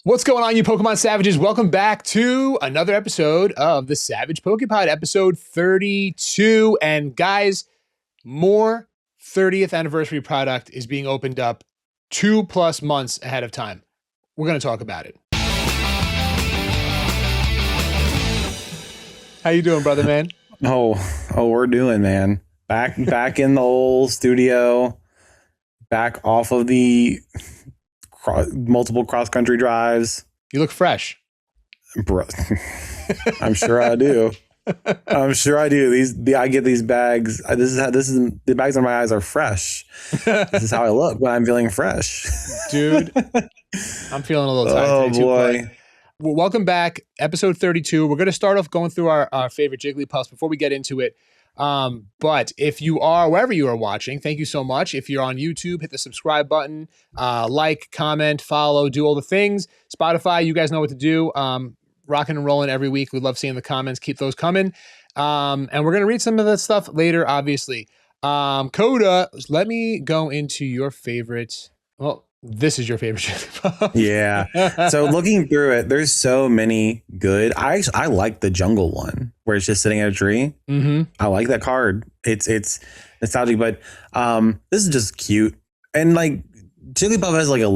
What's going on, you Pokemon Savages? Welcome back to another episode of the Savage Poké Pod, episode 32. And guys, more 30th anniversary product is being opened up 2+ months ahead of time. We're going to talk about it. How you doing, brother, man? Oh, we're doing, man. Back in the old studio, back off of the multiple cross-country drives. You look fresh. Bro, I'm sure I do. I'm sure I do. I get these bags. The bags on my eyes are fresh. This is how I look when I'm feeling fresh. Dude, I'm feeling a little tired. Oh, boy. Well, welcome back. Episode 32. We're going to start off going through our favorite Jigglypuffs before we get into it. But if you are, wherever you are watching, thank you so much. If you're on YouTube, hit the subscribe button, like, comment, follow, do all the things. Spotify, you guys know what to do. Rocking and rolling every week. We love seeing the comments. Keep those coming. And we're going to read some of that stuff later, obviously. Kota, let me go into your favorite. Well, this is your favorite Jigglypuff. Yeah. So looking through it, there's so many good. I like the jungle one where it's just sitting at a tree. Mm-hmm. I like that card. It's nostalgic, but this is just cute. And like Jigglypuff has like a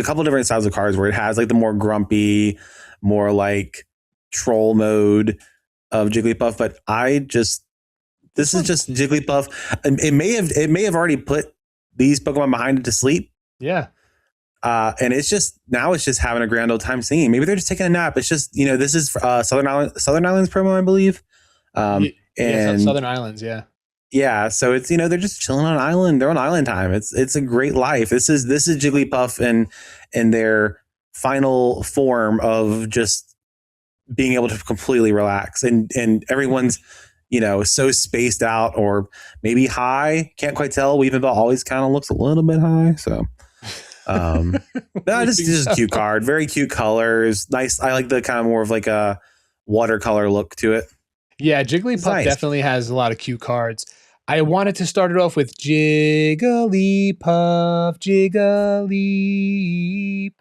couple different styles of cards where it has like the more grumpy, more like troll mode of Jigglypuff. But this is just Jigglypuff. It may have already put these Pokemon behind it to sleep. Yeah. And it's just having a grand old time singing. Maybe they're just taking a nap. It's just, this is Southern Islands promo, I believe. And Southern Islands. Yeah. Yeah. So it's, they're just chilling on an island. They're on island time. It's a great life. This is Jigglypuff in their final form of just being able to completely relax and everyone's, so spaced out or maybe high. Can't quite tell. Weaving Bell always kind of looks a little bit high. So, no, this is just a cute card. Very cute colors. Nice. I like the kind of more of like a watercolor look to it. Yeah, Jigglypuff definitely has a lot of cute cards. I wanted to start it off with Jigglypuff.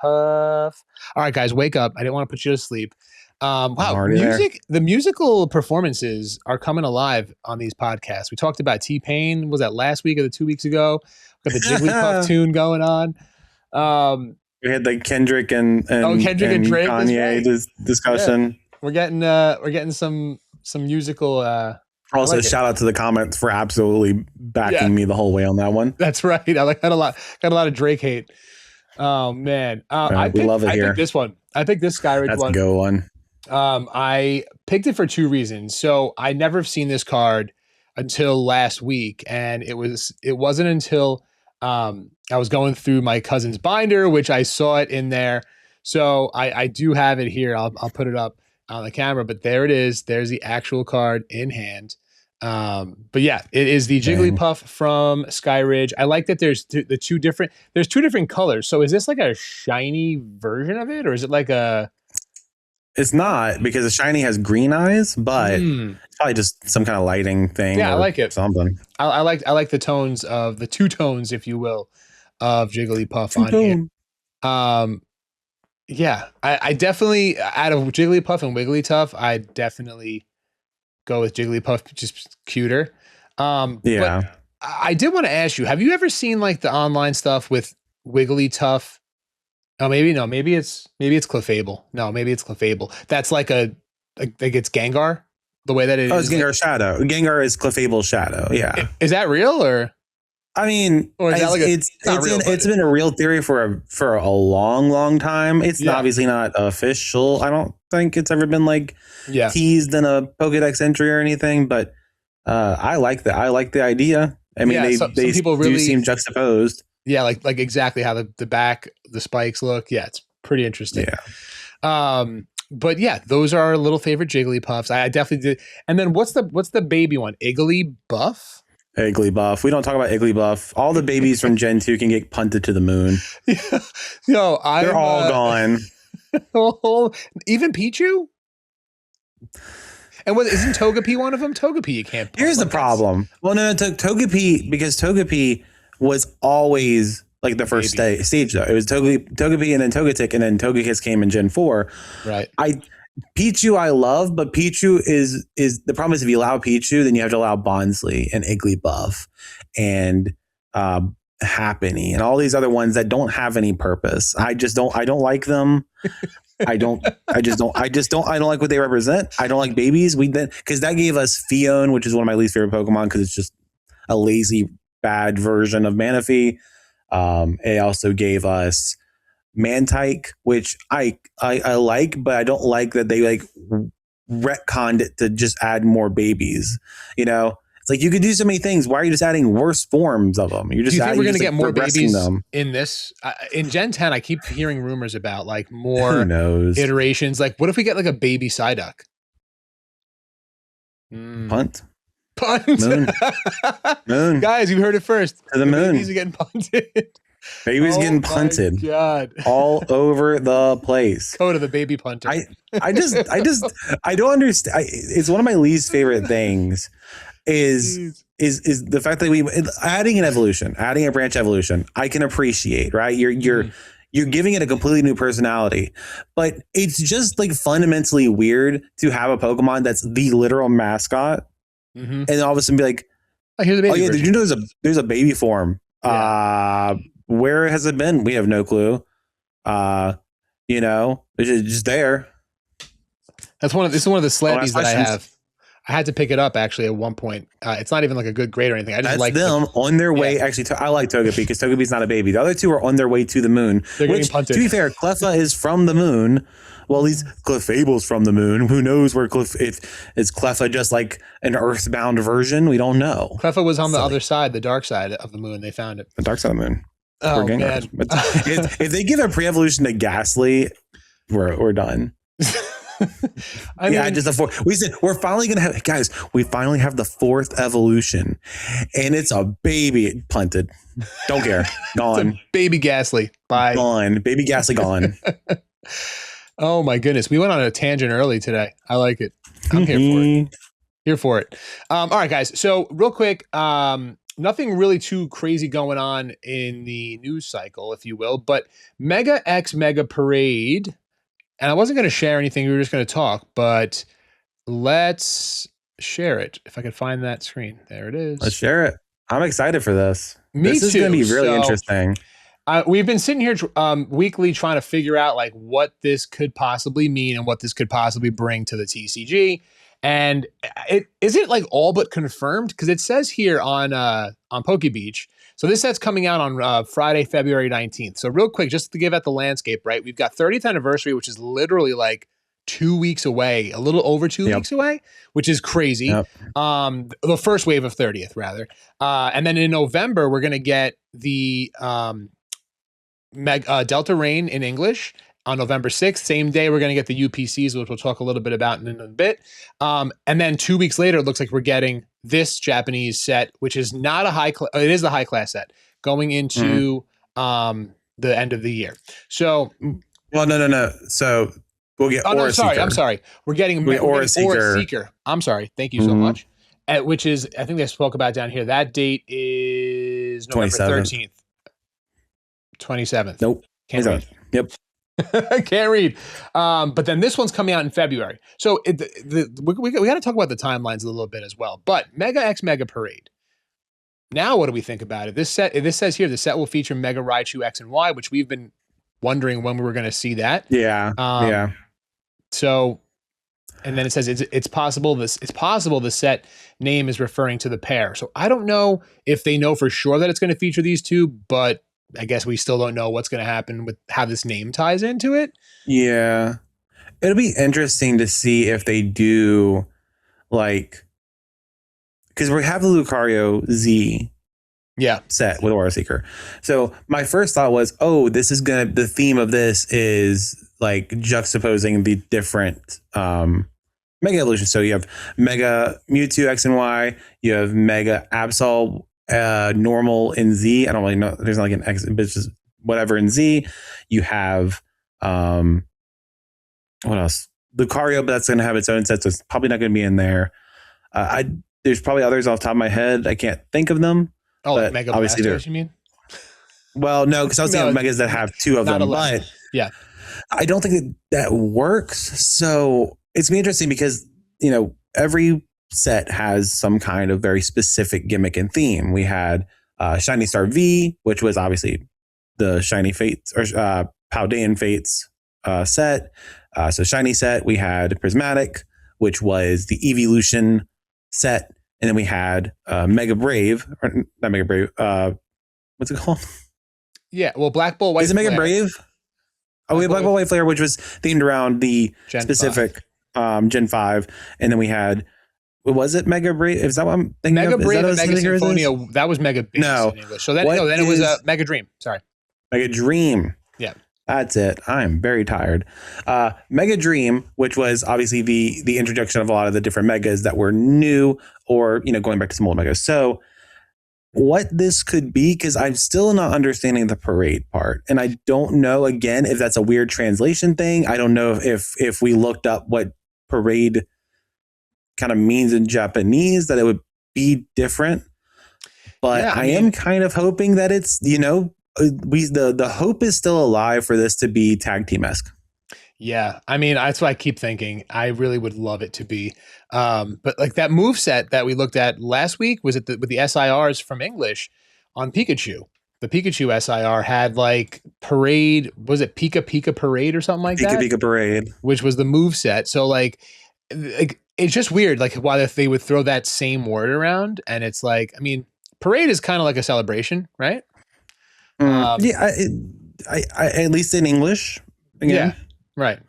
All right, guys, wake up. I didn't want to put you to sleep. Wow, the musical performances are coming alive on these podcasts. We talked about T-Pain. Was that last week or 2 weeks ago? Got the Jigglypuff tune going on. We had like Kendrick and Drake Kanye discussion. Yeah. We're getting some musical. Also, like shout out to the comments for absolutely backing me the whole way on that one. That's right. I like that a lot. Got a lot of Drake hate. Oh man, we love it here. I picked this one. I picked this Skyridge one. That's a good one. I picked it for two reasons. So I never have seen this card until last week, and it wasn't until I was going through my cousin's binder, which I saw it in there. So I do have it here. I'll put it up on the camera, but there it is. There's the actual card in hand. But yeah, it is the Jigglypuff from Skyridge. I like that there's two different colors. So is this like a shiny version of it, or is it like a? It's not, because the shiny has green eyes, but it's probably just some kind of lighting thing. Yeah, I like it. Something. I like the tones of the two tones, if you will, of Jigglypuff on here. Yeah, I definitely, out of Jigglypuff and Wigglytuff, I definitely go with Jigglypuff, just cuter. Yeah. But I did want to ask you, have you ever seen like the online stuff with Wigglytuff? Oh, maybe it's Clefable. No, maybe it's Clefable. That's like it's Gengar, the way that it is. Oh, it's Gengar Shadow. Gengar is Clefable's shadow. Yeah. Is that real, or? I mean, or is that like it's been a real theory for a long, long time. It's obviously not official. I don't think it's ever been like teased in a Pokédex entry or anything, but I like that. I like the idea. I mean, some people really do seem juxtaposed. Yeah, like exactly how the spikes look. Yeah, it's pretty interesting. Yeah. But yeah, those are our little favorite Jigglypuffs. I definitely did. And then what's the baby one? Igglybuff? Igglybuff. We don't talk about Igglybuff. All the babies from Gen 2 can get punted to the moon. Yeah. They're all gone. Even Pichu? And isn't Togepi one of them? Togepi you can't. Here's the problem. Well, no, Togepi, because Togepi was always like the first stage though. It was Togepi and then Togetic, and then Togekiss came in Gen 4. Right. Pichu I love, but Pichu is the problem is if you allow Pichu, then you have to allow Bonsly and Igglybuff and Happiny and all these other ones that don't have any purpose. I don't like them. I don't like what they represent. I don't like babies. Because that gave us Fion, which is one of my least favorite Pokemon because it's just a lazy, bad version of Manaphy. It also gave us Mantike, which I like, but I don't like that they like retconned it to just add more babies. You know, it's like you could do so many things. Why are you just adding worse forms of them? You're just. Do you think we're going to get more babies them in this? In Gen 10, I keep hearing rumors about like more Who knows? iterations. Like, what if we get like a baby Psyduck? Punt. Moon. Guys, you heard it first. To the moon. Babies are getting punted. Babies getting punted. God. All over the place. Kota, the baby punter. I don't understand. It's one of my least favorite things is the fact that we adding an evolution, adding a branch evolution. I can appreciate, right? You're giving it a completely new personality, but it's just like fundamentally weird to have a Pokemon that's the literal mascot, and all of a sudden be like, I hear the baby. Oh yeah, did you know there's a baby form? Yeah. Where has it been? We have no clue. You know, it's just there. This is one of the Slambies that I have. I had to pick it up actually at one point. It's not even like a good grade or anything. I just like them on their way. Yeah. Actually, I like Togepi because Togepi's not a baby. The other two are on their way to the moon. They're getting punted. To be fair, Cleffa is from the moon. Well, at least Clefable's from the moon. Who knows where is Cleffa just like an earthbound version? We don't know. Cleffa was on the other side, the dark side of the moon. They found it. The dark side of the moon. Oh, man. If they give a pre-evolution to Ghastly, we're done. I mean, we said we're finally gonna have guys. We finally have the 4th evolution, and it's a baby punted. Don't care. Gone. Baby Ghastly. Bye. Gone. Baby Ghastly gone. Oh my goodness, we went on a tangent early today. I like it. I'm here for it. Here for it. All right, guys. So real quick, nothing really too crazy going on in the news cycle, if you will, but Mega X Mega Parade. And I wasn't going to share anything. We were just going to talk, but let's share it. If I could find that screen. There it is. Let's share it. I'm excited for this. This is going to be really interesting. We've been sitting here weekly trying to figure out like what this could possibly mean and what this could possibly bring to the TCG. And it isn't like all but confirmed because it says here on Poke Beach. So this set's coming out on Friday, February 19th. So real quick, just to give out the landscape, right? We've got 30th anniversary, which is literally like 2 weeks away, a little over 2 weeks away, which is crazy. Yep. The first wave of 30th, rather. And then in November, we're going to get the Delta Rain in English. On November 6th, same day, we're going to get the UPCs, which we'll talk a little bit about in a bit. And then 2 weeks later, it looks like we're getting this Japanese set, which is not a it is the high class set going into the end of the year. So, well, no. So we'll get Aura Seeker. I'm sorry. We're getting Aura Seeker. I'm sorry. Thank you so much. Which is, I think they spoke about down here. That date is November 13th. 27th. Nope. Can't read. Yep. I can't read. But then this one's coming out in February. So we got to talk about the timelines a little bit as well. But Mega X Mega Parade. Now, what do we think about it? This says here, the set will feature Mega Raichu X and Y, which we've been wondering when we were going to see that. Yeah. Yeah. So, and then it says it's possible the set name is referring to the pair. So I don't know if they know for sure that it's going to feature these two, but I guess we still don't know what's going to happen with how this name ties into it. Yeah. It'll be interesting to see if they do like, because we have the Lucario Z set with Aura Seeker. So my first thought was, the theme of this is like juxtaposing the different Mega Evolutions. So you have Mega Mewtwo X and Y, you have Mega Absol normal in Z. I don't really know. There's not like an X, but it's just whatever in Z. You have what else? Lucario, but that's going to have its own set, so it's probably not going to be in there. There's probably others off the top of my head. I can't think of them. Oh, like Mega Blasters, you mean? Well, no, because I was thinking of megas that have two of not them, 11. but Yeah. I don't think that works. So it's gonna be interesting because, you know, every set has some kind of very specific gimmick and theme. We had Shiny Star V, which was obviously the Shiny Fates or Paldean Fates set. So Shiny set. We had Prismatic, which was the Evolution set. And then we had Mega Brave, or not Mega Brave. What's it called? Yeah. Well, Black Bull, White Is it Mega Brave? Oh, we had Black Bull, White Flare, which was themed around the Gen specific Gen 5. And then we had, was it Mega Brave? Is that what I'm thinking Mega of? Brave and Mega Symphonia, that was Mega Base no. in English. So then it was a Mega Dream. Sorry. Mega Dream. Yeah. That's it. I'm very tired. Mega Dream, which was obviously the introduction of a lot of the different megas that were new or, you know, going back to some old megas. So what this could be, because I'm still not understanding the parade part. And I don't know, again, if that's a weird translation thing. I don't know if we looked up what parade kind of means in Japanese, that it would be different. But yeah, I am kind of hoping that it's, you know, the hope is still alive for this to be tag team-esque. Yeah, I mean, that's what I keep thinking. I really would love it to be. But like that move set that we looked at last week was with the SIRs from English on Pikachu. The Pikachu SIR had like Parade, was it Pika Pika Parade or something like that? Pika Pika Parade. Which was the move set. So like it's just weird, like why if they would throw that same word around. And it's like, I mean, Parade is kind of like a celebration, right? Yeah, I at least in English. Again. Yeah, right.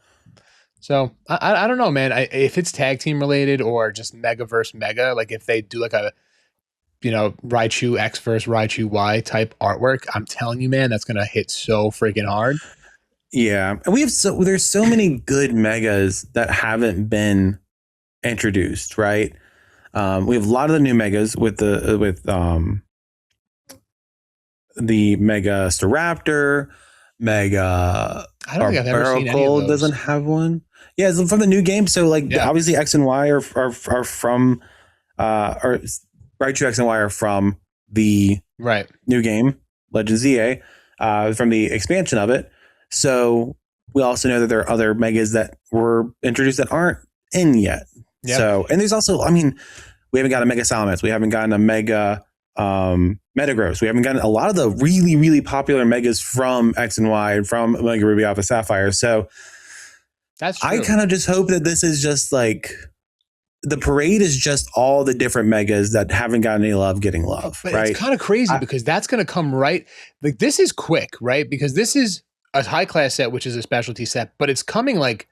So I don't know, man. If it's tag team related or just Mega versus Mega, like if they do like a, you know, Raichu X versus Raichu Y type artwork, I'm telling you, man, that's gonna hit so freaking hard. Yeah, and there's so many good megas that haven't been introduced, right? We have a lot of the new megas with the Mega Staraptor, Mega. I don't think I've ever seen any of those. Doesn't have one. Yeah, it's from the new game. So like obviously X and Y are from or Raichu X and Y are from the new game, Legend ZA, from the expansion of it. So we also know that there are other megas that were introduced that aren't in yet. Yep. So, and there's also, I mean, we haven't got a Mega Salamence. We haven't gotten a Mega Metagross. We haven't gotten a lot of the really, really popular megas from X and Y, from Mega Ruby Alpha Sapphire. So that's true. I kind of just hope that this is just like the parade is just all the different megas that haven't gotten any love getting love. But right? It's kind of crazy because that's going to come right. Like this is quick, right? Because this is a high class set, which is a specialty set, but it's coming like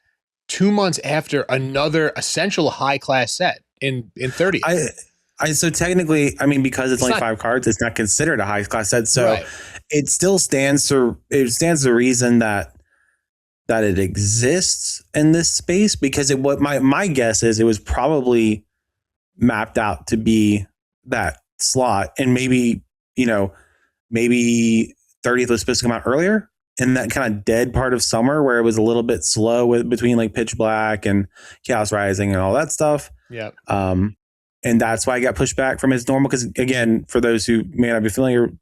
2 months after another essential high class set in 30. So technically, I mean, because it's only not 5 cards, it's not considered a high class set. So it still stands to reason that it exists in this space, because what my guess is it was probably mapped out to be that slot, and maybe 30th was supposed to come out earlier in that kind of dead part of summer where it was a little bit slow between like Pitch Black and Chaos Rising and all that stuff. Yeah. And that's why I got pushed back from its normal. Because again, for those who may not be familiar,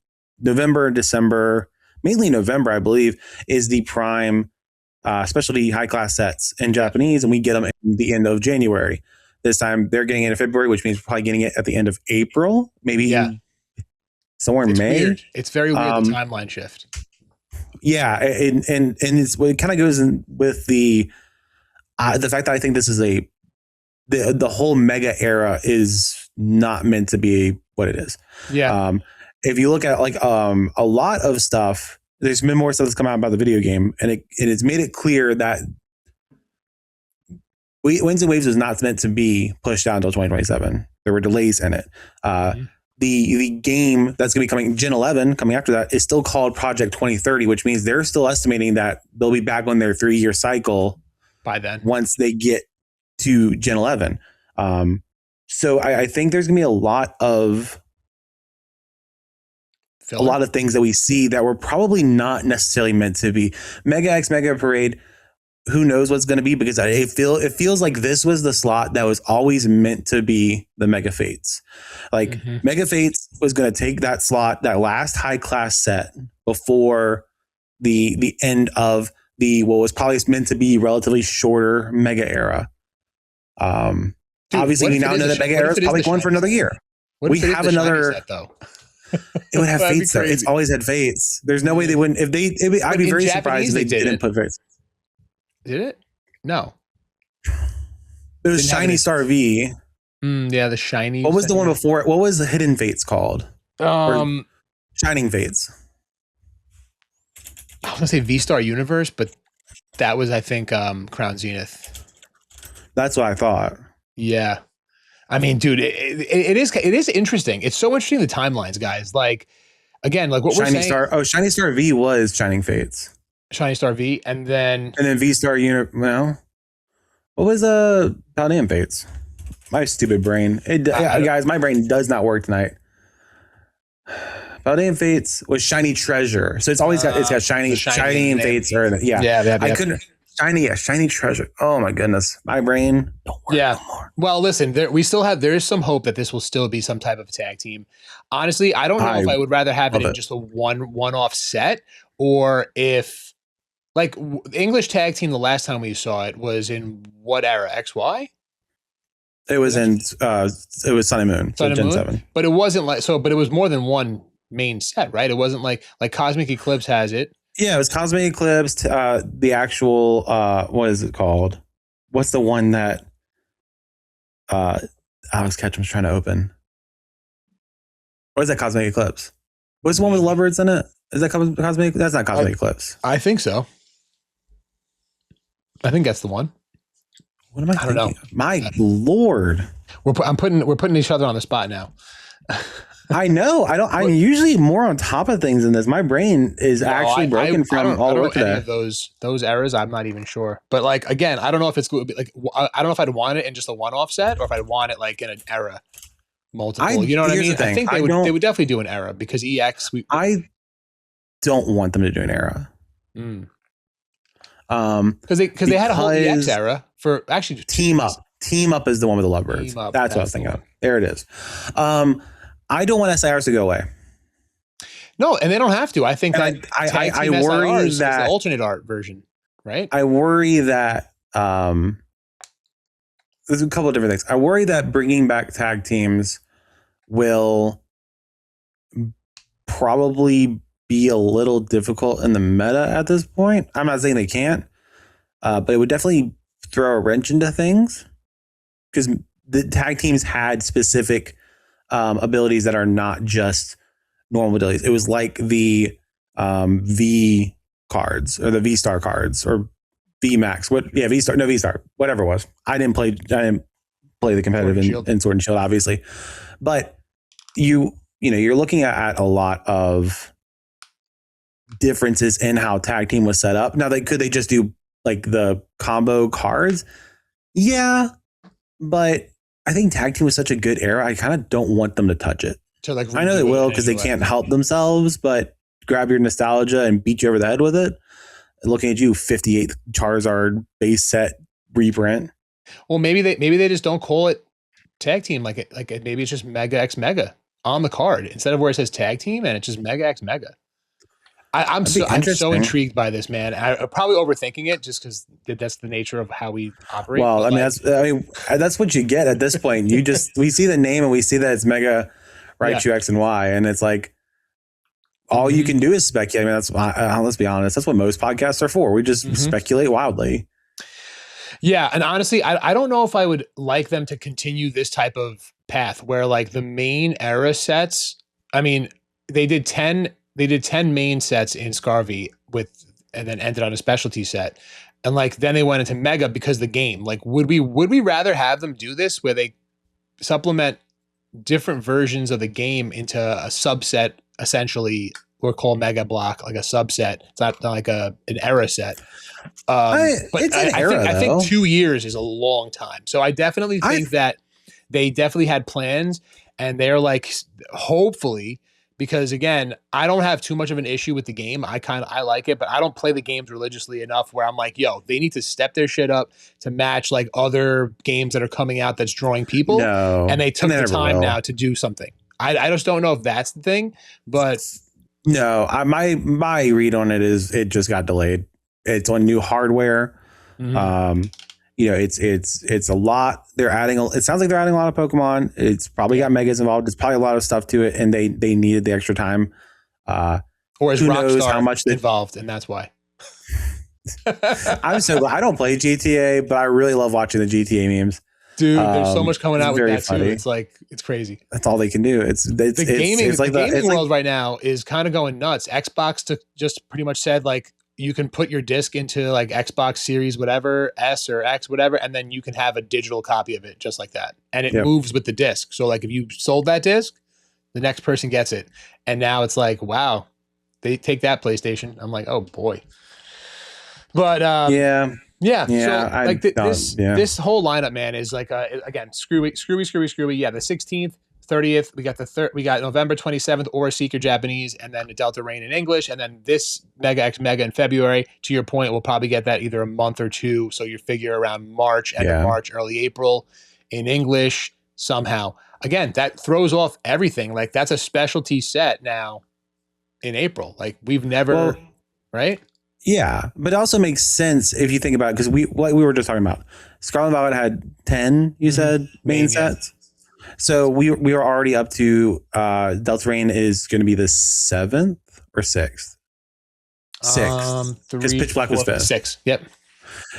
November and December, mainly November, I believe, is the prime specialty high class sets in Japanese, and we get them at the end of January. This time they're getting it in February, which means we're probably getting it at the end of April, maybe somewhere in May. Weird. It's very weird, the timeline shift. Yeah, and it kind of goes in with the fact that I think this is the whole mega era is not meant to be what it is. Yeah. If you look at like a lot of stuff, there's been more stuff that's come out about the video game, and it's made it clear that Winds and Waves was not meant to be pushed down until 2027. There were delays in it. The game that's going to be coming, Gen 11, coming after that, is still called Project 2030, which means they're still estimating that they'll be back on their 3-year cycle by then, once they get to Gen 11. So I think there's going to be a lot of things that we see that were probably not necessarily meant to be. Mega X, Mega Parade, who knows what's going to be, because it feels like this was the slot that was always meant to be the Mega Fates. Like Mega Fates was going to take that slot, that last high class set, before the end of the what was probably meant to be relatively shorter Mega era. Dude, obviously, we now know that Mega era is probably going for another year. We have another. Set, though? It would have fates though. It's always had fates. There's no way they wouldn't. If they, I'd be very surprised if they didn't put fates. Did it? No. It was Shiny Star V. Yeah, the shiny. What was the one before it? What was the Hidden Fates called? Shining Fates. I was gonna say V-Star Universe, but that was, I think, Crown Zenith. That's what I thought. Yeah. I mean, dude, it is interesting. It's so interesting, the timelines, guys. Like, again, like what we're saying. Shiny Star V was Shining Fates. Shiny Star V, and then V Star Well, what was Paldean Fates? My stupid brain. Guys, my brain does not work tonight. Paldean Fates was Shiny Treasure, so it's always got shiny and Fates. I couldn't. Shiny Treasure. Oh my goodness, my brain don't work anymore. Well, listen, there is some hope that this will still be some type of tag team. Honestly, I don't know if I would rather have it in just a one-off set, or if like English tag team. The last time we saw it was in what era? XY. It was it was Sun and Moon, so Gen 7. But it wasn't like so. But it was more than one main set, right? It wasn't like Cosmic Eclipse has it. Yeah, it was Cosmic Eclipse. The actual what is it called? What's the one that Alex Ketchum's trying to open? What is that Cosmic Eclipse? What's the one with lovebirds in it? Is that Cosmic? That's not Cosmic Eclipse. I think so. I think that's the one. What am I thinking? Don't know. My Lord. We're putting each other on the spot now. I know. I'm usually more on top of things than this. My brain is actually broken from all the work today. Those errors, I'm not even sure. But like again, I don't know if it's going to be like I don't know if I'd want it in just a one-off set or if I'd want it like in an era multiple. You know what I mean? I think they would definitely do an era because EX. I don't want them to do an era. Because they had a whole EX era for actually Team Up. Team Up is the one with the lovebirds. That's what I was thinking of. There it is. I don't want SIRs to go away. No, and they don't have to. I think I worry SIRs is that the alternate art version, right? I worry that there's a couple of different things. I worry that bringing back tag teams will probably be a little difficult in the meta at this point. I'm not saying they can't, but it would definitely throw a wrench into things because the tag teams had specific abilities that are not just normal abilities. It was like the V cards or the V Star cards or V Max. V Star, whatever it was. I didn't play the competitive in Sword and Shield, obviously, but you're looking at a lot of differences in how tag team was set up. Now, could they just do like the combo cards? Yeah, but I think tag team was such a good era. I kind of don't want them to touch it. So I know they will because they can't help themselves, but grab your nostalgia and beat you over the head with it. Looking at you, 58 Charizard base set reprint. Well, maybe they just don't call it tag team like maybe it's just Mega X Mega on the card instead of where it says tag team and it's just Mega X Mega. I'm so intrigued by this, man. I'm probably overthinking it just because that's the nature of how we operate. Well, that's what you get at this point. We see the name and we see that it's Mega Raichu X and Y, and it's like all you can do is speculate. I mean, let's be honest. That's what most podcasts are for. We just speculate wildly. Yeah, and honestly, I don't know if I would like them to continue this type of path where like the main era sets. I mean, they did 10 main sets in Scarvy and then ended on a specialty set. And like, then they went into Mega because the game, like, would we rather have them do this where they supplement different versions of the game into a subset, essentially, or call Mega Block like a subset. It's not like an era set. I think 2 years is a long time. So I definitely think that they definitely had plans and they're like, hopefully, because again, I don't have too much of an issue with the game. I like it, but I don't play the games religiously enough where I'm like, yo, they need to step their shit up to match like other games that are coming out that's drawing people. No, and they took the time now to do something. I just don't know if that's the thing, but No, my read on it is it just got delayed. It's on new hardware. Mhm. It's a lot. They're adding. It sounds like they're adding a lot of Pokemon. It's probably got megas involved. There's probably a lot of stuff to it, and they needed the extra time. Or is Who knows how Rockstar much involved, and that's why. I'm so glad I don't play GTA, but I really love watching the GTA memes. Dude, there's so much coming out with that funny. too. It's like, it's crazy. That's all they can do. It's The gaming, it's like the gaming it's world like, right now is kind of going nuts. Xbox just pretty much said like you can put your disc into like Xbox Series whatever, S or X, whatever, and then you can have a digital copy of it just like that. And it Yep. moves with the disc. So like if you sold that disc, the next person gets it. And now it's like, wow, they take that PlayStation. I'm like, oh boy. But yeah. yeah. Yeah, So like yeah. this whole lineup, man, is like again, screwy. Yeah, the 16th, 30th, we got November 27th, Aura Seeker Japanese, and then the Delta Rain in English, and then this Mega X Mega in February. To your point, we'll probably get that either a month or two. So you figure around March, end of March, early April in English somehow. Again, that throws off everything. Like that's a specialty set now in April. Like we've never, right? Yeah, but it also makes sense if you think about it, because we were just talking about Scarlet and Violet had 10, you said, main sets. So we were already up to Delta Rain is going to be the 7th or 6th? 6th. Because Pitch Black was 5th. 6. Yep.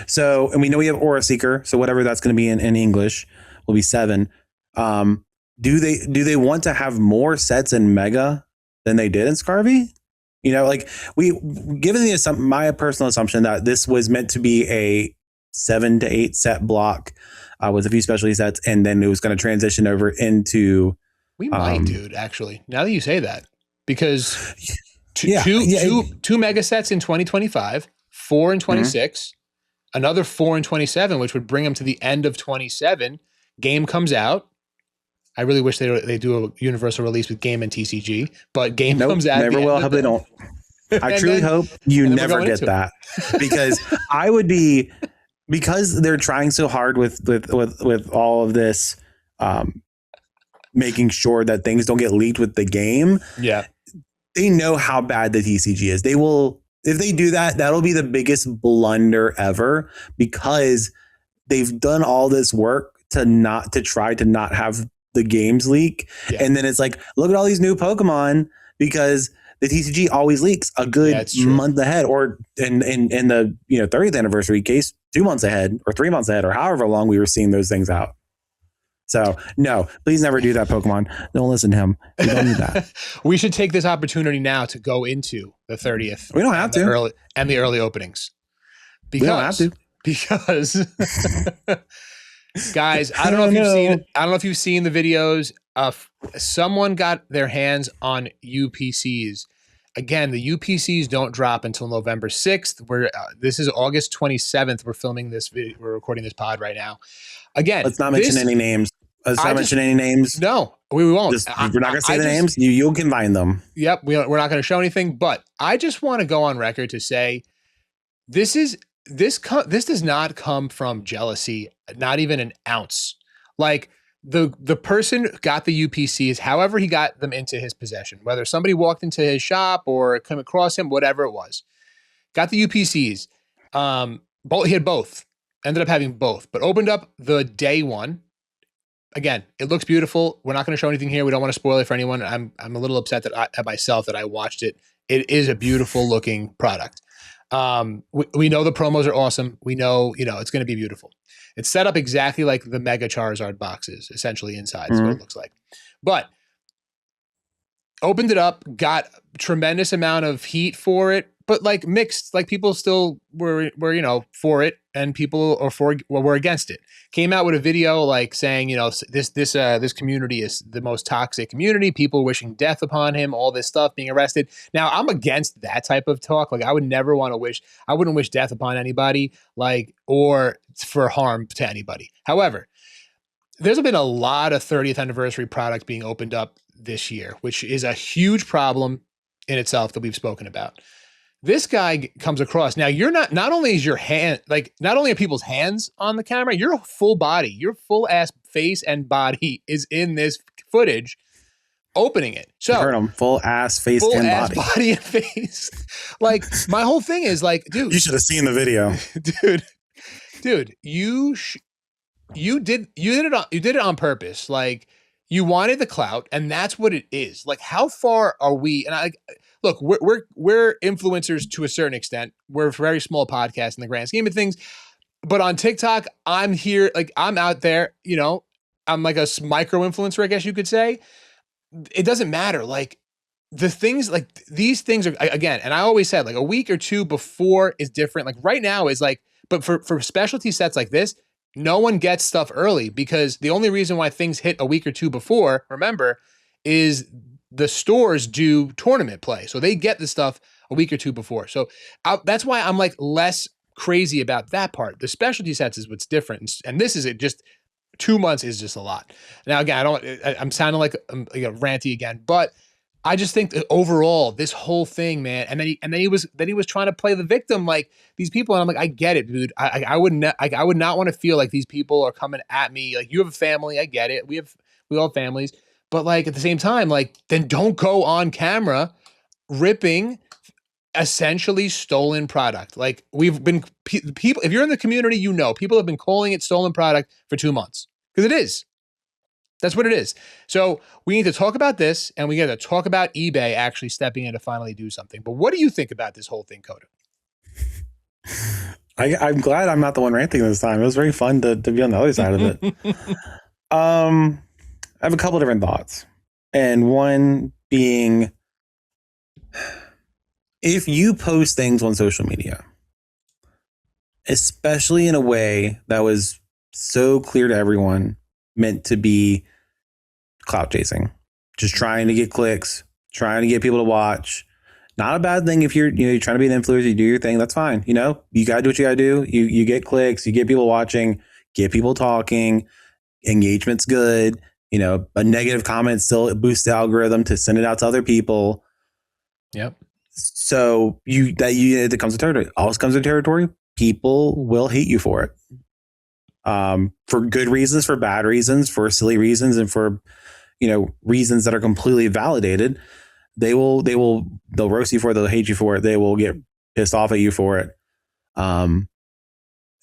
So, and we know we have Aura Seeker, so whatever that's going to be in English will be 7. Do they want to have more sets in Mega than they did in Scarvy? You know, like given my personal assumption that this was meant to be a 7 to 8 set block with a few specialty sets, and then it was going to transition over into. We might, dude. Actually, now that you say that, because two mega sets in 2025, 4 in 26, another 4 in 27, which would bring them to the end of 27. Game comes out. I really wish they do a universal release with Game and TCG, but Game comes out. Never will. I hope they don't. I truly hope you never get that, because I would be, because they're trying so hard with all of this, making sure that things don't get leaked with the game. Yeah, they know how bad the TCG is. They will, if they do that, that'll be the biggest blunder ever, because they've done all this work to try to not have the games leak. Yeah. And then it's like, look at all these new Pokemon, because the TCG always leaks a good month ahead, or in the 30th anniversary case, 2 months ahead or 3 months ahead, or however long we were seeing those things out. So no, please never do that, Pokemon. Don't listen to him. We don't need that. We should take this opportunity now to go into the 30th. We don't have to. The early openings. We don't have to. Because guys, I don't know if you've seen the videos of someone got their hands on UPCs. Again, the UPCs don't drop until November 6th. This is August 27th. We're filming this video. We're recording this pod right now. Again, let's not mention any names. Let's not mention any names. No, we won't. We're not going to say the names. You can find them. Yep. We're not going to show anything, but I just want to go on record to say this does not come from jealousy, not even an ounce. Like the person got the UPCs, however he got them into his possession, whether somebody walked into his shop or came across him, whatever it was, got the UPCs. He had both, ended up having both, but opened up the day one. Again, it looks beautiful. We're not going to show anything here. We don't want to spoil it for anyone. I'm a little upset at myself that I watched it. It is a beautiful looking product. We know the promos are awesome. We know, it's going to be beautiful. It's set up exactly like the Mega Charizard boxes, essentially inside is what it looks like. But opened it up, got tremendous amount of heat for it, but like mixed, like people still were for it, and people were against it. Came out with a video like saying, this community is the most toxic community, people wishing death upon him, all this stuff, being arrested. Now, I'm against that type of talk. Like I wouldn't wish death upon anybody, or for harm to anybody. However, there's been a lot of 30th anniversary products being opened up this year, which is a huge problem in itself that we've spoken about. This guy comes across. Now, you're not only is your hand, not only are people's hands on the camera, your full body, your full ass face and body is in this footage, opening it. So you heard him, full ass, face, full and ass, body. body and face. Like my whole thing is like, dude, You should have seen the video. dude, you did it on purpose. Like you wanted the clout, and that's what it is. Like how far are we? And I look, we're influencers to a certain extent. We're a very small podcast in the grand scheme of things. But on TikTok, I'm here, like I'm out there, you know, I'm like a micro influencer, I guess you could say. It doesn't matter. Like the things, like these things are, again, and I always said like a week or two before is different. Like right now is like, but for specialty sets like this, no one gets stuff early because the only reason why things hit a week or two before, remember, is the stores do tournament play. So they get the stuff a week or two before. So that's why I'm like less crazy about that part. The specialty sets is what's different. And this is it. Just 2 months is just a lot. Now, again, I'm sounding like I'm ranty again, but I just think that overall this whole thing, man. And then he was trying to play the victim like these people. And I'm like, I get it, dude. I would not want to feel like these people are coming at me. Like you have a family. I get it. We all have families, but like at the same time, like then don't go on camera ripping essentially stolen product. Like we've been people, if you're in the community, you know, people have been calling it stolen product for 2 months because it is. That's what it is. So we need to talk about this and we got to talk about eBay actually stepping in to finally do something. But what do you think about this whole thing, Kota? I'm glad I'm not the one ranting this time. It was very fun to be on the other side of it. I have a couple different thoughts. And one being, if you post things on social media, especially in a way that was so clear to everyone, meant to be clout chasing, just trying to get clicks, trying to get people to watch, not a bad thing if you're trying to be an influencer, you do your thing, that's fine. You know, you got to do what you got to do. You get clicks, you get people watching, get people talking, engagement's good. You know, a negative comment still boosts the algorithm to send it out to other people. Yep. So it comes to territory. Always comes to territory. People will hate you for it. For good reasons, for bad reasons, for silly reasons, and for, reasons that are completely validated. They'll roast you for it. They'll hate you for it. They will get pissed off at you for it. And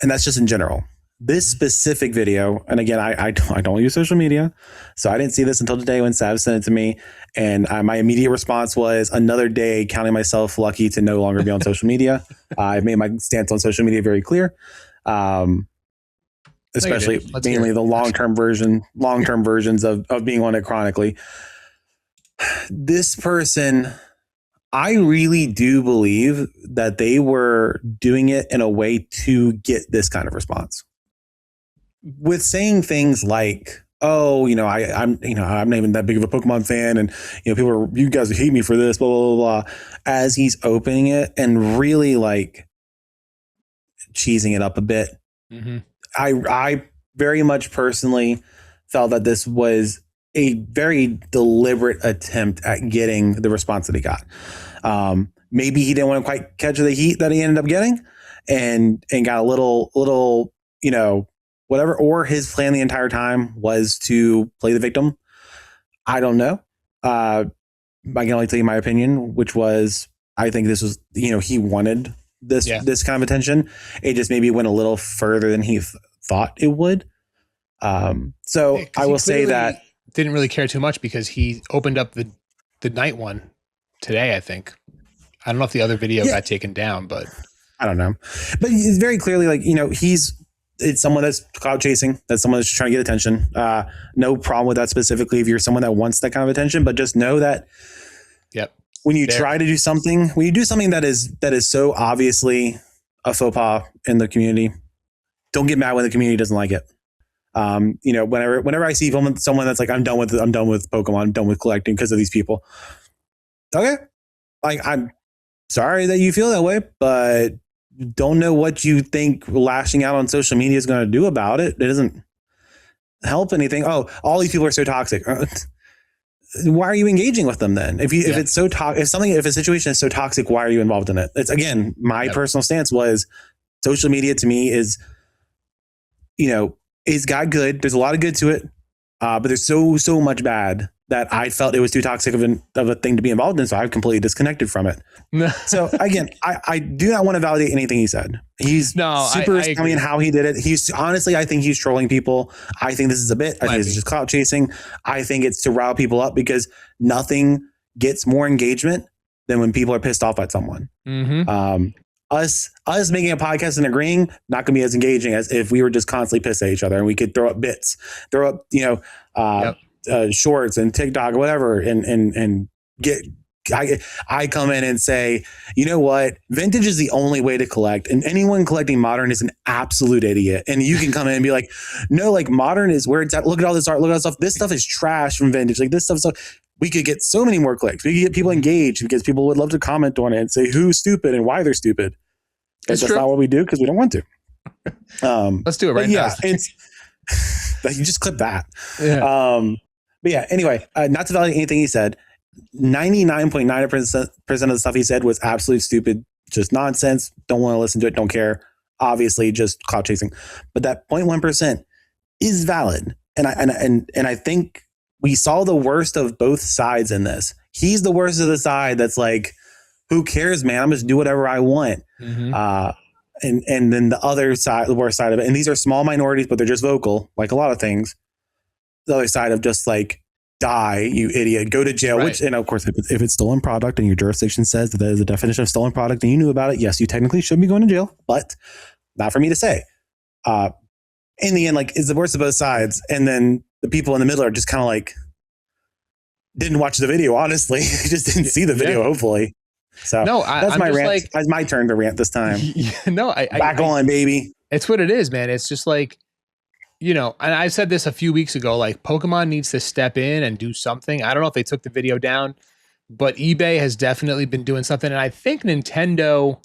that's just in general. This specific video, and again, I don't use social media, so I didn't see this until today when Sav sent it to me, and my immediate response was another day counting myself lucky to no longer be on social media. I've made my stance on social media very clear, especially mainly the long-term versions of being on it chronically. This person, I really do believe that they were doing it in a way to get this kind of response. With saying things like, "Oh, I'm not even that big of a Pokemon fan, and you guys hate me for this," blah blah blah, blah, as he's opening it and really like cheesing it up a bit. Mm-hmm. I very much personally felt that this was a very deliberate attempt at getting the response that he got. Maybe he didn't want to quite catch the heat that he ended up getting, and got a little whatever, or his plan the entire time was to play the victim. I don't know. I can only tell you my opinion, which was, I think this was, he wanted this kind of attention. It just maybe went a little further than he thought it would. So I will say that didn't really care too much because he opened up the night one today, I think. I don't know if the other video got taken down, but I don't know. But it's very clearly like, it's someone that's clout chasing. That's someone that's trying to get attention. No problem with that specifically if you're someone that wants that kind of attention, but just know that when you try to do something, when you do something that is so obviously a faux pas in the community, don't get mad when the community doesn't like it. Whenever I see someone that's like, I'm done with Pokemon, I'm done with collecting because of these people. Okay. Like, I'm sorry that you feel that way, but don't know what you think lashing out on social media is going to do about it. It doesn't help anything. Oh, all these people are so toxic. Why are you engaging with them then? If it's so if a situation is so toxic, why are you involved in it? It's, again, my personal stance was social media to me is, it's got good. There's a lot of good to it. But there's so much bad that I felt it was too toxic of a thing to be involved in. So I've completely disconnected from it. So again, I do not want to validate anything he said. He's super scummy in how he did it. He's honestly, I think he's trolling people. I think this is a bit. I think this is just clout chasing. I think it's to rile people up because nothing gets more engagement than when people are pissed off at someone. Us making a podcast and agreeing, not going to be as engaging as if we were just constantly pissed at each other and we could throw up bits, throw up, shorts and TikTok or whatever. And I come in and say, you know what? Vintage is the only way to collect, and anyone collecting modern is an absolute idiot. And you can come in and be like, no, like modern is where it's at. Look at all this art. Look at all this stuff. This stuff is trash from vintage. Like this stuff. So we could get so many more clicks. We could get people engaged because people would love to comment on it and say who's stupid and why they're stupid. That's not what we do because we don't want to. Let's do it right now. It's you just clip that. Yeah. But yeah, anyway, not to validate anything he said, 99.9% of the stuff he said was absolute stupid, just nonsense. Don't want to listen to it. Don't care. Obviously, just clout chasing. But that 0.1% is valid, and I think we saw the worst of both sides in this. He's the worst of the side that's like, who cares, man? I'm just do whatever I want. And then the other side, the worst side of it, and these are small minorities, but they're just vocal, like a lot of things. The other side of just like, die, you idiot, go to jail. Right. Which, and of course, if it's stolen product and your jurisdiction says that is a definition of stolen product and you knew about it, yes, you technically should be going to jail, but not for me to say. In the end, like, it's the worst of both sides. And then the people in the middle are just kind of like, didn't watch the video, honestly. Just didn't see the video, hopefully. So that's my rant. Like, it's my turn to rant this time. Back on, baby. It's what it is, man. It's just like, and I said this a few weeks ago, like Pokemon needs to step in and do something. I don't know if they took the video down, but eBay has definitely been doing something. And I think Nintendo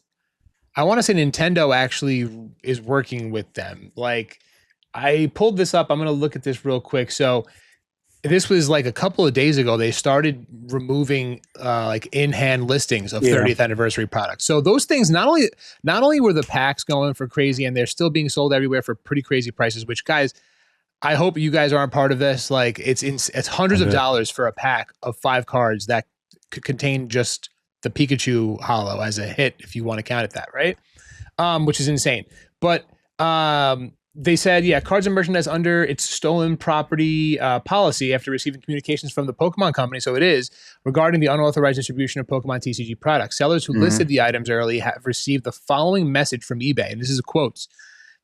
actually is working with them. Like, I pulled this up. I'm going to look at this real quick. So this was like a couple of days ago. They started removing like in-hand listings of 30th anniversary products. So those things, not only were the packs going for crazy, and they're still being sold everywhere for pretty crazy prices, which, guys, I hope you guys aren't part of this. Like, it's hundreds of dollars for a pack of 5 cards that could contain just the Pikachu holo as a hit, if you want to count it that, right? Which is insane. But they said, cards and merchandise under its stolen property policy after receiving communications from the Pokemon Company, so it is, regarding the unauthorized distribution of Pokemon TCG products. Sellers who listed the items early have received the following message from eBay, and this is a quote: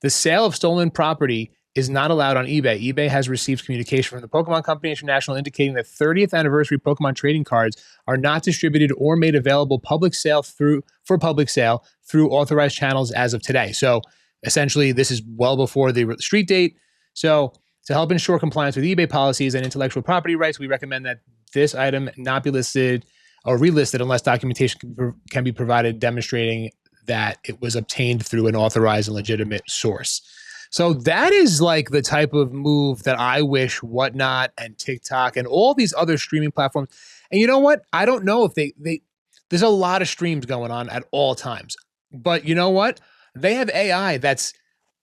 "The sale of stolen property is not allowed on eBay. eBay has received communication from the Pokemon Company International indicating that 30th anniversary Pokemon trading cards are not distributed or made available for public sale through authorized channels as of today." So essentially, this is well before the street date. So to help ensure compliance with eBay policies and intellectual property rights, we recommend that this item not be listed or relisted unless documentation can be provided demonstrating that it was obtained through an authorized and legitimate source. So that is like the type of move that I wish Whatnot and TikTok and all these other streaming platforms. And you know what? I don't know if there's a lot of streams going on at all times. But you know what? They have AI that's,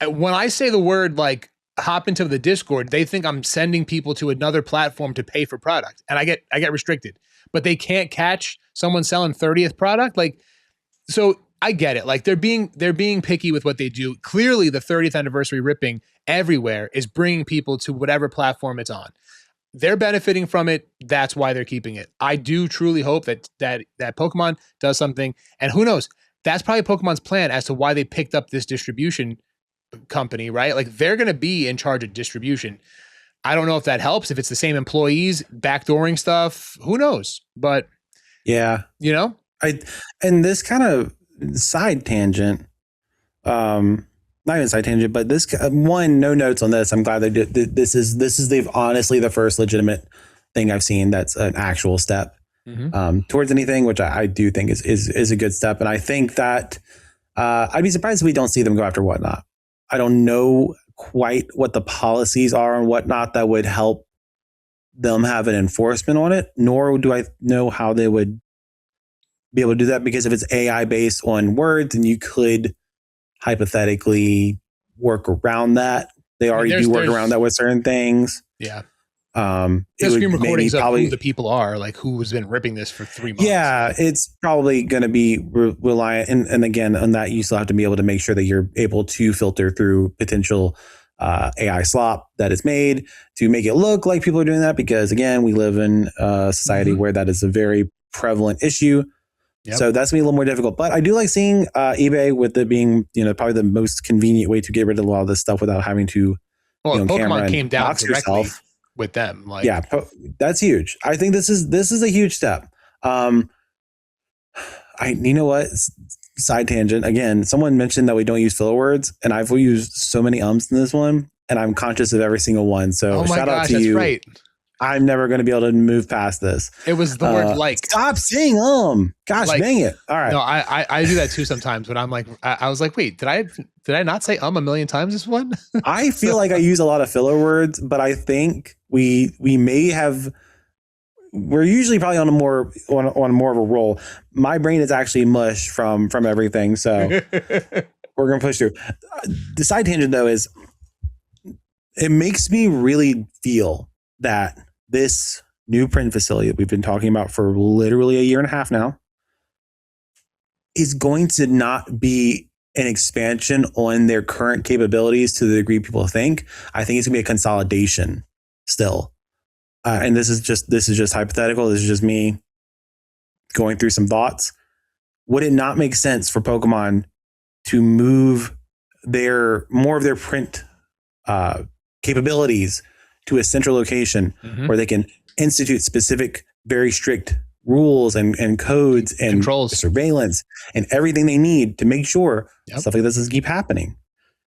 when I say the word like hop into the Discord, they think I'm sending people to another platform to pay for product, and I get restricted. But they can't catch someone selling 30th product. Like, so I get it. Like, they're being picky with what they do. Clearly, the 30th anniversary ripping everywhere is bringing people to whatever platform it's on. They're benefiting from it. That's why they're keeping it. I do truly hope that Pokemon does something, and who knows. That's probably Pokemon's plan as to why they picked up this distribution company, right? Like, they're going to be in charge of distribution. I don't know if that helps, if it's the same employees backdooring stuff, who knows? But yeah, and this kind of side tangent, not even side tangent, but this one, no notes on this. I'm glad they did. This is honestly the first legitimate thing I've seen that's an actual step towards anything, which I do think is a good step. And I think that I'd be surprised if we don't see them go after Whatnot. I don't know quite what the policies are on Whatnot that would help them have an enforcement on it, nor do I know how they would be able to do that, because if it's AI based on words, and you could hypothetically work around that. They already do work around that with certain things. Yeah. There's screen recordings of who the people are, like who has been ripping this for 3 months. Yeah, it's probably going to be reliant. And again, on that, you still have to be able to make sure that you're able to filter through potential AI slop that is made to make it look like people are doing that. Because again, we live in a society where that is a very prevalent issue. Yep. So that's going to be a little more difficult. But I do like seeing eBay with it being, probably the most convenient way to get rid of a lot of this stuff without having to, Pokemon came down directly yourself with them. Like, yeah, that's huge. I think this is a huge step. You know what? Side tangent again. Someone mentioned that we don't use filler words, and I've used so many ums in this one, and I'm conscious of every single one. So shout out to you. Right. I'm never going to be able to move past this. It was the word like. Stop saying Gosh, like, dang it. All right. No, I do that too sometimes. But I'm like, I was like, wait, did I not say a million times this one? I feel like I use a lot of filler words, but I think we may have. We're usually probably on more of a roll. My brain is actually mush from everything, so we're gonna push through. The side tangent though is it makes me really feel that this new print facility that we've been talking about for literally a year and a half now is going to not be an expansion on their current capabilities to the degree people think. I think it's gonna be a consolidation still. And this is just hypothetical. This is just me going through some thoughts. Would it not make sense for Pokemon to move more of their print capabilities to a central location where they can institute specific, very strict rules and codes and controls, surveillance and everything they need to make sure stuff like this doesn't keep happening?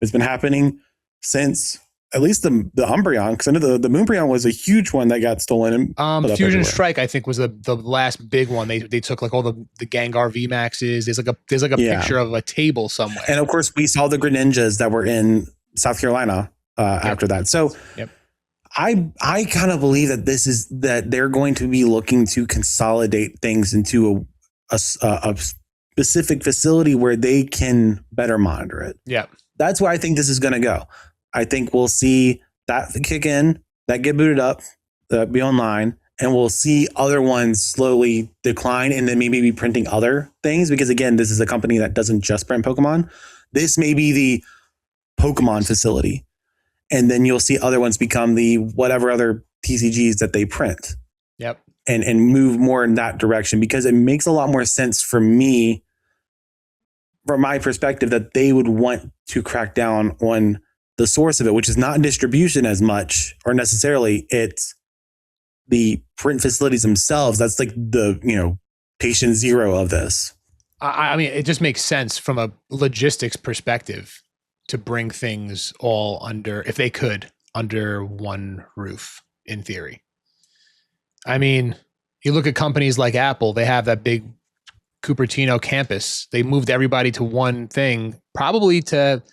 It's been happening since at least the Umbreon, because I know the Moonbreon was a huge one that got stolen. And Fusion Strike, I think, was the last big one. They took like all the Gengar VMAXs. There's like a picture of a table somewhere. And of course, we saw the Greninjas that were in South Carolina after that. So I kind of believe that they're going to be looking to consolidate things into a specific facility where they can better monitor it. Yeah, that's where I think this is going to go. I think we'll see that kick in, that get booted up, that be online, and we'll see other ones slowly decline and then maybe be printing other things. Because again, this is a company that doesn't just print Pokemon. This may be the Pokemon facility. And then you'll see other ones become the whatever other TCGs that they print. Yep. And move more in that direction, because it makes a lot more sense for me, from my perspective, that they would want to crack down on the source of it, which is not distribution as much or necessarily, it's the print facilities themselves. That's like the, patient zero of this. I mean, it just makes sense from a logistics perspective to bring things all under one roof, in theory. I mean, you look at companies like Apple, they have that big Cupertino campus. They moved everybody to one thing, probably to,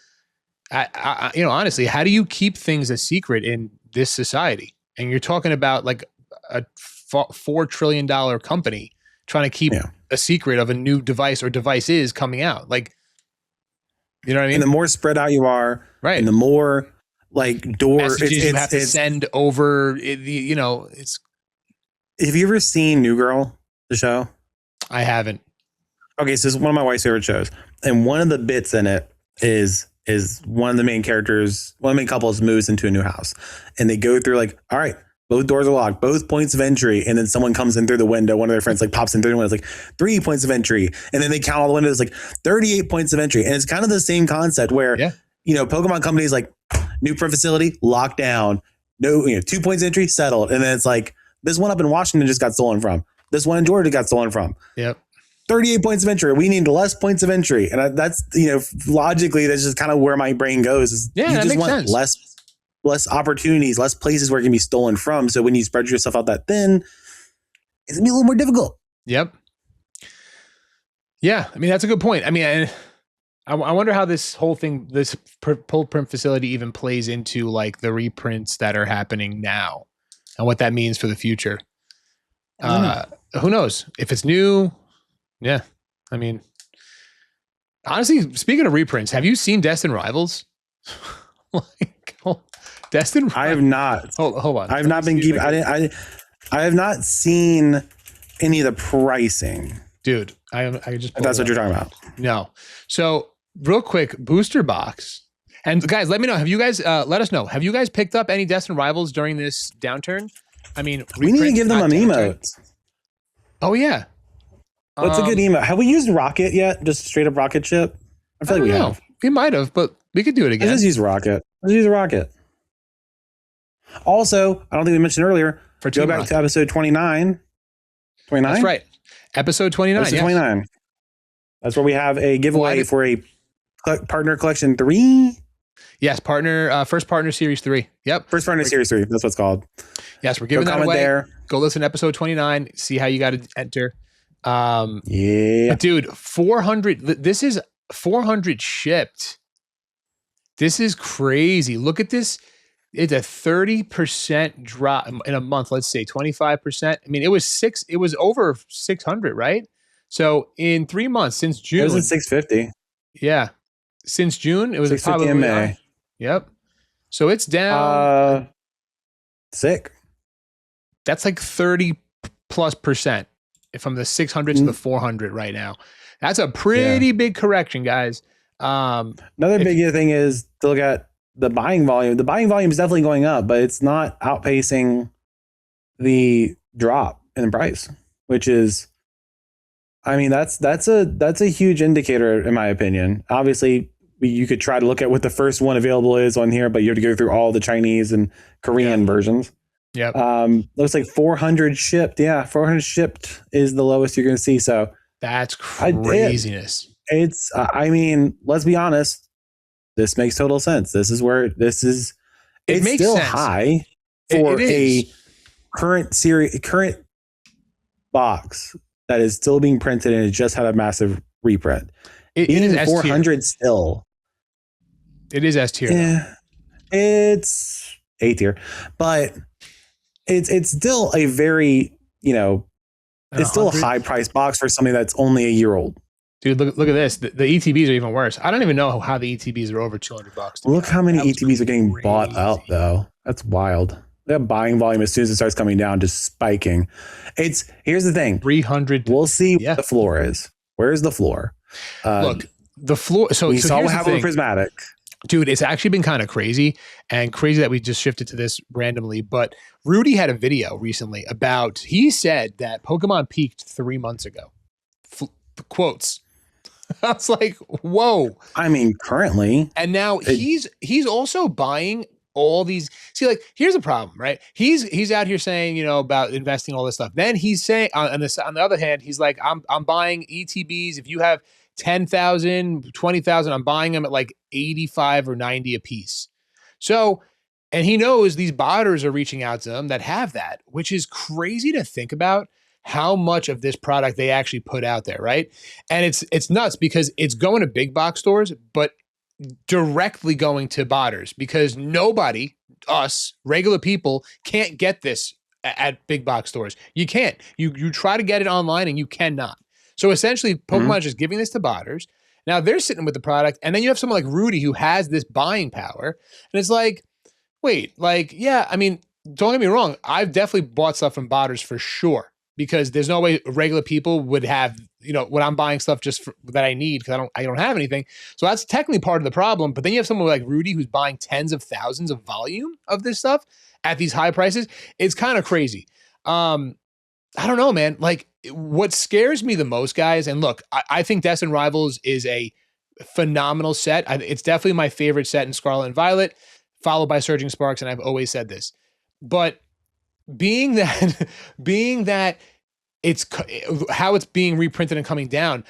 honestly, how do you keep things a secret in this society? And you're talking about like a $4 trillion company trying to keep a secret of a new device or devices coming out. Like, you know what I mean? And the more spread out you are, right, and the more like messages you have to send over, it's. Have you ever seen New Girl, the show? I haven't. Okay, so it's one of my wife's favorite shows. And one of the bits in it is one of the main characters, one of the main couples moves into a new house, and they go through like, all right, both doors are locked, both points of entry. And then someone comes in through the window. One of their friends like pops in through the window. It's like 3 points of entry. And then they count all the windows, like 38 points of entry. And it's kind of the same concept where, Pokemon companies like new print facility, locked down, no, 2 points of entry, settled. And then it's like this one up in Washington just got stolen from. This one in Georgia got stolen from. Yep. 38 points of entry. We need less points of entry. And that's, logically, that's just kind of where my brain goes. Is you just want less opportunities, less places where it can be stolen from. So when you spread yourself out that thin, it's gonna be a little more difficult. Yep. Yeah. I mean, that's a good point. I mean, I wonder how this whole thing, this pull print facility even plays into like the reprints that are happening now and what that means for the future. Who knows if it's new? Yeah. I mean, honestly, speaking of reprints, have you seen Destined Rivals? Destined. I have not. Hold on. I have not been keeping. I have not seen any of the pricing. Dude, I just. If that's what you're talking about. No. So real quick, booster box. And guys, let me know. Have you guys let us know? Have you guys picked up any Destined rivals during this downturn? I mean, we need to give them an emote. Oh yeah. What's a good emote? Have we used Rocket yet? Just straight up Rocket ship? I feel like we have. We might have, but we could do it again. Let's just use Rocket. Let's use Rocket. Also, I don't think we mentioned earlier. Go back to episode 29. 29? That's right. Episode 29. Episode 29. That's where we have a giveaway for a Partner Collection 3. Yes, first partner series 3. Yep. First partner series 3. That's what it's called. Yes, we're giving that away. There. Go listen to episode 29. See how you got to enter. Yeah. Dude, 400. This is 400 shipped. This is crazy. Look at this. It's a 30% drop in a month. Let's say 25%. I mean, it was over 600, right? So in 3 months since June, it was at 650. Yeah. Since June, it was probably in May. Yep. So it's down. Sick. That's like 30+% from the 600 to the 400 right now. That's a pretty big correction, guys. Another big thing is to look at the buying volume. The buying volume is definitely going up, but it's not outpacing the drop in price, which is, I mean, that's a huge indicator in my opinion. Obviously, you could try to look at what the first one available is on here, but you have to go through all the Chinese and Korean versions. Yep. Looks like 400 shipped. Yeah, 400 shipped is the lowest you're going to see. So that's craziness. It's I mean, let's be honest. This makes total sense. This is where this is. It's still sense. High for a current box that is still being printed and it just had a massive reprint. It is 400 still. It is S tier. Yeah, it's A tier, but it's still a very, it's still a high price box for something that's only a year old. Dude, look at this. The ETBs are even worse. I don't even know how the ETBs are over $200. Look how many ETBs are getting bought up, though. That's wild. That buying volume, as soon as it starts coming down, just spiking. Here's the thing. 300. We'll see what the floor is. Where's the floor? Look, the floor. So we saw what happened with Prismatic. Dude, it's actually been kind of crazy that we just shifted to this randomly. But Rudy had a video recently he said that Pokemon peaked 3 months ago. Quotes. I was like, whoa. I mean, currently. And now he's also buying all these. See, like, here's the problem, right? He's out here saying, about investing all this stuff. Then he's saying, on the other hand, he's like, I'm buying ETBs. If you have 10,000, 20,000, I'm buying them at like 85 or 90 a piece. So, and he knows these botters are reaching out to them that have that, which is crazy to think about. How much of this product they actually put out there, right? And it's nuts because it's going to big box stores, but directly going to botters because nobody, us, regular people, can't get this at big box stores. You can't. You try to get it online and you cannot. So essentially, Pokemon is just giving this to botters. Now they're sitting with the product, and then you have someone like Rudy who has this buying power, and it's like, wait, like, yeah, I mean, don't get me wrong. I've definitely bought stuff from botters for sure. Because there's no way regular people would have, when I'm buying stuff just that I need because I don't have anything. So that's technically part of the problem. But then you have someone like Rudy who's buying tens of thousands of volume of this stuff at these high prices. It's kind of crazy. I don't know, man. Like what scares me the most, guys, and look, I think Destined Rivals is a phenomenal set. It's definitely my favorite set in Scarlet and Violet, followed by Surging Sparks, and I've always said this. But being that it's how it's being reprinted and coming down,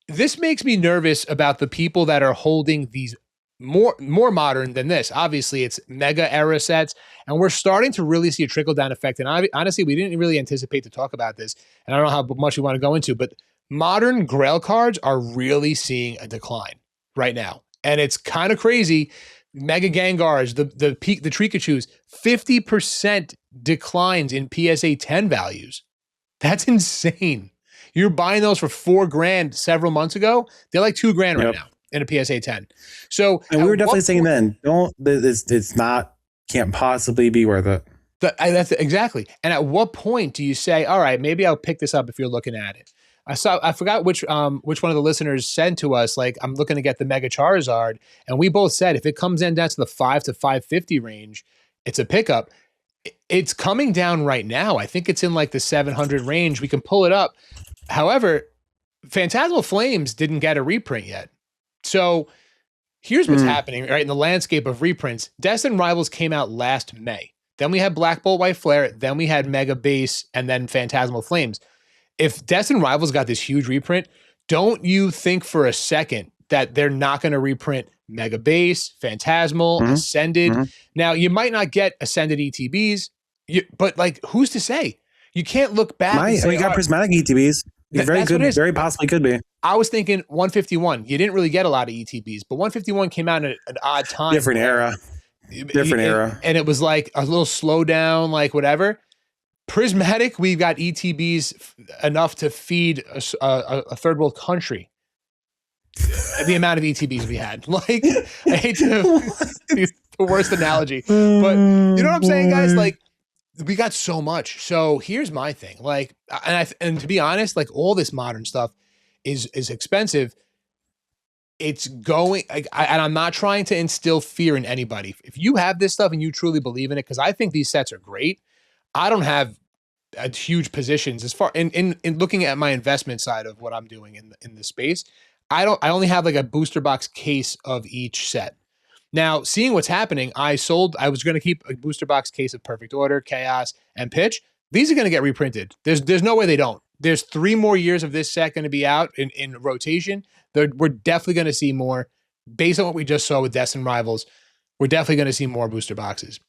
this makes me nervous about the people that are holding these more modern than this. Obviously, it's mega era sets, and we're starting to really see a trickle down effect. And honestly, we didn't really anticipate to talk about this, and I don't know how much we want to go into, but modern Grail cards are really seeing a decline right now, and it's kind of crazy. Mega Gengars, the Trikachus, 50% declines in PSA 10 values. That's insane. You're buying those for $4,000 several months ago. They're like $2,000 right now in a PSA 10. So, and we were definitely saying then, it's not can't possibly be worth it. That's exactly. And at what point do you say, all right, maybe I'll pick this up if you're looking at it? I forgot which one of the listeners said to us, like, I'm looking to get the Mega Charizard. And we both said, if it comes in down to the 5 to 550 range, it's a pickup. It's coming down right now. I think it's in like the 700 range. We can pull it up. However, Phantasmal Flames didn't get a reprint yet. So here's what's happening, right? In the landscape of reprints, Destined Rivals came out last May. Then we had Black Bolt White Flare. Then we had Mega Base and then Phantasmal Flames. If Destined Rivals got this huge reprint, don't you think for a second that they're not going to reprint Mega Base, Phantasmal, Ascended? Now, you might not get Ascended ETBs, but like, who's to say? You can't look back and say, you got prismatic ETBs. Very good. Very possibly could be. I was thinking 151. You didn't really get a lot of ETBs, but 151 came out at an odd time. Different era. And it was like a little slowdown, like whatever. Prismatic, we've got ETBs enough to feed a third world country. The amount of ETBs we had. Like, I hate to be the worst analogy, but you know what I'm saying, guys? Like, we got so much. So here's my thing. Like, and to be honest, like, all this modern stuff is expensive. It's going, and I'm not trying to instill fear in anybody. If you have this stuff and you truly believe in it, because I think these sets are great. I don't have huge positions as far in looking at my investment side of what I'm doing in the space. I only have like a booster box case of each set. Now, seeing what's happening, I was going to keep a booster box case of Perfect Order, Chaos, and Pitch. These are going to get reprinted. There's no way they don't. There's 3 more years of this set going to be out in rotation. We're definitely going to see more. Based on what we just saw with Destined Rivals, we're definitely going to see more booster boxes.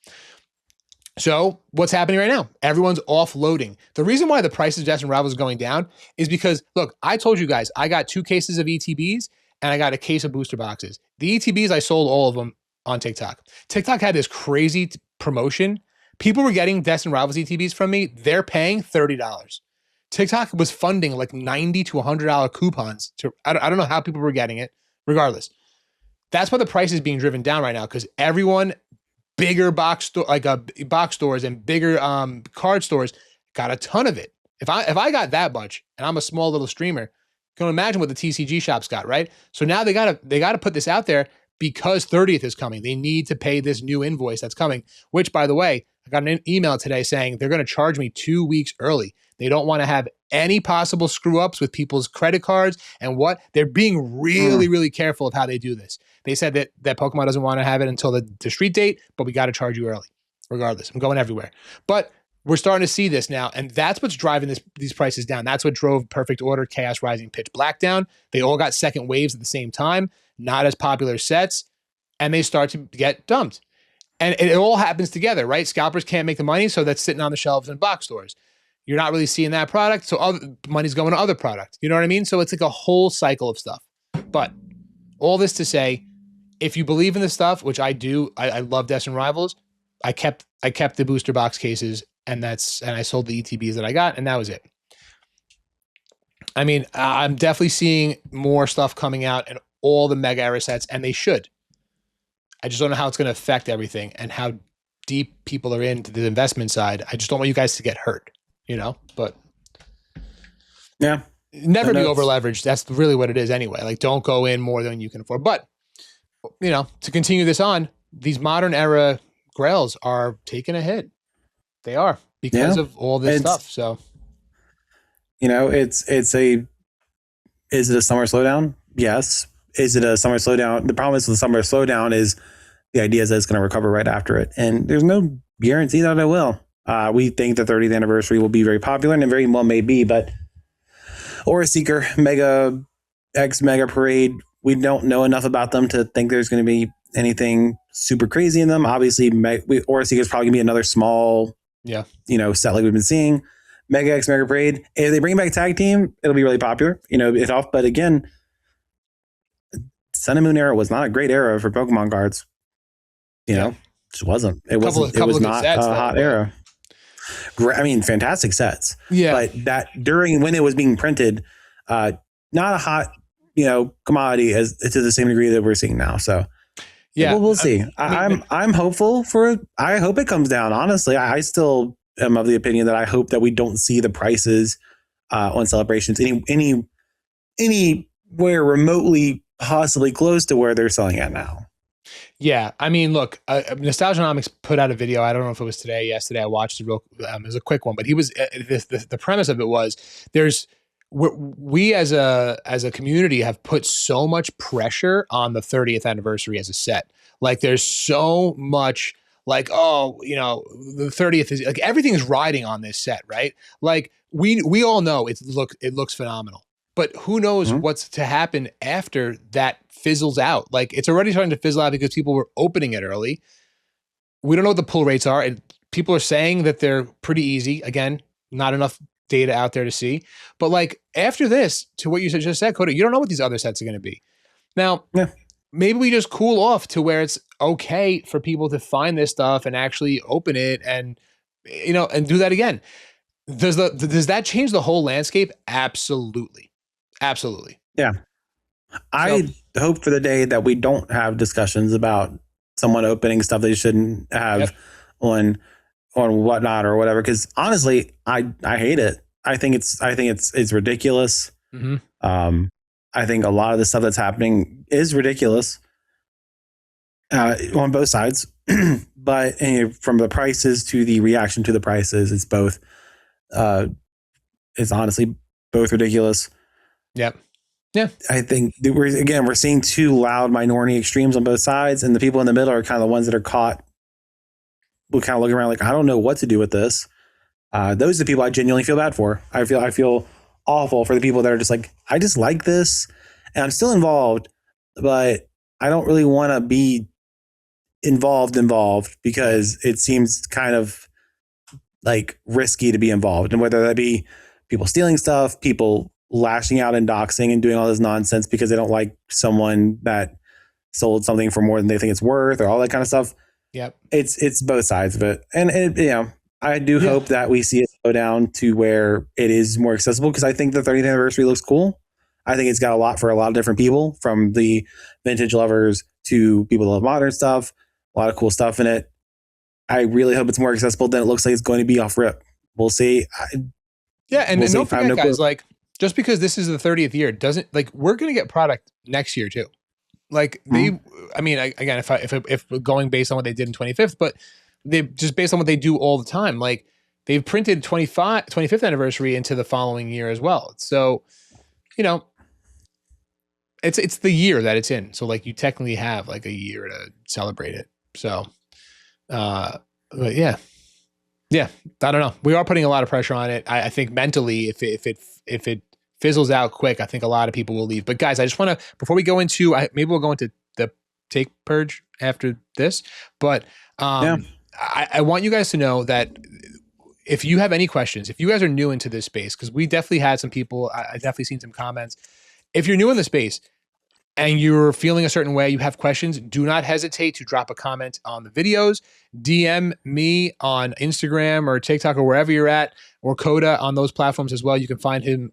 So what's happening right now? Everyone's offloading. The reason why the price of Destined Rivals is going down is because, look, I told you guys, I got 2 cases of ETBs and I got a case of booster boxes. The ETBs, I sold all of them on TikTok. TikTok had this crazy promotion. People were getting Destined Rivals ETBs from me. They're paying $30. TikTok was funding like $90 to $100 coupons. I don't know how people were getting it. Regardless, that's why the price is being driven down right now, because everyone, bigger box stores and bigger card stores got a ton of it. If I got that much, and I'm a small little streamer, you can imagine what the TCG shops got, right? So now they gotta put this out there because 30th is coming. They need to pay this new invoice that's coming. Which, by the way, I got an email today saying they're going to charge me 2 weeks early. They don't want to have any possible screw ups with people's credit cards and what they're being really, really careful of how they do this. They said that Pokemon doesn't want to have it until the street date, but we got to charge you early regardless. I'm going everywhere, but we're starting to see this now. And that's what's driving these prices down. That's what drove Perfect Order, Chaos Rising, Pitch Black down. They all got second waves at the same time, not as popular sets, and they start to get dumped. And it all happens together, right? Scalpers can't make the money, so that's sitting on the shelves in box stores. You're not really seeing that product, so other money's going to other product. You know what I mean? So it's like a whole cycle of stuff. But all this to say, if you believe in this stuff, which I do, I love Destined Rivals. I kept the booster box cases, and I sold the ETBs that I got, and that was it. I mean, I'm definitely seeing more stuff coming out and all the mega era sets, and they should. I just don't know how it's going to affect everything and how deep people are into the investment side. I just don't want you guys to get hurt, but yeah, never be over leveraged. That's really what it is anyway. Like, don't go in more than you can afford. But, to continue this on, these modern era grails are taking a hit. They are because of all this stuff. So, is it a summer slowdown? Yes. Is it a summer slowdown? The problem is with the summer slowdown is the idea is that it's going to recover right after it. And there's no guarantee that it will. We think the 30th anniversary will be very popular, and it very well may be, but Aura Seeker, Mega X Mega Parade, we don't know enough about them to think there's going to be anything super crazy in them. Obviously, Aura Seeker is probably going to be another small, set like we've been seeing. Mega X Mega Parade, if they bring back Tag Team, it'll be really popular. But again, Sun and Moon era was not a great era for Pokemon cards. Just wasn't. It wasn't. It was not a hot era. I mean, fantastic sets. Yeah. But that during when it was being printed, not a hot, commodity as to the same degree that we're seeing now. So Yeah, Well, we'll see. I'm hopeful for it. I hope it comes down. Honestly, I still am of the opinion that I hope that we don't see the prices on celebrations anywhere remotely possibly close to where they're selling at now. Yeah, I mean, look, Nostalgianomics put out a video. I don't know if it was today, yesterday. I watched it real. It was a quick one, but he was the premise of it was we as a community have put so much pressure on the 30th anniversary as a set. Like, there's so much like, oh, the 30th is like everything is riding on this set, right? Like we all know it looks phenomenal. But who knows what's to happen after that fizzles out? Like, it's already starting to fizzle out because people were opening it early. We don't know what the pull rates are. And people are saying that they're pretty easy. Again, not enough data out there to see. But like after this, to what you just said, Kota, you don't know what these other sets are going to be. Now, maybe we just cool off to where it's okay for people to find this stuff and actually open it and do that again. Does that change the whole landscape? Absolutely. Absolutely. Yeah. I hope for the day that we don't have discussions about someone opening stuff they shouldn't have on whatnot or whatever. Cause honestly, I hate it. I think it's ridiculous. I think a lot of the stuff that's happening is ridiculous on both sides, but from the prices to the reaction to the prices, it's both, it's honestly both ridiculous. Yep. Yeah. I think we're seeing two loud minority extremes on both sides, and the people in the middle are kind of the ones that are caught. We kind of look around like, I don't know what to do with this. Those are the people I genuinely feel bad for. I feel awful for the people that are just like, I just like this and I'm still involved, but I don't really want to be involved because it seems kind of like risky to be involved. And whether that be people stealing stuff, people lashing out and doxing and doing all this nonsense because they don't like someone that sold something for more than they think it's worth or all that kind of stuff. Yep. It's both sides of it. And I do hope that we see it go down to where it is more accessible, because I think the 30th anniversary looks cool. I think it's got a lot for a lot of different people, from the vintage lovers to people that love modern stuff, a lot of cool stuff in it. I really hope it's more accessible than it looks like it's going to be off rip. We'll see. And don't forget, guys, like, just because this is the 30th year doesn't, like, we're going to get product next year too. Like I mean, again, if going based on what they did in 25th, but they just based on what they do all the time, like they've printed 25th anniversary into the following year as well. So, it's the year that it's in. So like you technically have like a year to celebrate it. So, but yeah, I don't know. We are putting a lot of pressure on it. I think mentally, if it fizzles out quick, I think a lot of people will leave. But guys, I just want to, before we go into, maybe we'll go into the Take Purge after this, but I want you guys to know that if you have any questions, if you guys are new into this space, because we definitely had some people, I definitely seen some comments. If you're new in the space and you're feeling a certain way, you have questions, do not hesitate to drop a comment on the videos. DM me on Instagram or TikTok or wherever you're at, or Kota on those platforms as well. You can find him.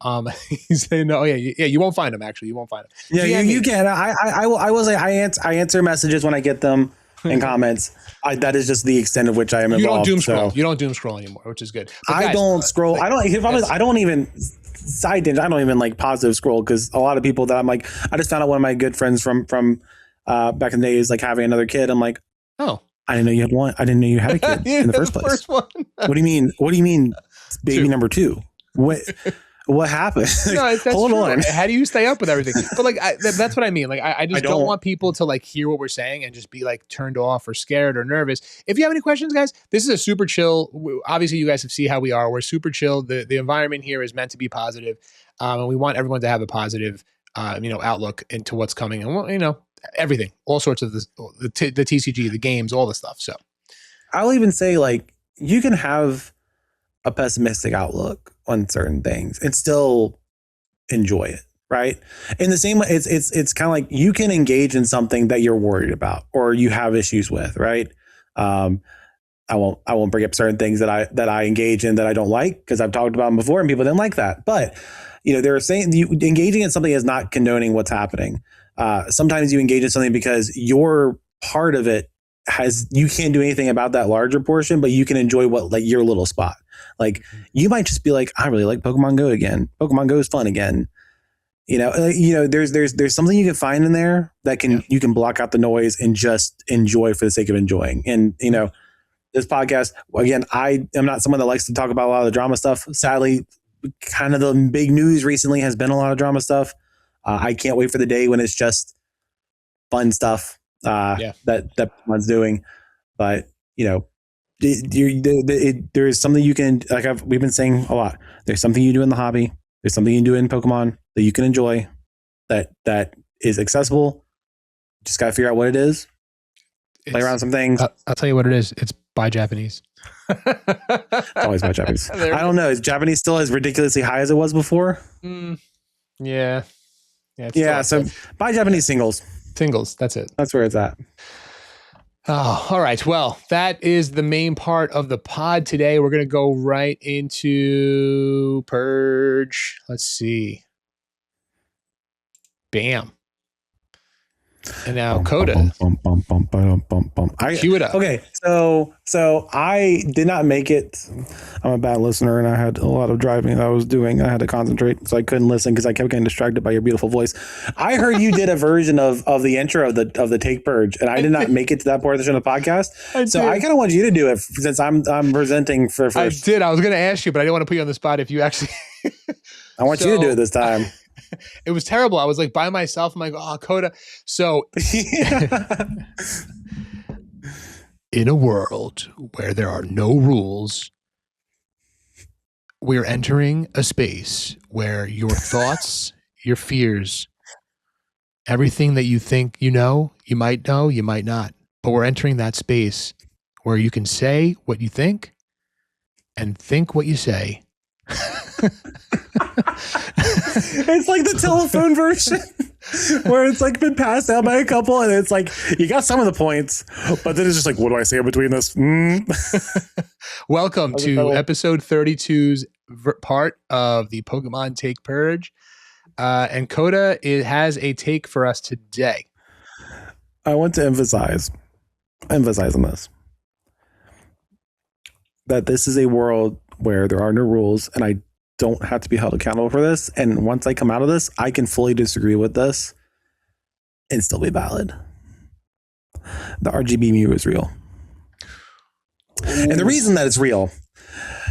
He's saying, no, you won't find him. Actually, you won't find him. Yeah, you can. I will say I answer messages when I get them in comments. That is just the extent of which I am involved. You don't doom scroll. You don't doom scroll anymore, which is good. But I don't scroll. I don't. If I'm honest, I don't even side. I don't even like positive scroll, because a lot of people that I'm like, I just found out one of my good friends from back in the day is like having another kid. I'm like, oh, I didn't know you had one. I didn't know you had a kid in the first place. First one. What do you mean? What do you mean, baby number 2? What happened? No, hold true. on. How do you stay up with everything? But like, that's what I mean. Like, I just don't want people to like hear what we're saying and just be like turned off or scared or nervous. If you have any questions, guys, this is a super chill. Obviously, you guys have seen how we are. We're super chill. The environment here is meant to be positive, and we want everyone to have a positive, outlook into what's coming, and everything, all sorts of the TCG, the games, all the stuff. So, I'll even say, like, you can have a pessimistic outlook on certain things and still enjoy it, right? In the same way, it's kind of like you can engage in something that you're worried about or you have issues with, right? I won't bring up certain things that I engage in that I don't like, because I've talked about them before and people didn't like that. But they're saying engaging in something is not condoning what's happening. Sometimes you engage in something because you're part of it you can't do anything about that larger portion, but you can enjoy what like your little spot. Like you might just be like, I really like Pokemon Go again. Pokemon Go is fun again. There's something you can find in there that you can block out the noise and just enjoy for the sake of enjoying. And this podcast, again, I am not someone that likes to talk about a lot of the drama stuff. Sadly, kind of the big news recently has been a lot of drama stuff. I can't wait for the day when it's just fun stuff that Pokemon's doing. But there is something you can, like we've been saying a lot. There's something you do in the hobby. There's something you do in Pokemon that you can enjoy that is accessible. Just got to figure out what it is. Play around some things. I'll tell you what it is. It's by Japanese. It's always by Japanese. I don't know. Is Japanese still as ridiculously high as it was before? Yeah. So buy Japanese singles. Singles. That's it. That's where it's at. Oh, all right. Well, that is the main part of the pod today. We're going to go right into Purge. Let's see. Bam. And now Kota. Cue it up. Okay, so I did not make it. I'm a bad listener, and I had a lot of driving that I was doing. I had to concentrate, so I couldn't listen because I kept getting distracted by your beautiful voice. I heard you did a version of the intro of the Take Purge, and I did not make it to that portion of the podcast. I kind of want you to do it since I'm presenting for first. I did. I was going to ask you, but I didn't want to put you on the spot. If you actually, I want you to do it this time. It was terrible. I was like by myself. I'm like, oh, Kota. So in a world where there are no rules, we're entering a space where your thoughts, your fears, everything that you think you might know, you might not. But we're entering that space where you can say what you think and think what you say. It's like the telephone version where it's like been passed out by a couple and it's like you got some of the points, but then it's just like, what do I say in between this? Welcome to episode 32's part of the Pokemon Take Purge. And Kota has a take for us today. I want to emphasize on this, that this is a world where there are no rules and I don't have to be held accountable for this. And once I come out of this, I can fully disagree with this and still be valid. The RGB Mew is real. And the reason that it's real,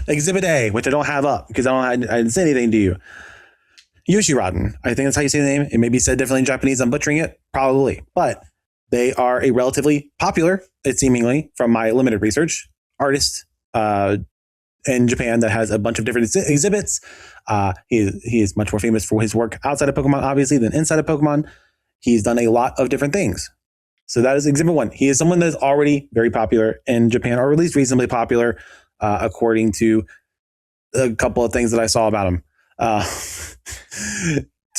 Exhibit A, which I don't have up because I didn't say anything to you. Yoshiroden, I think that's how you say the name. It may be said differently in Japanese. I'm butchering it, probably. But they are a relatively popular, seemingly, from my limited research, artist in Japan that has a bunch of different exhibits. He is much more famous for his work outside of Pokemon, obviously, than inside of Pokemon. He's done a lot of different things. So that is Exhibit 1. He is someone that is already very popular in Japan, or at least reasonably popular, according to a couple of things that I saw about him.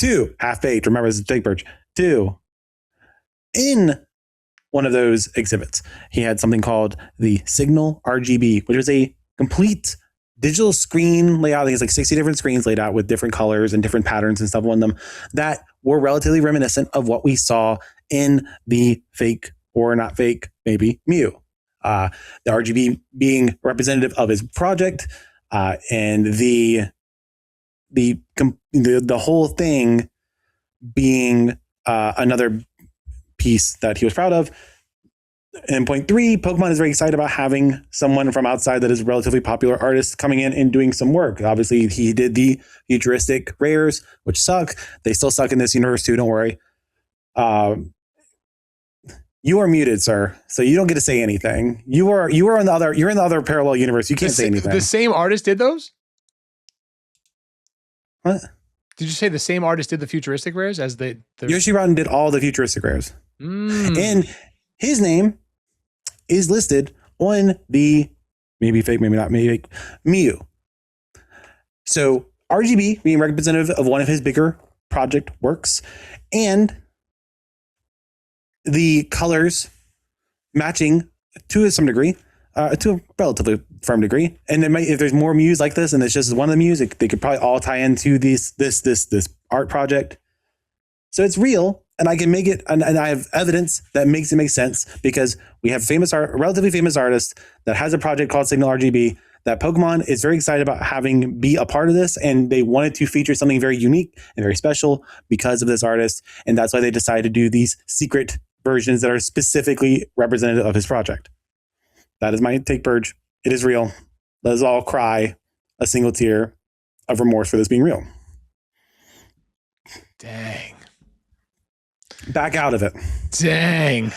2, half-baked, remember, this is Take Purge. 2, in one of those exhibits, he had something called the Signal RGB, which was a complete digital screen layout. I think it's like 60 different screens laid out with different colors and different patterns and stuff on them that were relatively reminiscent of what we saw in the fake or not fake, maybe Mew. The RGB being representative of his project, and the whole thing being another piece that he was proud of. And point 3, Pokemon is very excited about having someone from outside that is a relatively popular artist coming in and doing some work. Obviously, he did the futuristic rares, which suck. They still suck in this universe too, don't worry. You are muted, sir, so you don't get to say anything. You're in the other parallel universe. You can't say anything. The same artist did those? What? Did you say the same artist did the futuristic rares as the Yoshiroden did all the futuristic rares. And his name is listed on the maybe fake, maybe not maybe fake Mew. So RGB being representative of one of his bigger project works, and the colors matching to some degree, to a relatively firm degree. And then if there's more Mews like this, and it's just one of the Mews, they could probably all tie into this art project. So it's real. and I can make it, and I have evidence that makes it make sense because we have relatively famous artist that has a project called Signal RGB that Pokemon is very excited about having be a part of this, and they wanted to feature something very unique and very special because of this artist, and that's why they decided to do these secret versions that are specifically representative of his project. That is my Take Purge. It is real. Let us all cry a single tear of remorse for this being real. Dang. Back out of it. Dang.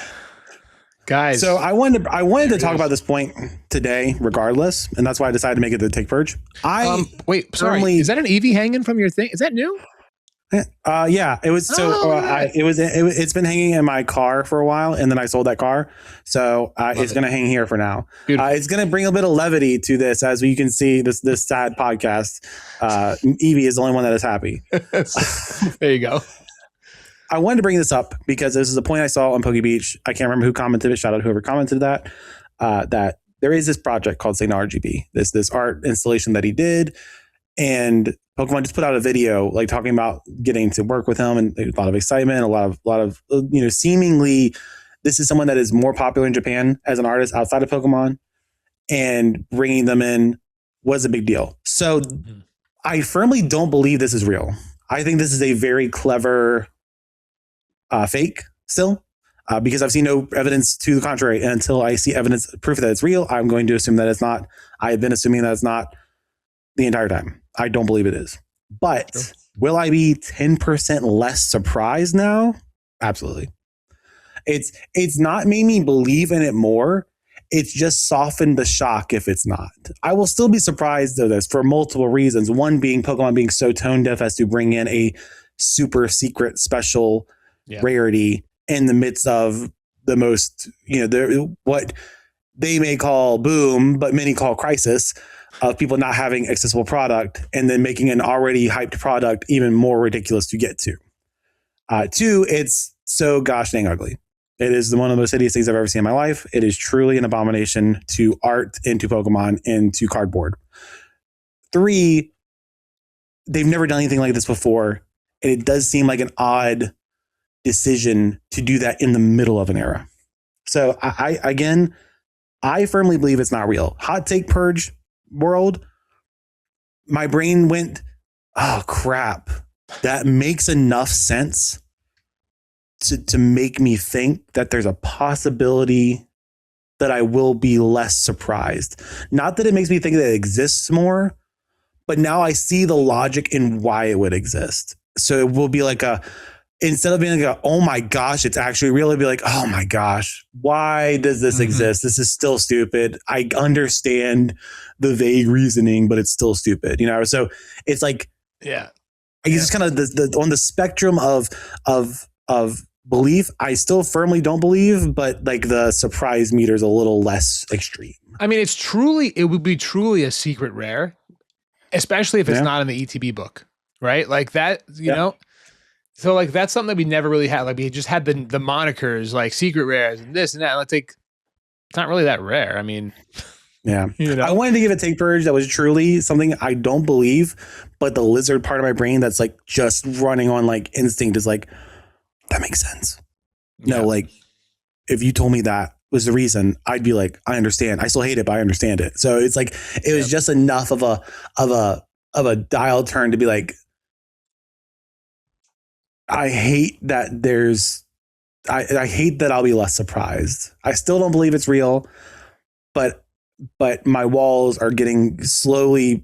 Guys. So I wanted to talk about this point today, regardless, and that's why I decided to make it the Take Purge. Wait, sorry. Is that an Eevee hanging from your thing? Is that new? Yeah, it was. It's been hanging in my car for a while, and then I sold that car, so it's going to hang here for now. It's going to bring a bit of levity to this, as you can see. This sad podcast. Eevee is the only one that is happy. There you go. I wanted to bring this up because this is a point I saw on Poké Beach. I can't remember who commented it. Shout out whoever commented that. That there is this project called Signal RGB. This art installation that he did, and Pokemon just put out a video like talking about getting to work with him, and a lot of excitement, a lot of seemingly this is someone that is more popular in Japan as an artist outside of Pokemon, and bringing them in was a big deal. So I firmly don't believe this is real. I think this is a very clever fake still, because I've seen no evidence to the contrary. And until I see proof that it's real, I'm going to assume that it's not. I have been assuming that it's not the entire time. I don't believe it is. But sure. Will I be 10% less surprised now? Absolutely. It's not made me believe in it more. It's just softened the shock if it's not. I will still be surprised of this for multiple reasons. One being Pokemon being so tone deaf as to bring in a super secret special rarity in the midst of the most, what they may call boom, but many call crisis of people not having accessible product, and then making an already hyped product even more ridiculous to get to. Two, it's so gosh dang ugly. It is one of the most hideous things I've ever seen in my life. It is truly an abomination to art, into Pokemon, into cardboard. Three, they've never done anything like this before, and it does seem like an odd decision to do that in the middle of an era. So I firmly believe it's not real. Hot take purge world. My brain went, oh crap, that makes enough sense to make me think that there's a possibility that I will be less surprised. Not that it makes me think that it exists more, but now I see the logic in why it would exist. So it will be like instead of being like oh my gosh, it's actually real, it'd be like, oh my gosh, why does this exist? This is still stupid. I understand the vague reasoning, but it's still stupid, So it's like, I just kind of on the spectrum of belief, I still firmly don't believe, but like the surprise meter is a little less extreme. I mean, it would be truly a secret rare, especially if it's not in the ETB book, right? Like that, you know. So like that's something that we never really had. Like we just had the monikers like secret rares and this and that. And it's not really that rare. I mean, I wanted to give a Take Purge that was truly something I don't believe, but the lizard part of my brain that's like just running on like instinct is like, that makes sense. No, like if you told me that was the reason, I'd be like, I understand. I still hate it, but I understand it. So it's like it was just enough of a dial turn to be like, I hate that I hate that I'll be less surprised. I still don't believe it's real, but my walls are getting slowly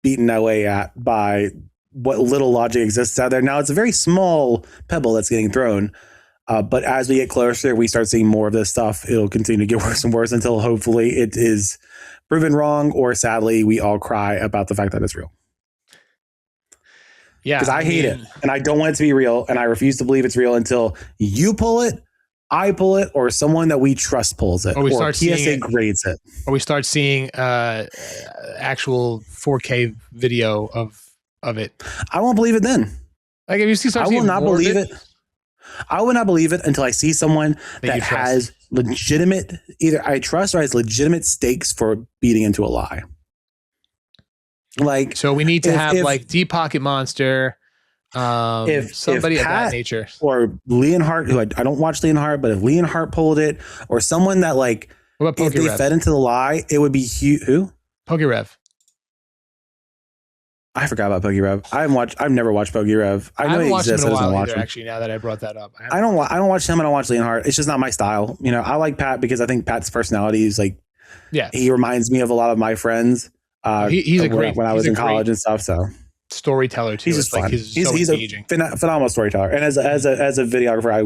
beaten away at by what little logic exists out there. Now it's a very small pebble that's getting thrown. But as we get closer, we start seeing more of this stuff. It'll continue to get worse and worse until hopefully it is proven wrong, or sadly, we all cry about the fact that it's real. Yeah, because I hate it and I don't want it to be real, and I refuse to believe it's real until you pull it, I pull it, or someone that we trust pulls it, or PSA grades it, or we start seeing actual 4K video of it. I won't believe it then. Like if you see, I will not believe it. I will not believe it until I see someone that has legitimate, either I trust or has legitimate stakes for beating into a lie. Like, so we need to have like Deep Pocket Monster, Somebody if of that Pat nature. or Leonhardt, who I don't watch Leonhardt, but if Leonhardt pulled it, or someone that like, What about if they PokéRev? fed into the lie, it would be huge. Who? PokéRev. I forgot about PokéRev. I've never watched PokéRev. I know haven't he watched him exists. in a I just don't while watch either, him. actually, now that I brought that up. I don't watch him. I don't watch Leonhardt. It's just not my style. You know, I like Pat because I think Pat's personality is like, Yeah, he reminds me of a lot of my friends. He's a great when I was in college and stuff. So storyteller too. he's just fun. He's He's engaging. a phenomenal storyteller, and as a videographer, I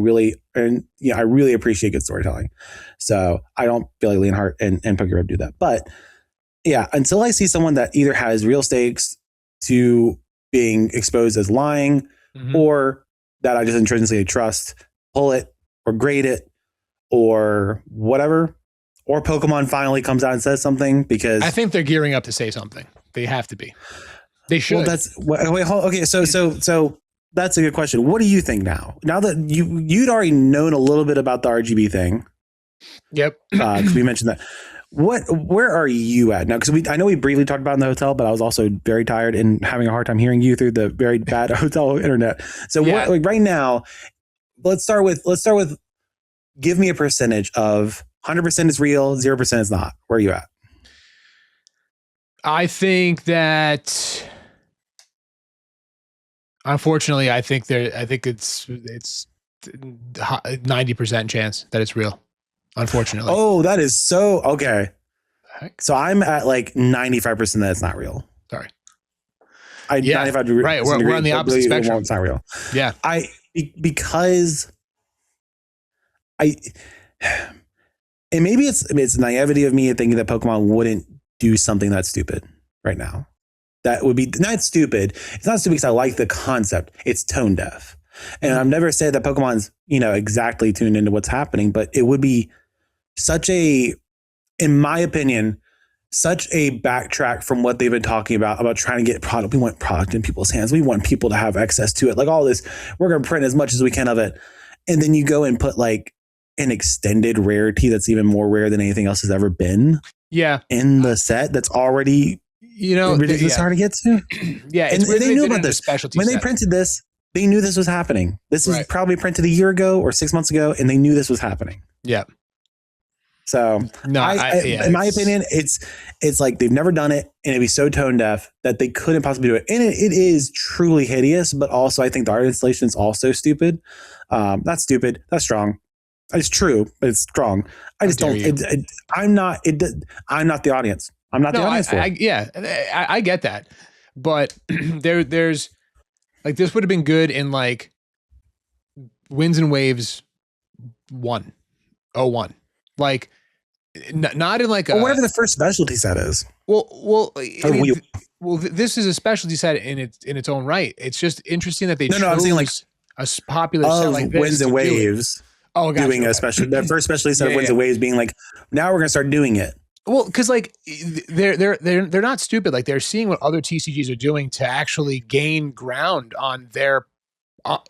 really appreciate good storytelling. So I don't feel like Leonhardt and PokéRev do that. But yeah, until I see someone that either has real stakes to being exposed as lying, or that I just intrinsically trust, pull it or grade it or whatever, or Pokemon finally comes out and says something, because I think they're gearing up to say something. They have to be. They should. Well, okay. So that's a good question. What do you think now? Now that you'd already known a little bit about the RGB thing. Yep. Because we mentioned that. Where are you at now? Because I know we briefly talked about it in the hotel, but I was also very tired and having a hard time hearing you through the very bad hotel internet. So right now, let's start with give me a percentage of 100% is real, 0% is not. Where are you at? I think that, unfortunately, I think it's 90% chance that it's real. Unfortunately. Oh, that is so okay. Heck? So I'm at like 95% that it's not real. Sorry. 95 right. We're on the opposite spectrum. It's not real. Yeah. Because and maybe it's naivety of me thinking that Pokemon wouldn't do something that's stupid right now. That would be not stupid. It's not stupid because I like the concept. It's tone deaf. And I've never said that Pokemon's, exactly tuned into what's happening, but it would be in my opinion, such a backtrack from what they've been talking about trying to get product. We want product in people's hands. We want people to have access to it. Like all this, we're going to print as much as we can of it. And then you go and put like an extended rarity that's even more rare than anything else has ever been. Yeah. In the set that's already, ridiculous hard to get to. Yeah. And they knew about this. When they printed this, they knew this was happening. This was probably printed a year ago or 6 months ago, and they knew this was happening. Yeah. So no, in my opinion, it's like they've never done it, and it'd be so tone deaf that they couldn't possibly do it. And it is truly hideous, but also I think the art installation is also stupid. Not stupid. That's strong. It's true, but it's strong. I just don't. I'm not the audience. I'm not the audience for it. I get that, but there's like this would have been good in like Winds and Waves 01, like not in like or whatever the first specialty set is. Well, this is a specialty set in its own right. It's just interesting that they chose I'm saying like a popular set like this. Winds and Waves. Oh, gotcha. Doing a special, that first specialty set of Winds and Waves being like, now we're gonna start doing it. Well, because like they're not stupid. Like they're seeing what other TCGs are doing to actually gain ground on their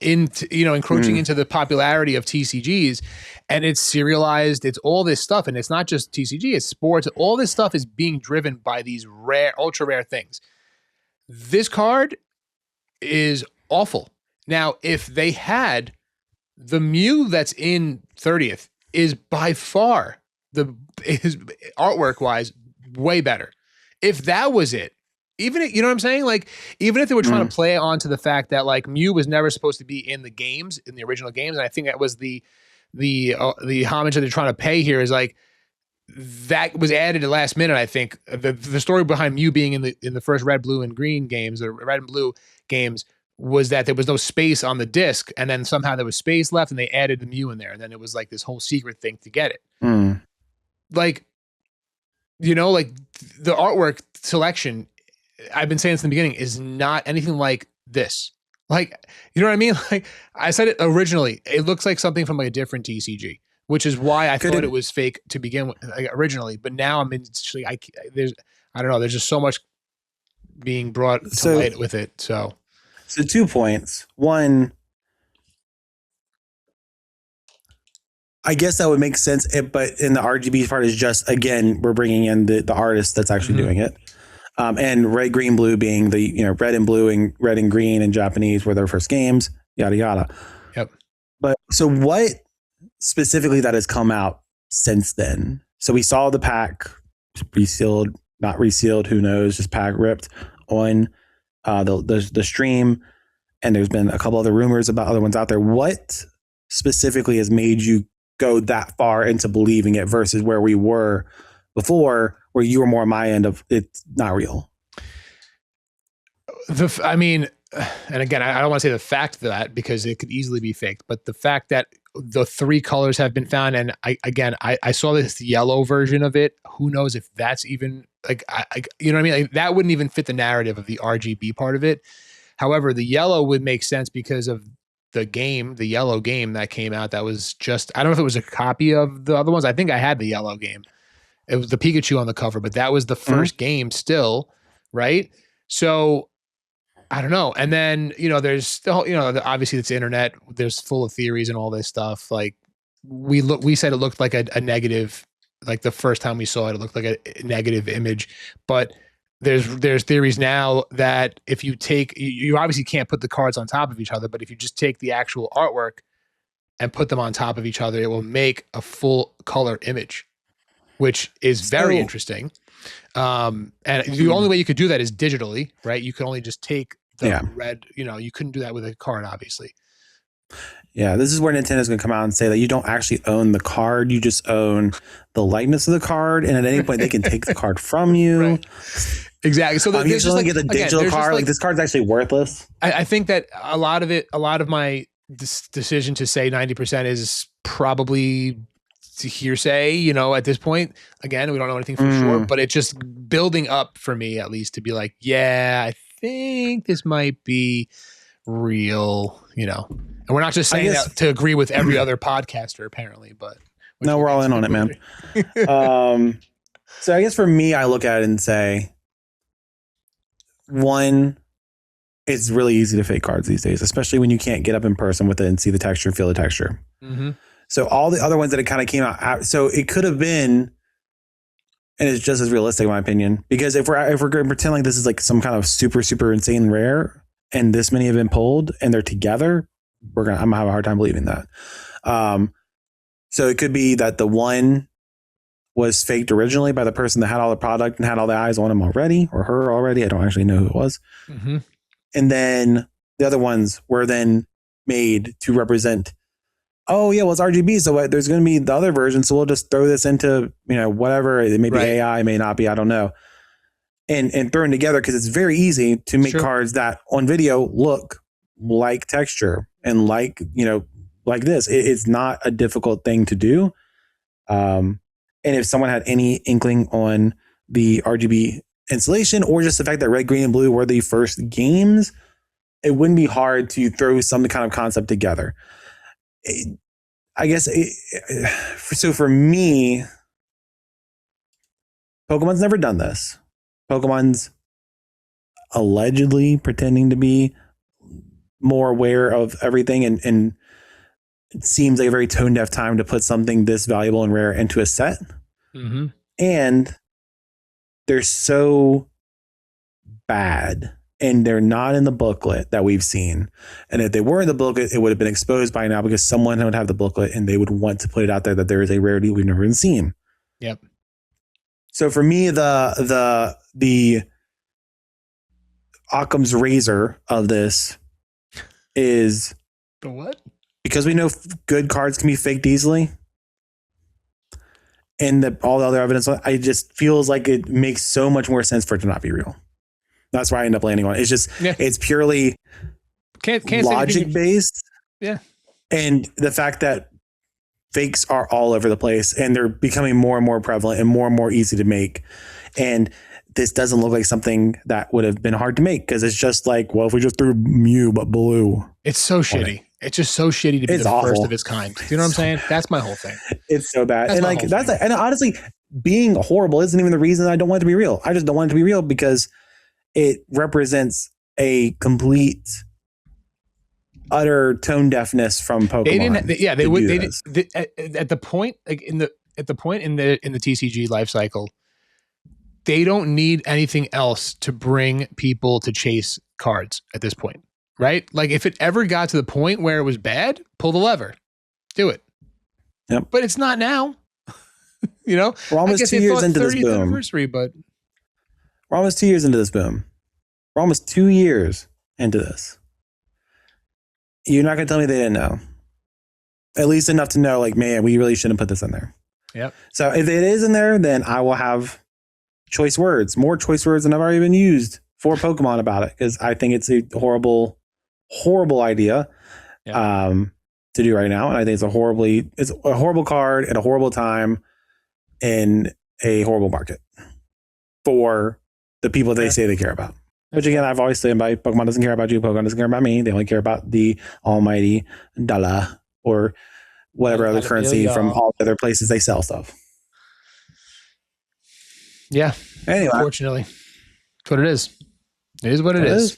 encroaching into the popularity of TCGs, and it's serialized. It's all this stuff, and it's not just TCG. It's sports. All this stuff is being driven by these rare, ultra rare things. This card is awful. Now, if they had the Mew that's in 30th is by far is artwork wise way better. If that was it, even you know what I'm saying? Like even if they were trying to play onto the fact that like Mew was never supposed to be in the games, in the original games, and I think that was the homage that they're trying to pay here is like that was added at last minute. I think the story behind Mew being in the first red, blue, and green games, or red and blue games, was that there was no space on the disc, and then somehow there was space left, and they added the Mew in there, and then it was like this whole secret thing to get it. Like, like the artwork selection, I've been saying since the beginning, is not anything like this. Like, you know what I mean? Like I said it originally, it looks like something from like a different TCG, which is why I thought it was fake to begin with, like, originally. But now I don't know. There's just so much being brought to light with it. So 2 points. One, I guess that would make sense, but in the RGB part is just, again, we're bringing in the artist that's actually doing it. And red, green, blue being the red and blue and red and green in Japanese were their first games, yada yada. Yep. But so what specifically that has come out since then? So we saw the pack resealed, not resealed, who knows, just pack ripped on the stream, and there's been a couple other rumors about other ones out there. What specifically has made you go that far into believing it versus where we were before, where you were more on my end of it's not real? I mean, and again, I don't want to say the fact of that because it could easily be faked, but the fact that the 3 colors have been found, and I saw this yellow version of it. Who knows if that's even like you know what I mean? Like, that wouldn't even fit the narrative of the RGB part of it. However, the yellow would make sense because of the yellow game that came out. That was just, I don't know if it was a copy of the other ones. I think I had the yellow game. It was the Pikachu on the cover, but that was the first game still, right? So I don't know. And then, there's still, obviously it's the internet. There's full of theories and all this stuff. Like we said it looked like a negative, like the first time we saw it, it looked like a negative image. But there's theories now that if you take, you obviously can't put the cards on top of each other, but if you just take the actual artwork and put them on top of each other, it will make a full color image, which is very interesting. And the only way you could do that is digitally, right? You can only just take the red, you couldn't do that with a card, obviously. Yeah, this is where Nintendo's going to come out and say that you don't actually own the card. You just own the likeness of the card. And at any point, they can take the card from you. Right. Exactly. So you just only get the digital card. Like, this card's actually worthless. I think that a lot of my decision to say 90% is probably hearsay, at this point. Again, we don't know anything for sure, but it's just building up for me, at least, to be like, yeah, I think this might be real, and we're not just saying that to agree with every other podcaster, apparently, but no, we're all in on it, man. So I guess for me, I look at it and say, one, it's really easy to fake cards these days, especially when you can't get up in person with it and see the texture, feel the texture. Mm-hmm. So all the other ones that it kind of came out, so it could have been, and it's just as realistic, in my opinion, because if we're going to pretend like this is like some kind of super, super insane rare, and this many have been pulled and they're together, I'm gonna have a hard time believing that. So it could be that the one was faked originally by the person that had all the product and had all the eyes on him already, or her already. I don't actually know who it was. Mm-hmm. And then the other ones were then made to represent, oh yeah, well, it's RGB, so there's going to be the other version, so we'll just throw this into, whatever. It may be AI, may not be, I don't know. And thrown together, because it's very easy to make cards that on video look like texture and like this. It's not a difficult thing to do. And if someone had any inkling on the RGB installation, or just the fact that red, green, and blue were the first games, it wouldn't be hard to throw some kind of concept together. So for me, Pokemon's never done this. Pokemon's allegedly pretending to be more aware of everything, and it seems like a very tone deaf time to put something this valuable and rare into a set. Mm-hmm. And they're so bad, and they're not in the booklet that we've seen. And if they were in the booklet, it would have been exposed by now, because someone would have the booklet and they would want to put it out there that there is a rarity we've never even seen. Yep. So for me, the Occam's razor of this is the what? Because we know good cards can be faked easily, and all the other evidence, it just feels like it makes so much more sense for it to not be real. That's why I end up landing on it. It's just, it's purely can't logic based. Yeah. And the fact that fakes are all over the place, and they're becoming more and more prevalent and more easy to make. And this doesn't look like something that would have been hard to make, because it's just like, well, if we just threw Mew but blue. It's so shitty. It's just so shitty to be the first of its kind. Do you know what I'm saying? That's my whole thing. It's so bad. And and honestly, being horrible isn't even the reason I don't want it to be real. I just don't want it to be real because it represents a complete, utter tone deafness from Pokemon. At the point in the TCG life cycle, they don't need anything else to bring people to chase cards at this point, right? Like if it ever got to the point where it was bad, pull the lever, do it. Yep. But it's not now. You know, we're almost 2 years into this boom. Anniversary, but we're almost 2 years into this boom. We're almost 2 years into this. You're not going to tell me they didn't know. At least enough to know, like, man, we really shouldn't put this in there. Yep. So if it is in there, then I will have choice words, more choice words than I've already been used for Pokemon about it, because I think it's a horrible, horrible idea to do right now, and I think it's a horrible card at a horrible time in a horrible market for the people they say they care about. Which again, I've always said, Pokemon doesn't care about you. Pokemon doesn't care about me. They only care about the almighty dollar or whatever other currency from all the other places they sell stuff. Yeah. Anyway, unfortunately, that's what it is. It is what it is.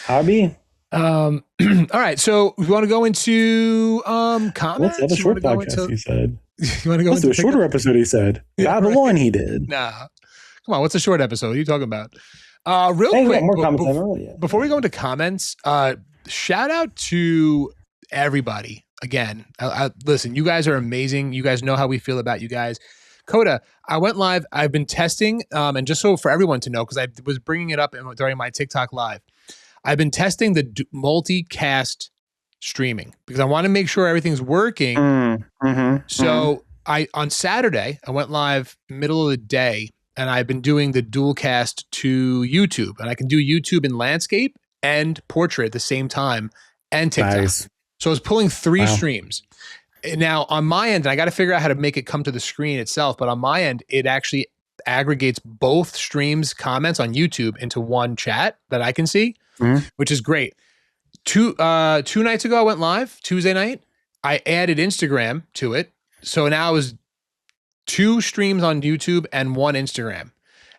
How it be. All right. So we want to go into comments. What's the short podcast he said? You want to go into a shorter episode? He said Babylon. He did. Nah. Come on. What's a short episode? What are you talking about? Real quick, before we go into comments, shout out to everybody again. Listen, you guys are amazing. You guys know how we feel about you guys. Kota, I went live. I've been testing, and just so for everyone to know, because I was bringing it up during my TikTok live, I've been testing the multicast streaming because I want to make sure everything's working. On Saturday, I went live middle of the day, and I've been doing the dual cast to YouTube, and I can do YouTube in landscape and portrait at the same time and TikTok. Nice. So I was pulling 3 streams. Now on my end, I got to figure out how to make it come to the screen itself, but on my end, it actually aggregates both streams comments on YouTube into one chat that I can see, which is great. Two nights ago, I went live Tuesday night. I added Instagram to it. So now it was 2 streams on YouTube and 1 Instagram.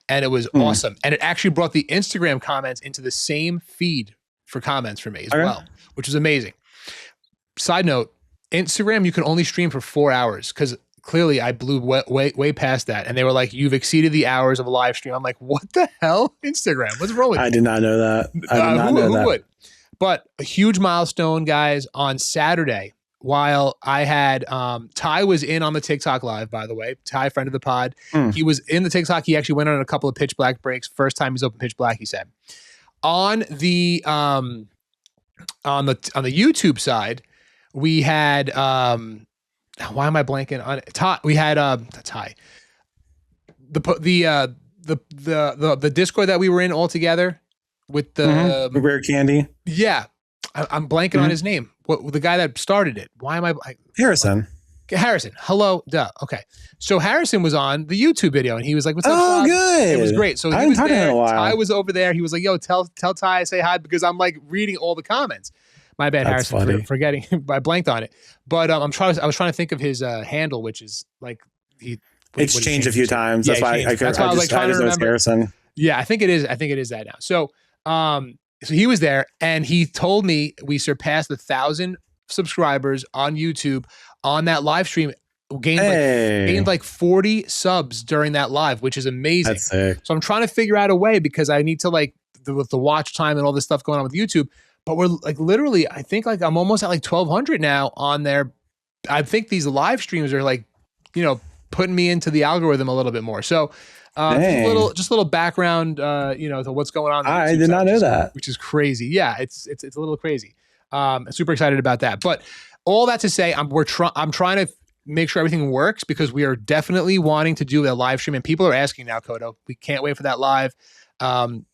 And it was awesome. And it actually brought the Instagram comments into the same feed for comments for me as well, which was amazing. Side note, Instagram, you can only stream for 4 hours because clearly I blew way past that. And they were like, you've exceeded the hours of a live stream. I'm like, what the hell? Instagram, what's wrong with you? I did not know that. Who would? But a huge milestone, guys, on Saturday, while I had, Ty was in on the TikTok live, by the way, Ty, friend of the pod. He was in the TikTok. He actually went on a couple of pitch black breaks. First time he's open pitch black, he said. On the YouTube side, we had, why am I blanking on it? Ty, we had, Ty, the Discord that we were in all together with the Rare Candy. Yeah. I'm blanking on his name. The guy that started it. Why am I? Harrison. Hello. Duh. Okay. So Harrison was on the YouTube video and he was like, what's up? Oh, good. It was great. So I he was talked there. in a while. Ty was over there. He was like, yo, tell Ty I say hi because I'm like reading all the comments. My bad, That's Harrison, funny. forgetting. I blanked on it. But I was trying to think of his handle, which is like it's changed a few times. That's why I was like trying to remember. Harrison. Yeah, I think it is that now. So so he was there and he told me we surpassed 1,000 subscribers on YouTube on that live stream. Gained like 40 subs during that live, which is amazing. That's sick. So I'm trying to figure out a way because I need to with the watch time and all this stuff going on with YouTube. But we're like literally, I think like I'm almost at like 1,200 now on there. I think these live streams are like, putting me into the algorithm a little bit more. So just a little background, to what's going on. I did not know that, which is crazy. Yeah, it's a little crazy. Super excited about that. But all that to say, I'm trying to make sure everything works because we are definitely wanting to do a live stream, and people are asking now, Kota. We can't wait for that live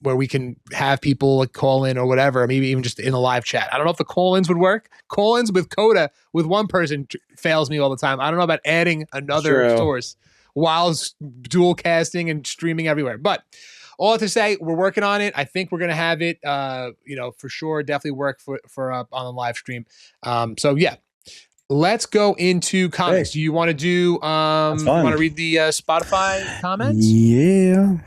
where we can have people like call in or whatever, maybe even just in a live chat. I don't know if the call-ins would work. Call-ins with Kota with one person fails me all the time. I don't know about adding another source while dual casting and streaming everywhere. But all to say, we're working on it. I think we're going to have it, for sure, definitely work for on the live stream. So yeah, let's go into comments. Do you want to do, want to read the Spotify comments? Yeah.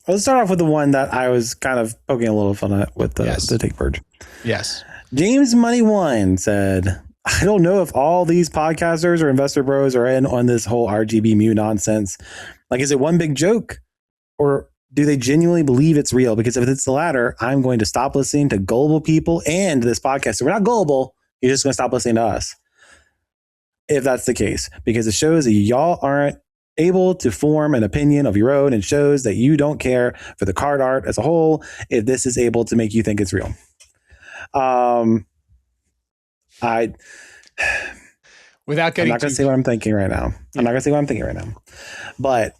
Let's start off with the one that I was kind of poking a little fun at with the Take Purge. Yes. James Money One said, I don't know if all these podcasters or investor bros are in on this whole RGB Mew nonsense. Like, is it one big joke or do they genuinely believe it's real? Because if it's the latter, I'm going to stop listening to gullible people and this podcast. So we're not gullible. You're just going to stop listening to us. If that's the case, because it shows that y'all aren't able to form an opinion of your own, and shows that you don't care for the card art as a whole. If this is able to make you think it's real. Without getting I'm not going to say what I'm thinking right now. But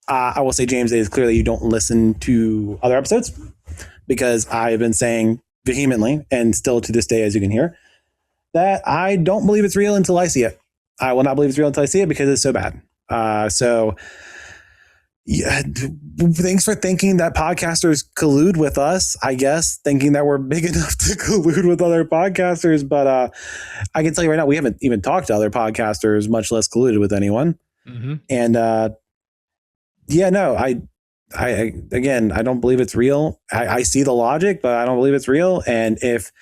I will say, James, it is clear that you don't listen to other episodes, because I have been saying vehemently, and still to this day, as you can hear, that I don't believe it's real until I see it. I will not believe it's real until I see it, because it's so bad. So yeah, thanks for thinking that podcasters collude with us, I guess, thinking that we're big enough to collude with other podcasters. But I can tell you right now, we haven't even talked to other podcasters, much less colluded with anyone. Mm-hmm. And I don't believe it's real. I see the logic, but I don't believe it's real. And if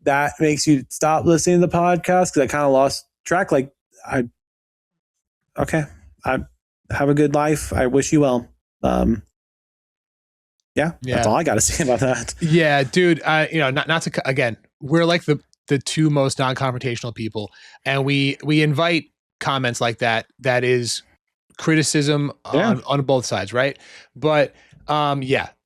that makes you stop listening to the podcast, because I kind of lost track, I have a good life. I wish you well. That's all I got to say about that. Yeah, dude. Not to, again, we're like the two most non-confrontational people, and we invite comments like that. That is criticism on both sides, right? But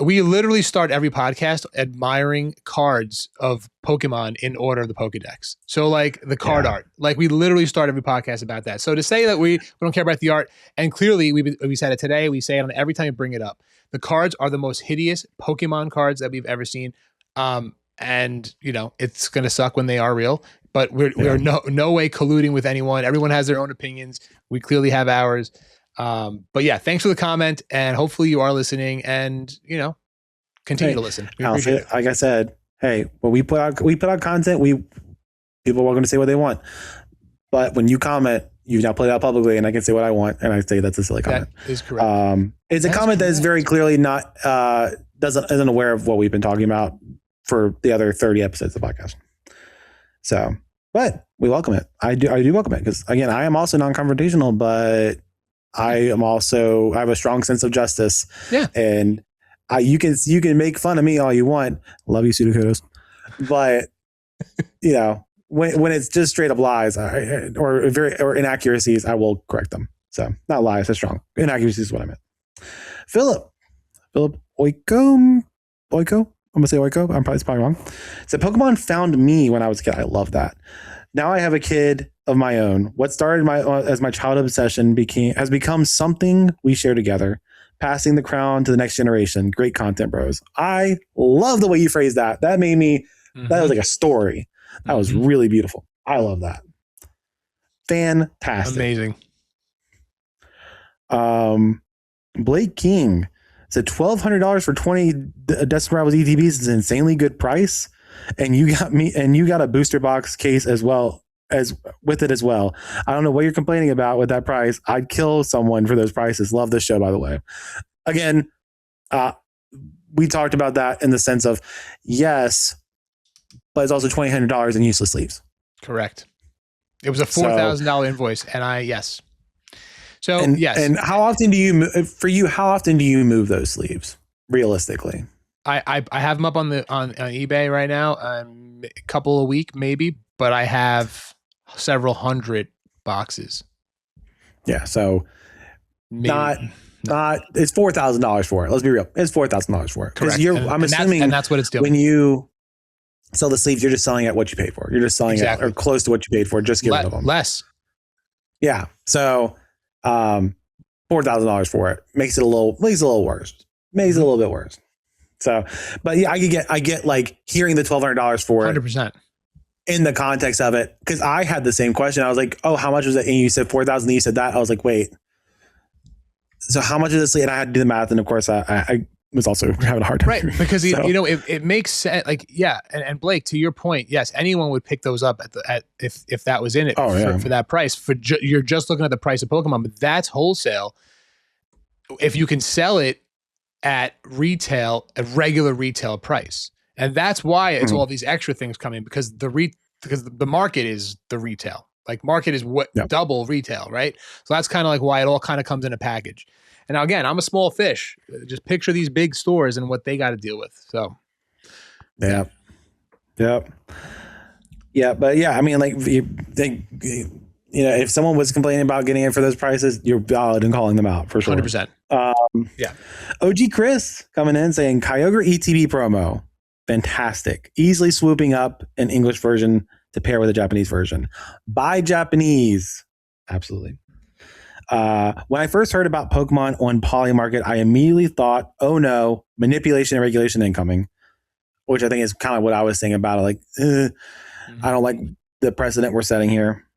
we literally start every podcast admiring cards of Pokemon in order of the Pokedex. So like the card art, like we literally start every podcast about that. So to say that we don't care about the art, and clearly we said it today, we say it on every time we bring it up. The cards are the most hideous Pokemon cards that we've ever seen. And it's going to suck when they are real, but we're no way colluding with anyone. Everyone has their own opinions. We clearly have ours. But yeah, thanks for the comment, and hopefully you are listening, and continue to listen. Like I said, hey, when we put out content, people are going to say what they want. But when you comment, you've now put it out publicly, and I can say what I want, and I say that's a silly comment. That is correct. It's a comment that is very clearly not isn't aware of what we've been talking about for the other 30 episodes of the podcast. So, but we welcome it. I do welcome it, because again, I am also non-confrontational, but I have a strong sense of justice. Yeah. And you can make fun of me all you want. Love you, Pseudokodos. But when it's just straight up lies or inaccuracies, I will correct them. So not lies, that's strong. Inaccuracies is what I meant. Philip Oiko. I'm gonna say Oiko. It's probably wrong. Said Pokemon found me when I was a kid. I love that. Now I have a kid of my own. What started as my childhood obsession has become something we share together, passing the crown to the next generation. Great content, bros. I love the way you phrased that. That made me, that was like a story. That was really beautiful. I love that. Fantastic. Amazing. Blake King said $1,200 for 20 Destined Rivals ETBs is an insanely good price. And you got a booster box case as well as with it as well. I don't know what you're complaining about with that price. I'd kill someone for those prices. Love this show, by the way. Again, we talked about that in the sense of yes, but it's also $2,800 in useless sleeves. Correct. It was a $4,000 invoice, and yes. So yes. And how often do you move those sleeves realistically? I have them up on eBay right now, a couple a week maybe, but I have several hundred boxes. Yeah, so maybe. Not it's $4,000 for it. Let's be real, it's $4,000 for it. Correct. I'm assuming that's what it's doing. When you sell the sleeves, you're just selling at what you paid for. You're just selling it or close to what you paid for. Just get rid of them. Less. Yeah. So $4,000 for it makes it a little worse. Makes it a little bit worse. So, but yeah, I get like hearing the $1,200 for it 100% in the context of it. Cause I had the same question. I was like, oh, how much was it? And you said 4,000. You said that. I was like, wait, so how much is this? And I had to do the math. And of course I was also having a hard time. Right. Because it makes sense. Like, yeah. And Blake, to your point, yes, anyone would pick those up if that was in it for that price. You're just looking at the price of Pokemon, but that's wholesale. If you can sell it at retail, a regular retail price. And that's why it's all these extra things coming, because the market is the retail. Like market is double retail, right? So that's kind of like why it all kind of comes in a package. And now again, I'm a small fish. Just picture these big stores and what they got to deal with. So, yeah. But yeah, I mean, like, if someone was complaining about getting it for those prices, you're valid in calling them out for sure. 100%. Yeah. OG Chris coming in saying Kyogre ETB promo. Fantastic. Easily swooping up an English version to pair with a Japanese version. Buy Japanese. Absolutely. When I first heard about Pokemon on Polymarket, I immediately thought, oh no, manipulation and regulation incoming, which I think is kind of what I was saying about it. Like, I don't like the precedent we're setting here.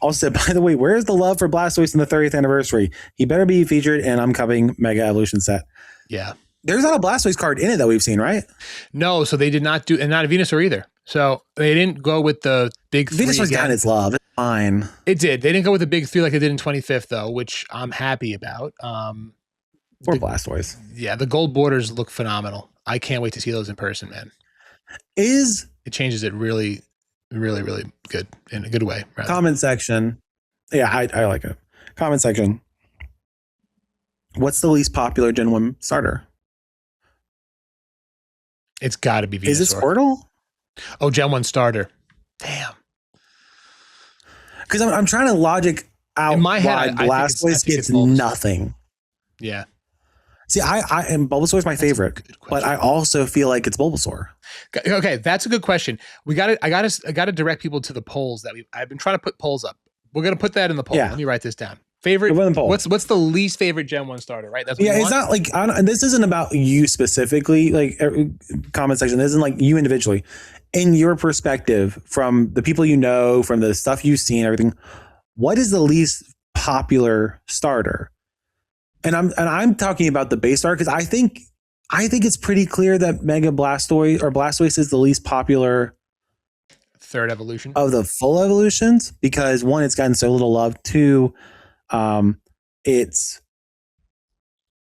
Also, by the way, where's the love for Blastoise in the 30th anniversary? He better be featured in upcoming Mega Evolution set. Yeah. There's not a Blastoise card in it that we've seen, right? No, so they did not do, and not a Venusaur either. So they didn't go with the big three. Venusaur's got its love. It's fine. It did. They didn't go with the big three like they did in 25th, though, which I'm happy about. For Blastoise. Yeah, the gold borders look phenomenal. I can't wait to see those in person, man. It changes it really, really, really good in a good way. Rather. Comment section. Yeah, I like it. Comment section. What's the least popular Gen 1 starter? It's got to be Venusaur. Is it Squirtle? Oh, Gen 1 starter. Damn. Because I'm trying to logic out in my head, why Blastoise gets nothing. Yeah. See, I am Bulbasaur is my favorite, but I also feel like it's Bulbasaur. Okay, that's a good question. I got to direct people to the polls that I've been trying to put polls up. We're gonna put that in the poll. Yeah. Let me write this down. Favorite? What's the least favorite Gen 1 starter? Right. That's what it's not like this isn't about you specifically. Like comment section. This isn't like you individually. In your perspective, from the people you know, from the stuff you've seen, everything, what is the least popular starter? And I'm talking about the base starter because I think it's pretty clear that Mega Blastoise or Blastoise is the least popular third evolution of the full evolutions because one, it's gotten so little love. Two, it's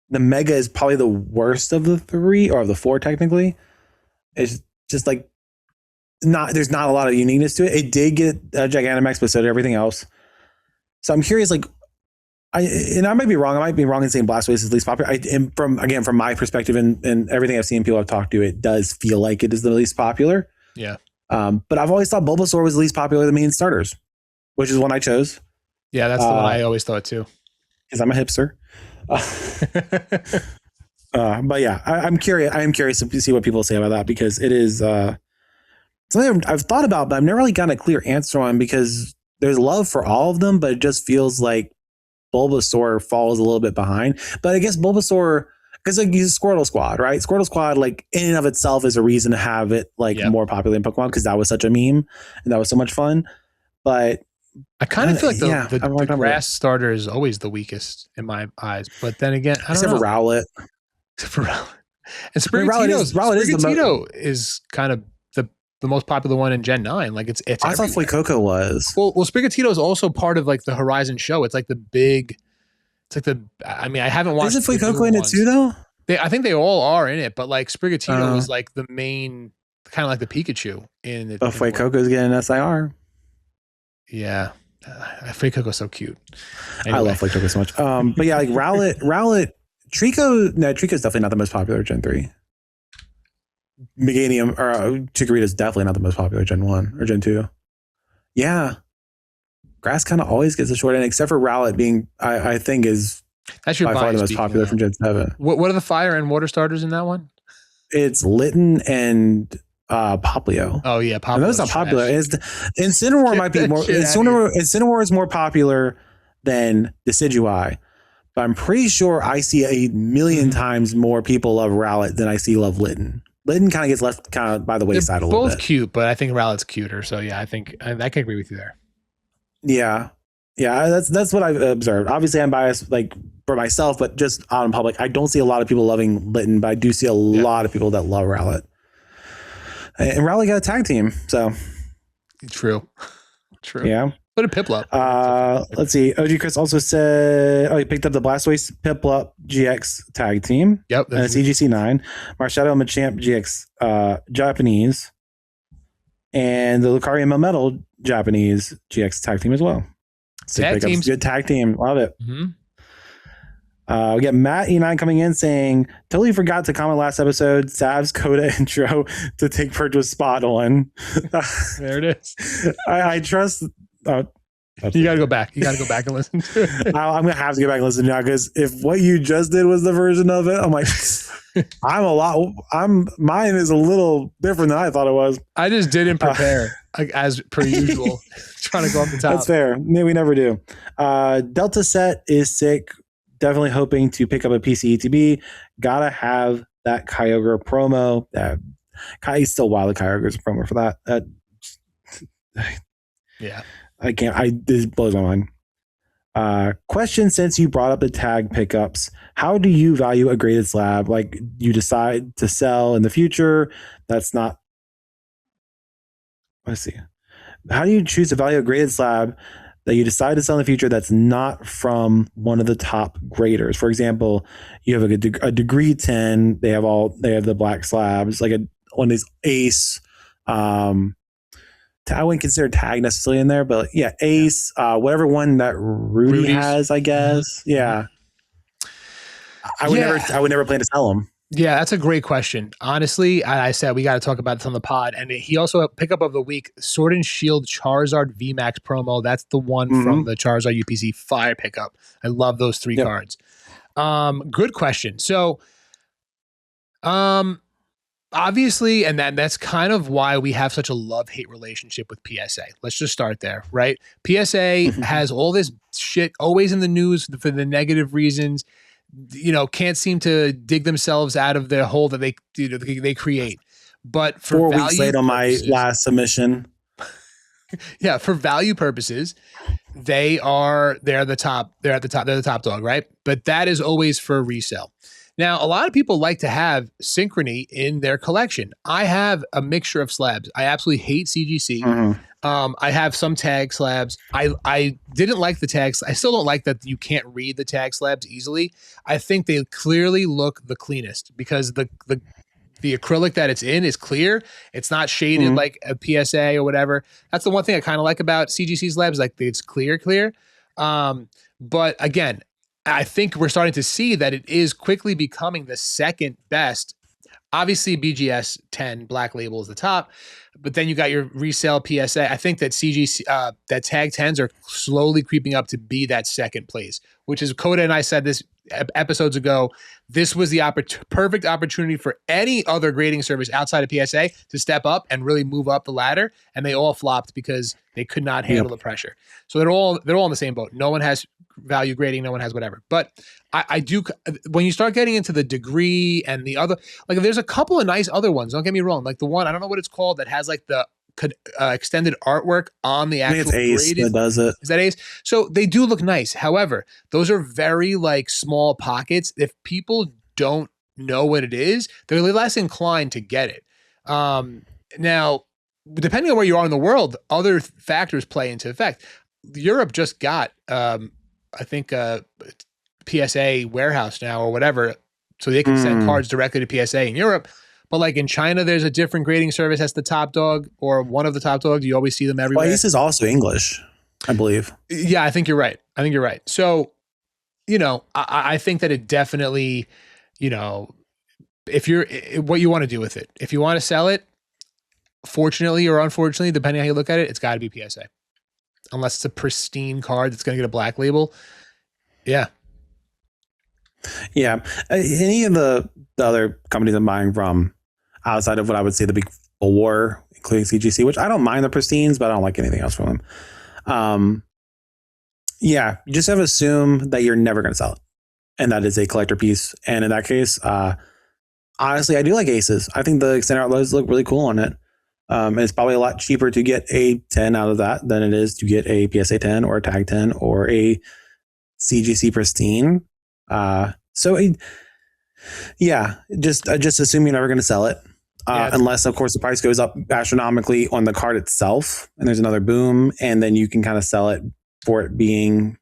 the Mega is probably the worst of the three or of the four technically. It's just like there's not a lot of uniqueness to it. It did get a Gigantamax, but so did everything else. So I'm curious, like, I might be wrong. I might be wrong in saying Blastoise is least popular. From my perspective and everything I've seen people I've talked to, it does feel like it is the least popular. Yeah. But I've always thought Bulbasaur was the least popular of the main starters, which is one I chose. Yeah, that's the one I always thought too. Because I'm a hipster. But yeah, I'm curious. I am curious to see what people say about that because it is something I've thought about, but I've never really gotten a clear answer on because there's love for all of them, but it just feels like Bulbasaur falls a little bit behind. But I guess Bulbasaur, because like he's Squirtle Squad, right? Squirtle Squad, like in and of itself, is a reason to have it more popular in Pokemon because that was such a meme and that was so much fun. But I kind of feel like the grass starter is always the weakest in my eyes. But then again, I don't know. Except for Rowlet. And Sprigatito is kind of the most popular one in Gen 9. Like it's I thought Fuecoco was. Well, Sprigatito is also part of like the Horizon show. It's like I haven't watched. Isn't Fuecoco in it too though? I think they all are in it, but like Sprigatito is like the main, kind of like the Pikachu in it. Oh, Fuecoco's getting an SIR. Yeah. Fuecoco is so cute. Anyway. I love Fuecoco so much. But yeah, like Rowlet, Trico's definitely not the most popular Gen 3. Meganium or Chikorita is definitely not the most popular Gen 1 or Gen 2. Yeah. Grass kind of always gets a short end, except for Rowlet being, I think, is by far the most popular from Gen 7. What are the fire and water starters in that one? It's Litten and Poplio. Oh, yeah. Poplio. That's not popular. Incineroar might be more. Incineroar is more popular than Decidueye. But I'm pretty sure I see 1,000,000 times more people love Rowlet than I see love Litten. Litten kind of gets left kind of by the wayside a little bit. Both cute, but I think Rowlet's cuter. So yeah, I think I can agree with you there. Yeah, that's what I've observed. Obviously, I'm biased like for myself, but just out in public, I don't see a lot of people loving Litten, but I do see a lot of people that love Rowlet. And Rowlet got a tag team, so true. Yeah. Put a Piplup. Let's see. OG Chris also said, he picked up the Blastoise Piplup GX tag team. Yep. And it's EGC 9. Marshadow Machamp GX Japanese. And the Lucario Melmetal Japanese GX tag team as well. So tag teams. Good tag team. Love it. Mm-hmm. We got Matt E9 coming in saying, totally forgot to comment last episode. Sav's Kota intro to Take Purge was spot on. There it is. I trust. You got to go back. You got to go back and listen to it. I'm going to have to go back and listen now, because if what you just did was the version of it, I'm like, mine is a little different than I thought it was. I just didn't prepare as per usual, trying to go off the top. That's fair. Maybe we never do. Delta Set is sick. Definitely hoping to pick up a PC ETB. Gotta have that Kyogre promo. He's still wild. The Kyogre's a promo for that. Yeah. I can't. This blows my mind. Question: since you brought up the tag pickups, how do you value a graded slab? Like, you decide to sell in the future. That's not. Let's see. How do you choose to value a graded slab that you decide to sell in the future that's not from one of the top graders? For example, you have a degree 10. They have the black slabs, like one of these Ace. I wouldn't consider tag necessarily in there, but yeah, Ace, whatever one that Rudy has, I guess. Yeah. I would never plan to sell them. Yeah, that's a great question. Honestly, I said we got to talk about this on the pod. And he also pickup of the week, Sword and Shield Charizard VMAX promo. That's the one from the Charizard UPC Fire pickup. I love those three cards. Good question. So, obviously, and that's kind of why we have such a love-hate relationship with PSA. Let's just start there, right? PSA has all this shit always in the news for the negative reasons. Can't seem to dig themselves out of their hole that they create. But for 4 weeks late on my last submission. Yeah, for value purposes, they're the top dog, right? But that is always for resale. Now, a lot of people like to have synchrony in their collection. I have a mixture of slabs. I absolutely hate CGC. I have some tag slabs. I didn't like the tags. I still don't like that you can't read the tag slabs easily. I think they clearly look the cleanest because the acrylic that it's in is clear. It's not shaded like a PSA or whatever. That's the one thing I kind of like about CGC slabs, like it's clear. But again, I think we're starting to see that it is quickly becoming the second best. Obviously, BGS 10 Black Label is the top, but then you got your resale PSA. I think that CGC, that tag 10s are slowly creeping up to be that second place, which is Kota and I said this episodes ago. This was the perfect opportunity for any other grading service outside of PSA to step up and really move up the ladder, and they all flopped because they could not handle the pressure. So they're all in the same boat. No one has value grading, no one has whatever. But I do, when you start getting into the degree and the other, like there's a couple of nice other ones, don't get me wrong, like the one, I don't know what it's called, that has like the extended artwork on the actual I think it's Ace that does it. Is that Ace? So they do look nice. However, those are very like small pockets. If people don't know what it is, they're less inclined to get it. Now, depending on where you are in the world, other factors play into effect. Europe just got, I think, PSA warehouse now or whatever, so they can send cards directly to PSA in Europe. But like in China, there's a different grading service that's the top dog or one of the top dogs. You always see them everywhere. Well, Ace is also English, I believe. Yeah, I think you're right. So, I think that it definitely, if you're what you want to do with it. If you want to sell it, fortunately or unfortunately, depending on how you look at it, it's got to be PSA. Unless it's a pristine card that's going to get a black label. Yeah. Yeah. Any of the other companies I'm buying from outside of what I would say the big four, including CGC, which I don't mind the pristines, but I don't like anything else from them. Yeah, you just have to assume that you're never going to sell it. And that is a collector piece. And in that case, honestly, I do like Aces. I think the extended art look really cool on it. And it's probably a lot cheaper to get a 10 out of that than it is to get a PSA 10 or a tag 10 or a CGC pristine. Just assume you're never going to sell it. Unless, of course, the price goes up astronomically on the card itself and there's another boom, and then you can kind of sell it for it being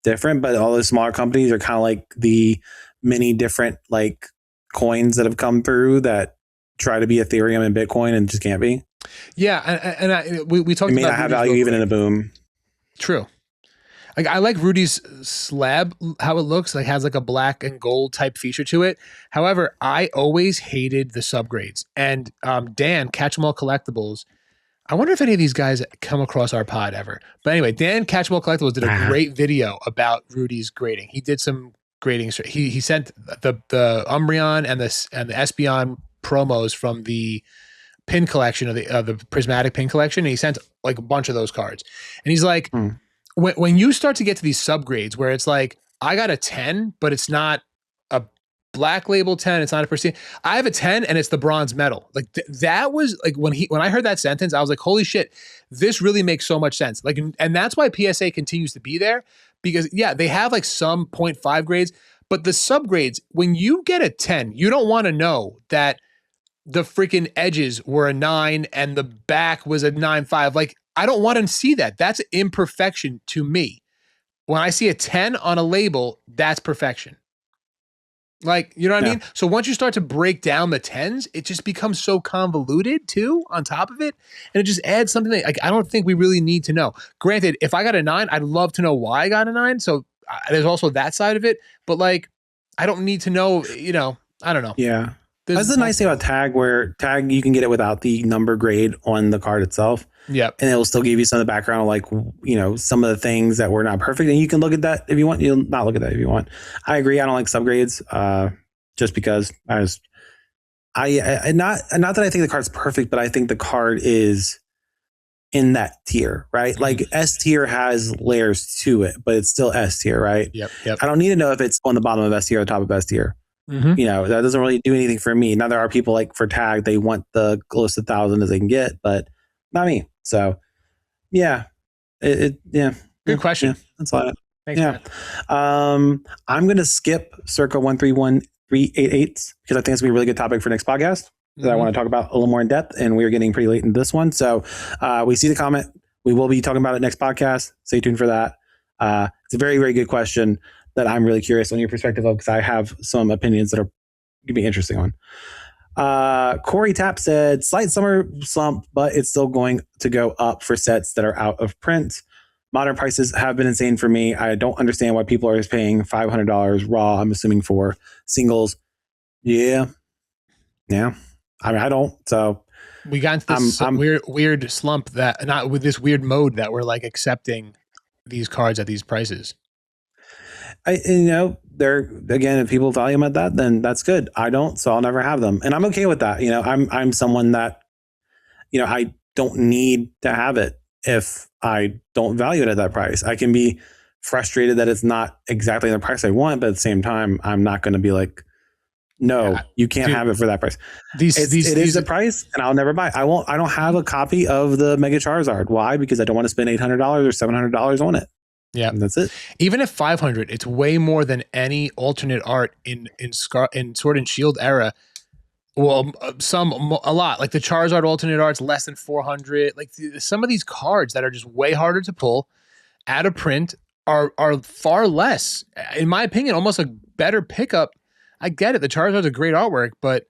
different. But all those smaller companies are kind of like the many different like coins that have come through that try to be Ethereum and Bitcoin and just can't be. Yeah, and we talked about it. May not have value even in a boom. True. Like I like Rudy's slab, how it looks like has like a black and gold type feature to it. However, I always hated the subgrades. And Dan, Catch 'em All Collectibles. I wonder if any of these guys come across our pod ever. But anyway, Dan Catch 'em All Collectibles did a great video about Rudy's grading. He did some grading. He sent the Umbreon and the Espeon promos from the pin collection of the prismatic pin collection. And he sent like a bunch of those cards. And he's like, when you start to get to these subgrades where it's like, I got a 10, but it's not a black label 10, it's not a pristine. I have a 10 and it's the bronze medal. Like that was like when I heard that sentence, I was like, holy shit, this really makes so much sense. Like, and that's why PSA continues to be there, because yeah, they have like some 0.5 grades, but the subgrades, when you get a 10, you don't want to know that the freaking edges were a 9 and the back was a 9.5. Like, I don't want to see that. That's imperfection to me. When I see a 10 on a label, that's perfection. Like, you know what I mean? So once you start to break down the 10s, it just becomes so convoluted too on top of it. And it just adds something that, like, I don't think we really need to know. Granted, if I got a 9, I'd love to know why I got a 9. So there's also that side of it. But like, I don't need to know, you know, I don't know. Yeah. That's the nice thing about tag, where tag, you can get it without the number grade on the card itself. Yep. And it will still give you some of the background, like, you know, some of the things that were not perfect. And you can look at that if you want. You'll not look at that if you want. I agree. I don't like subgrades just because not that I think the card's perfect, but I think the card is in that tier, right? Like S tier has layers to it, but it's still S tier, right? Yep. I don't need to know if it's on the bottom of S tier or the top of S tier. You know, that doesn't really do anything for me. Now there are people like for tag, they want the close to 1,000 as they can get, but not me. So yeah, good question. Yeah, that's all. Thanks, yeah. I'm going to skip circa 131388 because I think it's going to be a really good topic for next podcast that I want to talk about a little more in depth. And we are getting pretty late in this one. So we see the comment. We will be talking about it next podcast. Stay tuned for that. It's a very, very good question that I'm really curious on your perspective of, because I have some opinions that are going to be interesting on. Corey Tapp said, slight summer slump, but it's still going to go up for sets that are out of print. Modern prices have been insane for me. I don't understand why people are just paying $500 raw, I'm assuming, for singles. Yeah. I mean, I don't. So we got into this weird slump that, not with this weird mode that we're like accepting these cards at these prices. They're, again, if people value them at that, then that's good. I don't, so I'll never have them. And I'm okay with that. I'm someone that, I don't need to have it if I don't value it at that price. I can be frustrated that it's not exactly the price I want, but at the same time, I'm not going to be like, no, you can't have it for that price. It is the price, and I'll never buy it. I don't have a copy of the Mega Charizard. Why? Because I don't want to spend $800 or $700 on it. Yeah, and that's it. Even if 500, it's way more than any alternate art in Sword and Shield era. Well, a lot, like the Charizard alternate art's less than 400. Like some of these cards that are just way harder to pull out of print are far less, in my opinion, almost a better pickup. I get it. The Charizard's a great artwork, but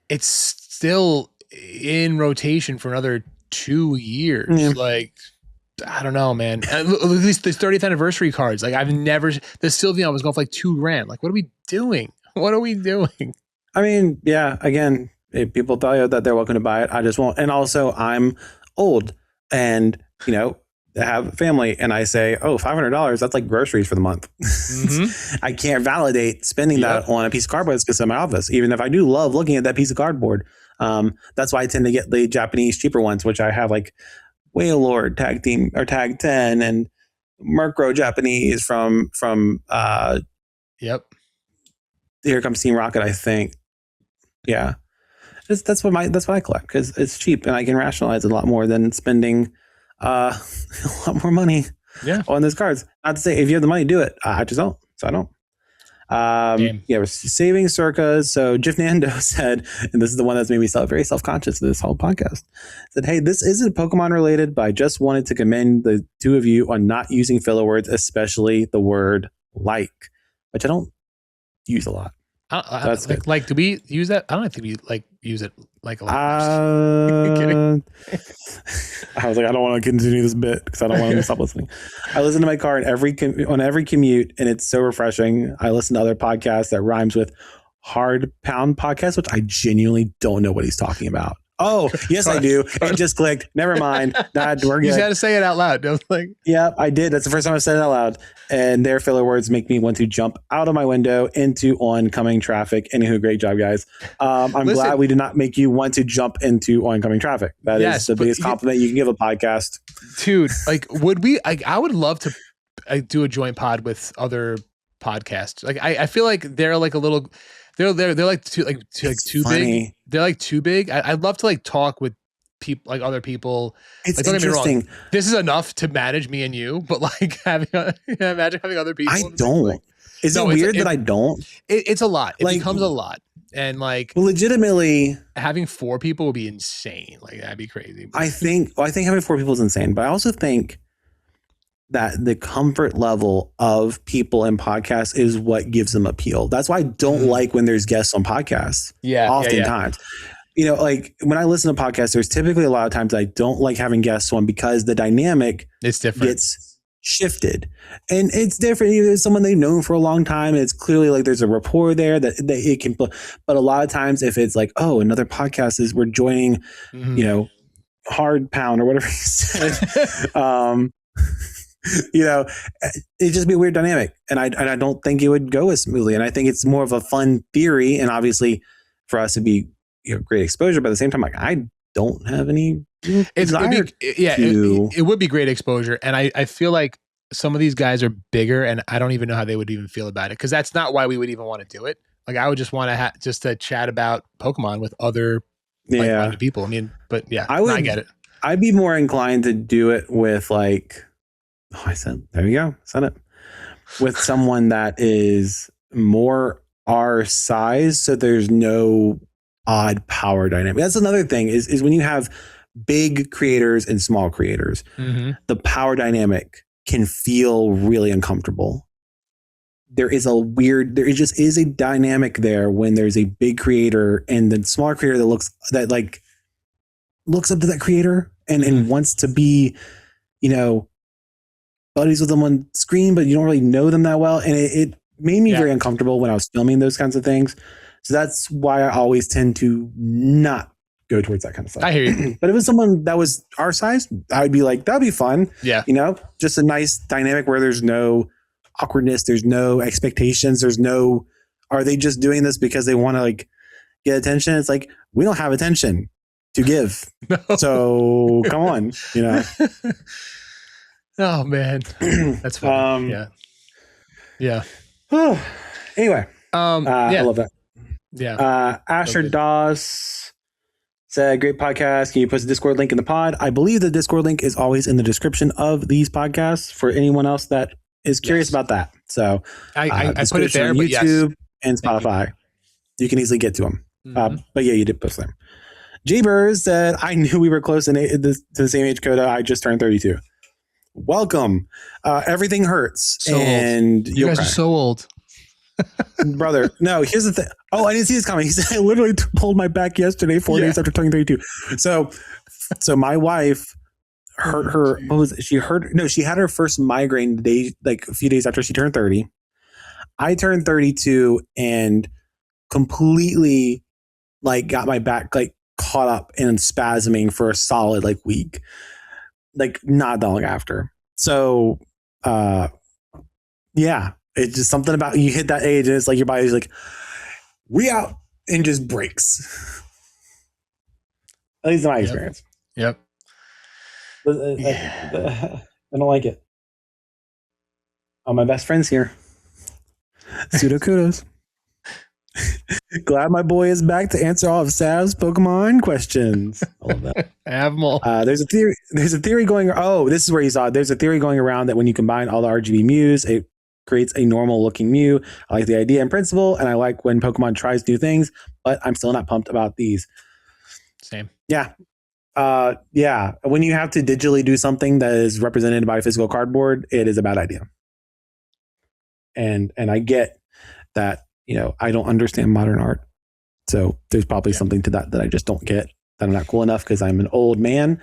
it's still in rotation for another 2 years. Yeah. Like, I don't know, man. At least the 30th anniversary cards. Like, the Sylveon was going for like $2,000. Like, what are we doing? What are we doing? I mean, yeah, again, if people tell you that they're welcome to buy it, I just won't. And also, I'm old and, have a family, and I say, oh, $500, that's like groceries for the month. I can't validate spending that on a piece of cardboard because of my office, even if I do love looking at that piece of cardboard. That's why I tend to get the Japanese cheaper ones, which I have like Wailord Tag Team or Tag 10 and Murkrow Japanese from Yep. Here Comes Team Rocket, I think. Yeah. That's what I collect because it's cheap and I can rationalize it a lot more than spending a lot more money on those cards. Not to say if you have the money, do it. I just don't. So I don't. We're saving circas. So Jif Nando said, and this is the one that's made me very self-conscious of this whole podcast, said, hey, this isn't Pokemon related, but I just wanted to commend the two of you on not using filler words, especially the word like, which I don't use a lot. Do we use that? I don't think we use it like a lot. I was like, I don't want to continue this bit because I don't want to stop listening. I listen to my car on every commute, and it's so refreshing. I listen to other podcasts that rhymes with hard pound podcast, which I genuinely don't know what he's talking about. Oh, yes, I do. It just clicked. Never mind. We're good. You just had to say it out loud. Don't like. Yeah, I did. That's the first time I said it out loud. And their filler words make me want to jump out of my window into oncoming traffic. Anywho, great job, guys. I'm glad we did not make you want to jump into oncoming traffic. That is the biggest compliment you can give a podcast. Dude, like, would we? I would love to do a joint pod with other podcasts. Like, I feel like they're like a little. They're like too big. They're like too big. I'd love to like talk with people, like other people. It's like, don't interesting. Get me wrong, this is enough to manage me and you, but like imagine having other people. I don't. Like, is it weird that I don't? It's a lot. It like, becomes a lot, and like legitimately having 4 people would be insane. Like that'd be crazy. I think having 4 people is insane, but I also think that the comfort level of people in podcasts is what gives them appeal. That's why I don't like when there's guests on podcasts. Yeah. Oftentimes, you know, like when I listen to podcasts, there's typically a lot of times I don't like having guests on because the dynamic gets shifted, and it's different. There's someone they've known for a long time, and it's clearly like there's a rapport there that it can. But a lot of times, if it's like, oh, another podcast we're joining, you know, hard pound or whatever you said. You know, it'd just be a weird dynamic, and I don't think it would go as smoothly. And I think it's more of a fun theory, and obviously for us to be great exposure. But at the same time, like I don't have any desire. It would be great exposure, and I feel like some of these guys are bigger, and I don't even know how they would even feel about it because that's not why we would even want to do it. Like I would just want to just to chat about Pokemon with other like-minded people. I mean, but yeah, I get it. I'd be more inclined to do it with like. Oh, I said, there you go. Said it. With someone that is more our size. So there's no odd power dynamic. That's another thing is when you have big creators and small creators, the power dynamic can feel really uncomfortable. There just is a dynamic there when there's a big creator and the smaller creator that looks up to that creator and wants to be, you know, buddies with them on screen, but you don't really know them that well. And it made me very uncomfortable when I was filming those kinds of things. So that's why I always tend to not go towards that kind of stuff. I hear you. But if it was someone that was our size, I would be like, that'd be fun. Yeah. You know, just a nice dynamic where there's no awkwardness. There's no expectations. There's no, are they just doing this because they want to like get attention? It's like, we don't have attention to give. No. So come on, you know. Oh man, that's funny. Yeah. Anyway, I love that. Yeah. Asher Doss said, "Great podcast. Can you post a Discord link in the pod?" I believe the Discord link is always in the description of these podcasts for anyone else that is curious about that. So I put it there, on but YouTube and Spotify. You can easily get to them. But yeah, you did post them. Jeebers said, "I knew we were close to the same age, Kota. I just turned 32." Welcome. Everything hurts, so and you guys are so old, brother. No, here's the thing. Oh, I didn't see this coming. He said, "I literally pulled my back yesterday, 4 days after turning 32." So my wife hurt her. What was it? She hurt? No, she had her first migraine like a few days after she turned 30. I turned 32 and completely like got my back like caught up in spasming for a solid like week. Like not that long after. So, yeah, it's just something about you hit that age and it's like your body's like, we out, and just breaks. At least in my experience. Yep. I don't like it. Oh, my best friend's here. Pseudo kudos. Glad my boy is back to answer all of Sav's Pokemon questions. I love that. I have them all. There's a theory going. Oh, this is where you saw it. There's a theory going around that when you combine all the RGB Mews, it creates a normal looking Mew. I like the idea and principle, and I like when Pokemon tries new things, but I'm still not pumped about these. Same. Yeah. Yeah. When you have to digitally do something that is represented by physical cardboard, it is a bad idea. And I get that. You know, I don't understand modern art. So there's probably something to that I just don't get, that I'm not cool enough because I'm an old man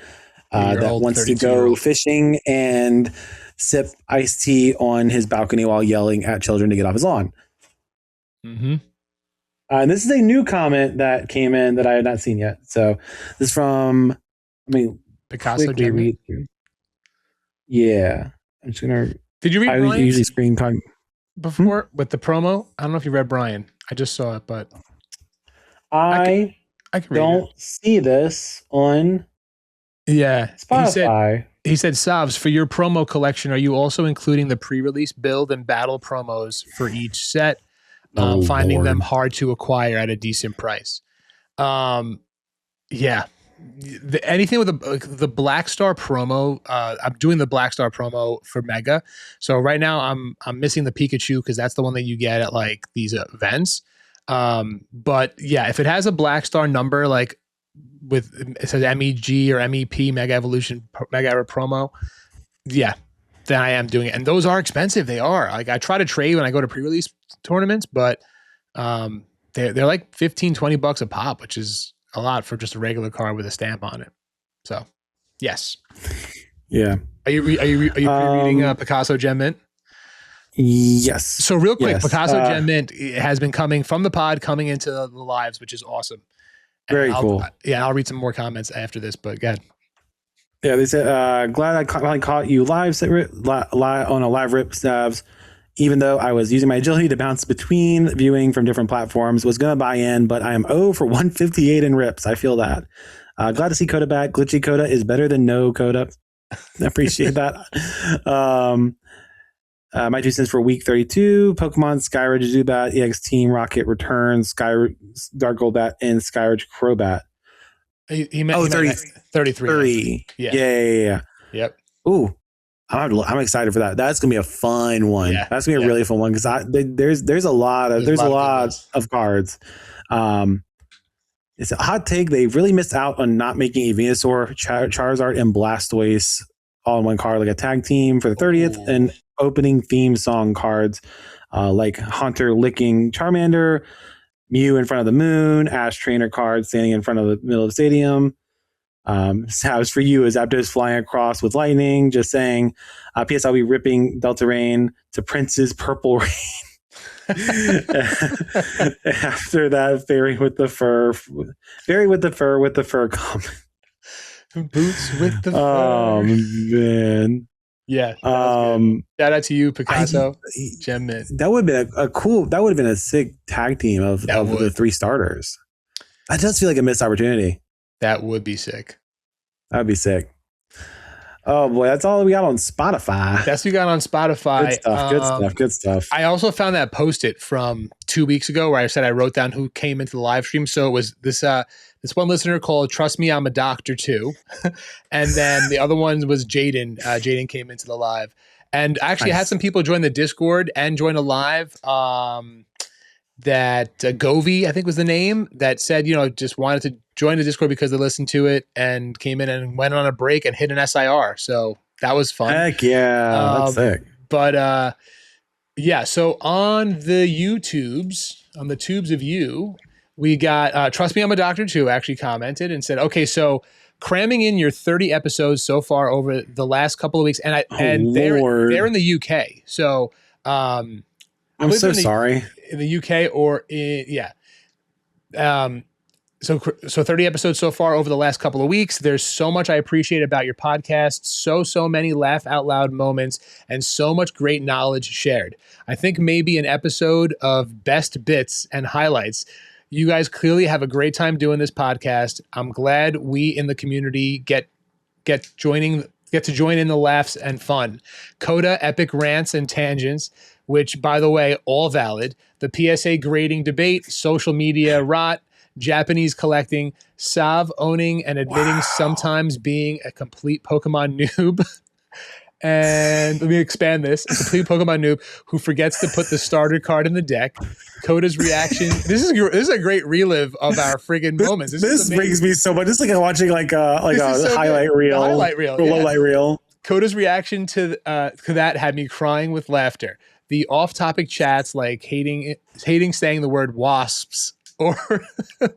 that wants to go fishing and sip iced tea on his balcony while yelling at children to get off his lawn. Mm-hmm. And this is a new comment that came in that I had not seen yet. So this is from, Picasso read through. Yeah. I'm just going to. Did you read I Brian's usually screen time before with the promo? I don't know if you read Brian. I just saw it, but I can don't see this on Spotify. He said, Savs, for your promo collection, are you also including the pre-release build and battle promos for each set? Finding them hard to acquire at a decent price. Anything with the Black Star promo. I'm doing the Black Star promo for Mega. So right now I'm missing the Pikachu because that's the one that you get at like these events. But yeah, if it has a Black Star number, like with it says MEG or MEP Mega Evolution Mega Era promo, yeah, then I am doing it. And those are expensive. They are. Like I try to trade when I go to pre-release tournaments, but they're like $15-$20 a pop, which is a lot for just a regular card with a stamp on it. So yes. Yeah. Are you pre-reading Picasso Gem Mint? Yes. So real quick, Picasso Gem Mint has been coming from the pod, coming into the lives, which is awesome. Very cool. I'll read some more comments after this, but go ahead. Yeah, they said, glad I caught you live on a live rip, Stabs. Even though I was using my agility to bounce between viewing from different platforms, was going to buy in, but I am 0 for 158 in rips. I feel that. Glad to see Kota back. Glitchy Kota is better than no Kota. I appreciate that. My 2 cents for week 32. Pokemon Skyridge Zubat, EX Team Rocket returns, Dark Golbat, and Skyridge Crobat. He meant 33. 30. Yeah. Yep. Ooh. I'm excited for that. That's gonna be a fun one. Yeah, that's gonna be a really fun one because there's a lot of cards. It's a hot take. They really missed out on not making a Venusaur, Charizard, and Blastoise all in one card, like a tag team for the 30th, and opening theme song cards like Haunter licking Charmander, Mew in front of the moon, Ash Trainer card standing in front of the middle of the stadium. Savs for you is Zapdos flying across with lightning, just saying, P.S. I'll be ripping Delta Rain to Prince's Purple Rain. After that, Fairy with the fur comment. Boots with the fur. Oh, man. Yeah. Shout out to you, Picasso. Gem Mint. That would have been a sick tag team of the 3 starters. That does feel like a missed opportunity. That would be sick. That would be sick. Oh boy, that's all we got on Spotify. That's what we got on Spotify. Good stuff. I also found that post-it from 2 weeks ago where I said I wrote down who came into the live stream. So it was this one listener called Trust Me, I'm a Doctor Too. And then the other one was Jaden. Jaden came into the live. And actually had some people join the Discord and join a live. That Govey, I think was the name, that said, just wanted to join the Discord because they listened to it and came in and went on a break and hit an SIR. So that was fun. Heck yeah. That's sick. But so on the YouTubes, on the tubes of you, we got Trust Me, I'm a Doctor Too actually commented and said, okay, so cramming in your 30 episodes so far over the last couple of weeks, and they're in the UK. So I'm so sorry. In the UK So 30 episodes so far over the last couple of weeks. There's so much I appreciate about your podcast. So many laugh out loud moments and so much great knowledge shared. I think maybe an episode of best bits and highlights. You guys clearly have a great time doing this podcast. I'm glad we in the community get to join in the laughs and fun. Kota epic rants and tangents, which by the way, all valid. The PSA grading debate, social media rot, Japanese collecting, Sav owning and admitting sometimes being a complete Pokemon noob. And let me expand this. A complete Pokemon noob who forgets to put the starter card in the deck. Kota's reaction. This is a great relive of our friggin' moments. This brings me so much. It's like watching a highlight reel. Highlight reel. Low light reel. Kota's reaction to that had me crying with laughter. The off-topic chats like hating saying the word wasps or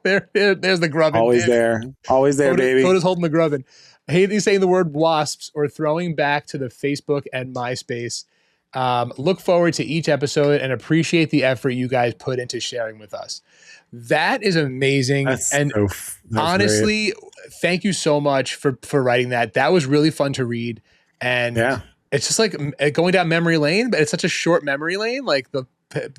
there's the grubbin. Always there. Always there, baby. Kota's holding the grubbin. I hate you saying the word wasps or throwing back to the Facebook and MySpace. Look forward to each episode and appreciate the effort you guys put into sharing with us. That is amazing. That's honestly, thank you so much for writing that. That was really fun to read. And it's just like going down memory lane, but it's such a short memory lane, like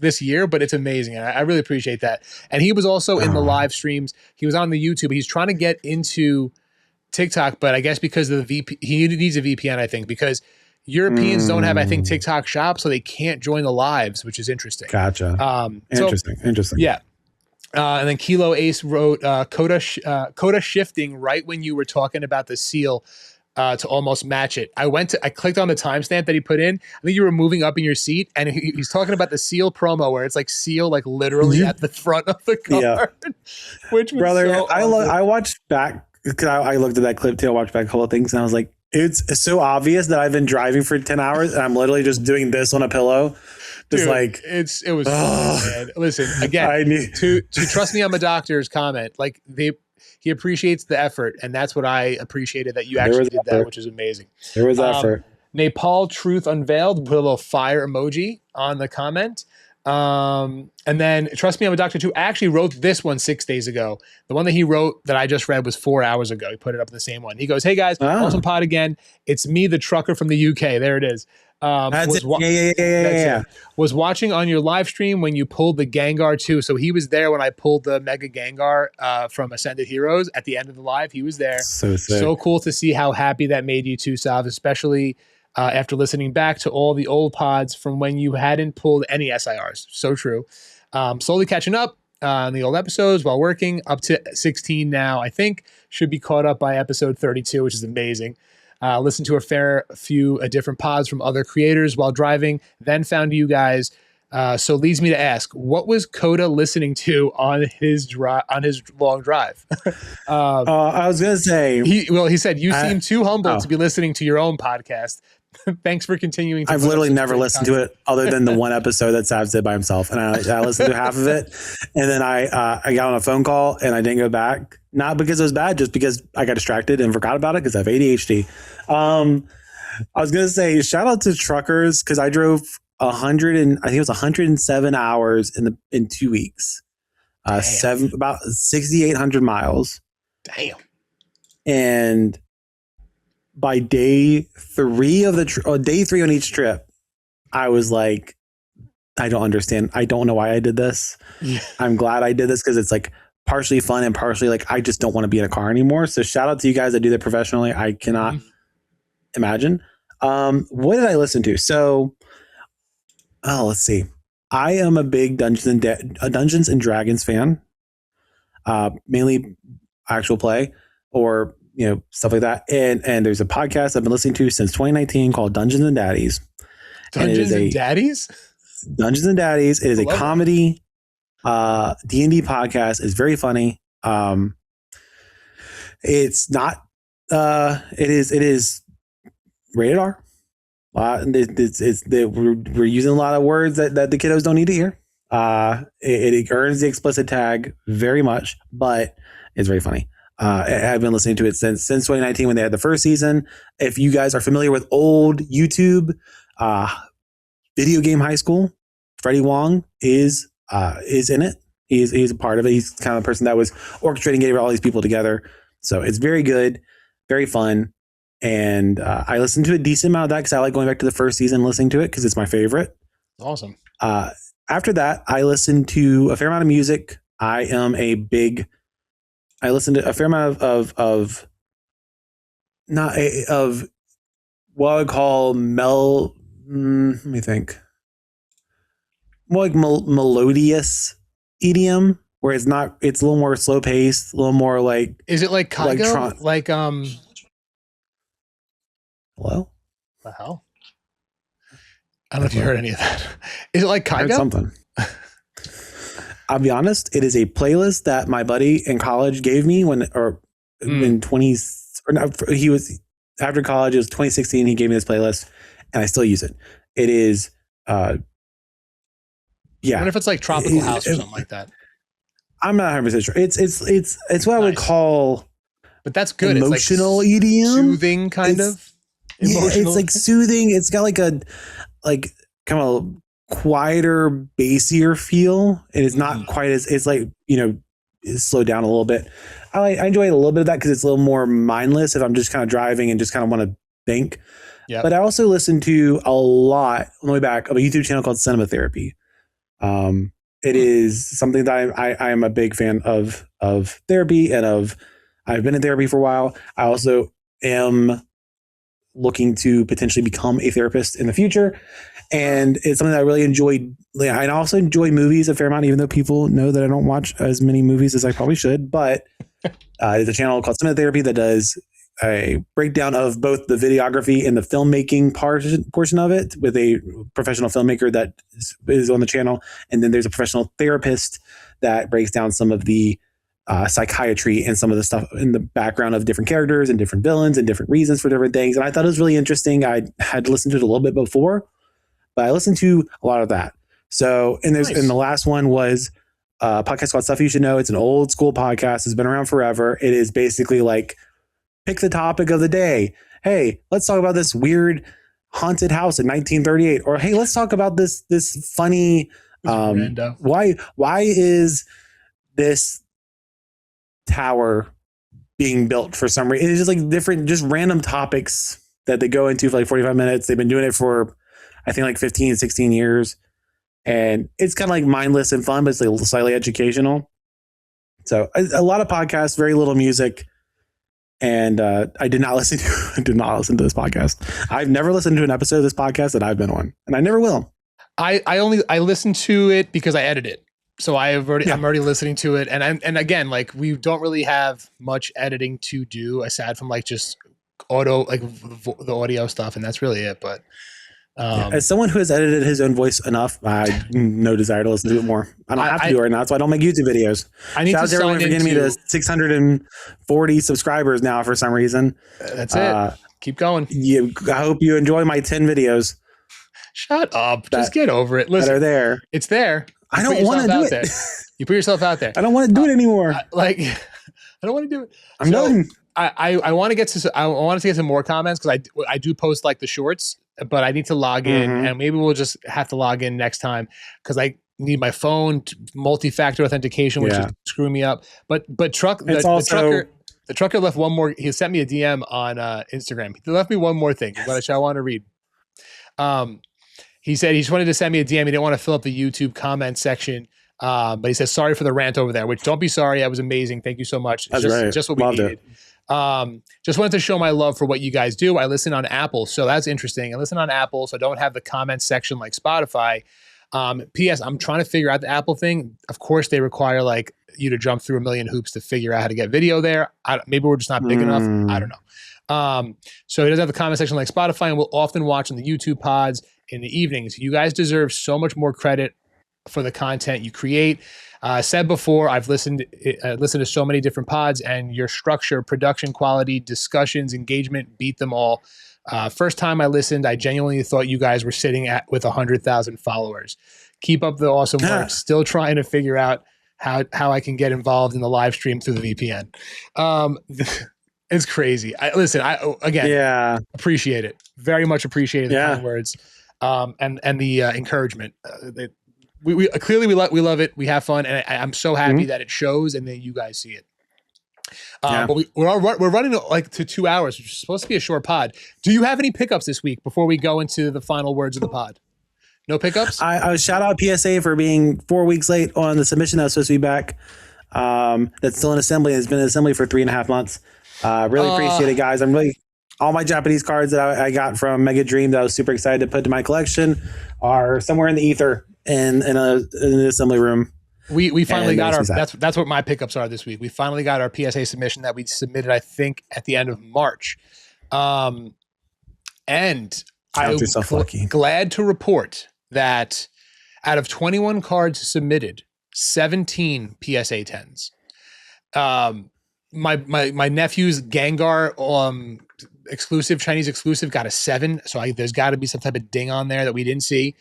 this year, but it's amazing. And I really appreciate that. And he was also in the live streams. He was on the YouTube. He's trying to get into TikTok, but I guess because of the he needs a VPN, I think, because Europeans don't have, I think, TikTok shop, so they can't join the lives, which is interesting. Gotcha. Interesting. Yeah. And then Kilo Ace wrote Kota shifting right when you were talking about the seal to almost match it. I clicked on the timestamp that he put in. I think you were moving up in your seat, and he's talking about the seal promo where it's like seal, like literally at the front of the card. Which was so awesome. I watched back because I looked at that clip too. I watched back a couple of things, and I was like, it's so obvious that I've been driving for 10 hours and I'm literally just doing this on a pillow. Just like it was man. Listen, again, to trust me, I'm a doctor's comment. Like he appreciates the effort, and that's what I appreciated, that you actually did that, which is amazing. There was effort. Nepal Truth Unveiled put a little fire emoji on the comment. And then trust me, I'm a doctor too. I actually wrote this one 6 days ago. The one that he wrote that I just read was 4 hours ago. He put it up in the same one. He goes, "Hey guys, awesome pod again. It's me, the trucker from the UK." There it is. Was watching on your live stream when you pulled the Gengar too. So he was there when I pulled the Mega Gengar from Ascended Heroes at the end of the live. He was there. So sick. So cool to see how happy that made you too, Sav, especially after listening back to all the old pods from when you hadn't pulled any SIRs. So true. Slowly catching up on the old episodes while working, up to 16 now, I think. Should be caught up by episode 32, which is amazing. Listened to a fair few different pods from other creators while driving, then found you guys. So leads me to ask, what was Kota listening to on his long drive? I was gonna say he said you seem too humble to be listening to your own podcast. Thanks for continuing. I've literally never listened to it other than the one episode that Sav did by himself, and I listened to half of it, and then I got on a phone call and I didn't go back. Not because it was bad, just because I got distracted and forgot about it because I have ADHD. I was gonna say shout out to truckers because I drove 107 hours in 2 weeks, about 6,800 miles. Damn. And by day 3 of day 3 on each trip, I was like, I don't understand. I don't know why I did this. Yeah. I'm glad I did this because it's like partially fun and partially like I just don't want to be in a car anymore. So shout out to you guys that do that professionally. I cannot imagine. What did I listen to? So, let's see. I am a big Dungeons and Dragons fan, mainly actual play or stuff like that. And there's a podcast I've been listening to since 2019 called Dungeons and Daddies. Dungeons and Daddies? Dungeons and Daddies. It is a comedy D&D podcast. It's very funny. It's not. It is rated R. We're using a lot of words that the kiddos don't need to hear. It earns the explicit tag very much, but it's very funny. I've been listening to it since 2019 when they had the first season. If you guys are familiar with old YouTube, Video Game High School, Freddie Wong is in it. He's a part of it. He's kind of the person that was orchestrating getting all these people together. So it's very good, very fun. And I listened to a decent amount of that because I like going back to the first season and listening to it because it's my favorite. Awesome. After that, I listened to a fair amount of music. I listened to a fair amount of what I would call let me think. More like melodious EDM, where it's a little more slow paced, a little more like. Is it like Kygo? Hello? The hell? I don't know if you heard any of that. Is it like Kygo? I heard something. I'll be honest. It is a playlist that my buddy in college gave me in he was after college. It was 2016. He gave me this playlist, and I still use it. It is, I wonder if it's like tropical house or something like that. I'm not 100% sure. It's what I would call, but that's good. Emotional it's like EDM, soothing kind of. Yeah, it's like soothing. It's got like a kind of quieter, bassier feel. And it's not quite as, it's like, it's slowed down a little bit. I enjoy a little bit of that because it's a little more mindless if I'm just kind of driving and just kind of want to think. Yeah. But I also listen to a lot on the way back of a YouTube channel called Cinema Therapy. It is something that I am a big fan of therapy and I've been in therapy for a while. I also am looking to potentially become a therapist in the future. And it's something that I really enjoyed. I also enjoy movies a fair amount, even though people know that I don't watch as many movies as I probably should. But it's a channel called Cinema Therapy that does a breakdown of both the videography and the filmmaking portion of it with a professional filmmaker that is on the channel. And then there's a professional therapist that breaks down some of the psychiatry and some of the stuff in the background of different characters and different villains and different reasons for different things. And I thought it was really interesting. I had listened to it a little bit before, but I listened to a lot of that. So, and the last one was a podcast called Stuff You Should Know. It's an old school podcast. It's been around forever. It is basically like, pick the topic of the day. Hey, let's talk about this weird haunted house in 1938. Or, hey, let's talk about this funny, why is this tower being built for some reason? It's just like different, just random topics that they go into for like 45 minutes. They've been doing it for, I think, like 15, 16 years. And it's kind of like mindless and fun, but it's like slightly educational. So a lot of podcasts, very little music. And I did not listen to this podcast. I've never listened to an episode of this podcast that I've been on, and I never will. I listen to it because I edit it. So I'm already listening to it. And again, like, we don't really have much editing to do aside from like just the audio stuff. And that's really it. But as someone who has edited his own voice enough, I have no desire to listen to it more. I don't have to do it right now. That's why I don't make YouTube videos. I need to sign into... getting me to 640 subscribers now for some reason. That's it. Keep going. I hope you enjoy my 10 videos. Shut up. Just get over it. Listen, that are there. It's there. I don't want to do it. You put yourself out there. I don't want to do it anymore. I don't want to do it. I'm done. I want to get to some more comments because I do post like the shorts, but I need to log in, and maybe we'll just have to log in next time because I need my phone multi-factor authentication, which is screwing me up. But the trucker left one more. He sent me a DM on Instagram. He left me one more thing, which I want to read. He said he just wanted to send me a DM. He didn't want to fill up the YouTube comment section. But he says, sorry for the rant over there, which don't be sorry. That was amazing. Thank you so much. It's just what we needed. Just wanted to show my love for what you guys do. I listen on Apple, so that's interesting. I listen on Apple, so I don't have the comment section like Spotify. P.S. I'm trying to figure out the Apple thing. Of course, they require like you to jump through a million hoops to figure out how to get video there. Maybe we're just not big enough. I don't know. So he doesn't have the comment section like Spotify, and we'll often watch on the YouTube pods in the evenings. You guys deserve so much more credit for the content you create. Said before, I've listened to so many different pods, and your structure, production quality, discussions, engagement beat them all. First time I listened, I genuinely thought you guys were sitting with 100,000 followers. Keep up the awesome work. Still trying to figure out how I can get involved in the live stream through the VPN. It's crazy. I appreciate it. Very much appreciate the kind words and the encouragement. We clearly we love it. We have fun, and I'm so happy that it shows, and that you guys see it. But we're running like to 2 hours, which is supposed to be a short pod. Do you have any pickups this week before we go into the final words of the pod? No pickups? I shout out PSA for being 4 weeks late on the submission that was supposed to be back. That's still in assembly. It's been in assembly for 3.5 months. Really appreciate it, guys. All my Japanese cards that I got from Mega Dream that I was super excited to put to my collection are somewhere in the ether in an assembly room. We finally got our that's what my pickups are this week. We finally got our PSA submission that we submitted, I think, at the end of March. And I'm glad to report that out of 21 cards submitted, 17 PSA 10s. My nephew's Gengar exclusive, Chinese exclusive, got a 7. So there's got to be some type of ding on there that we didn't see.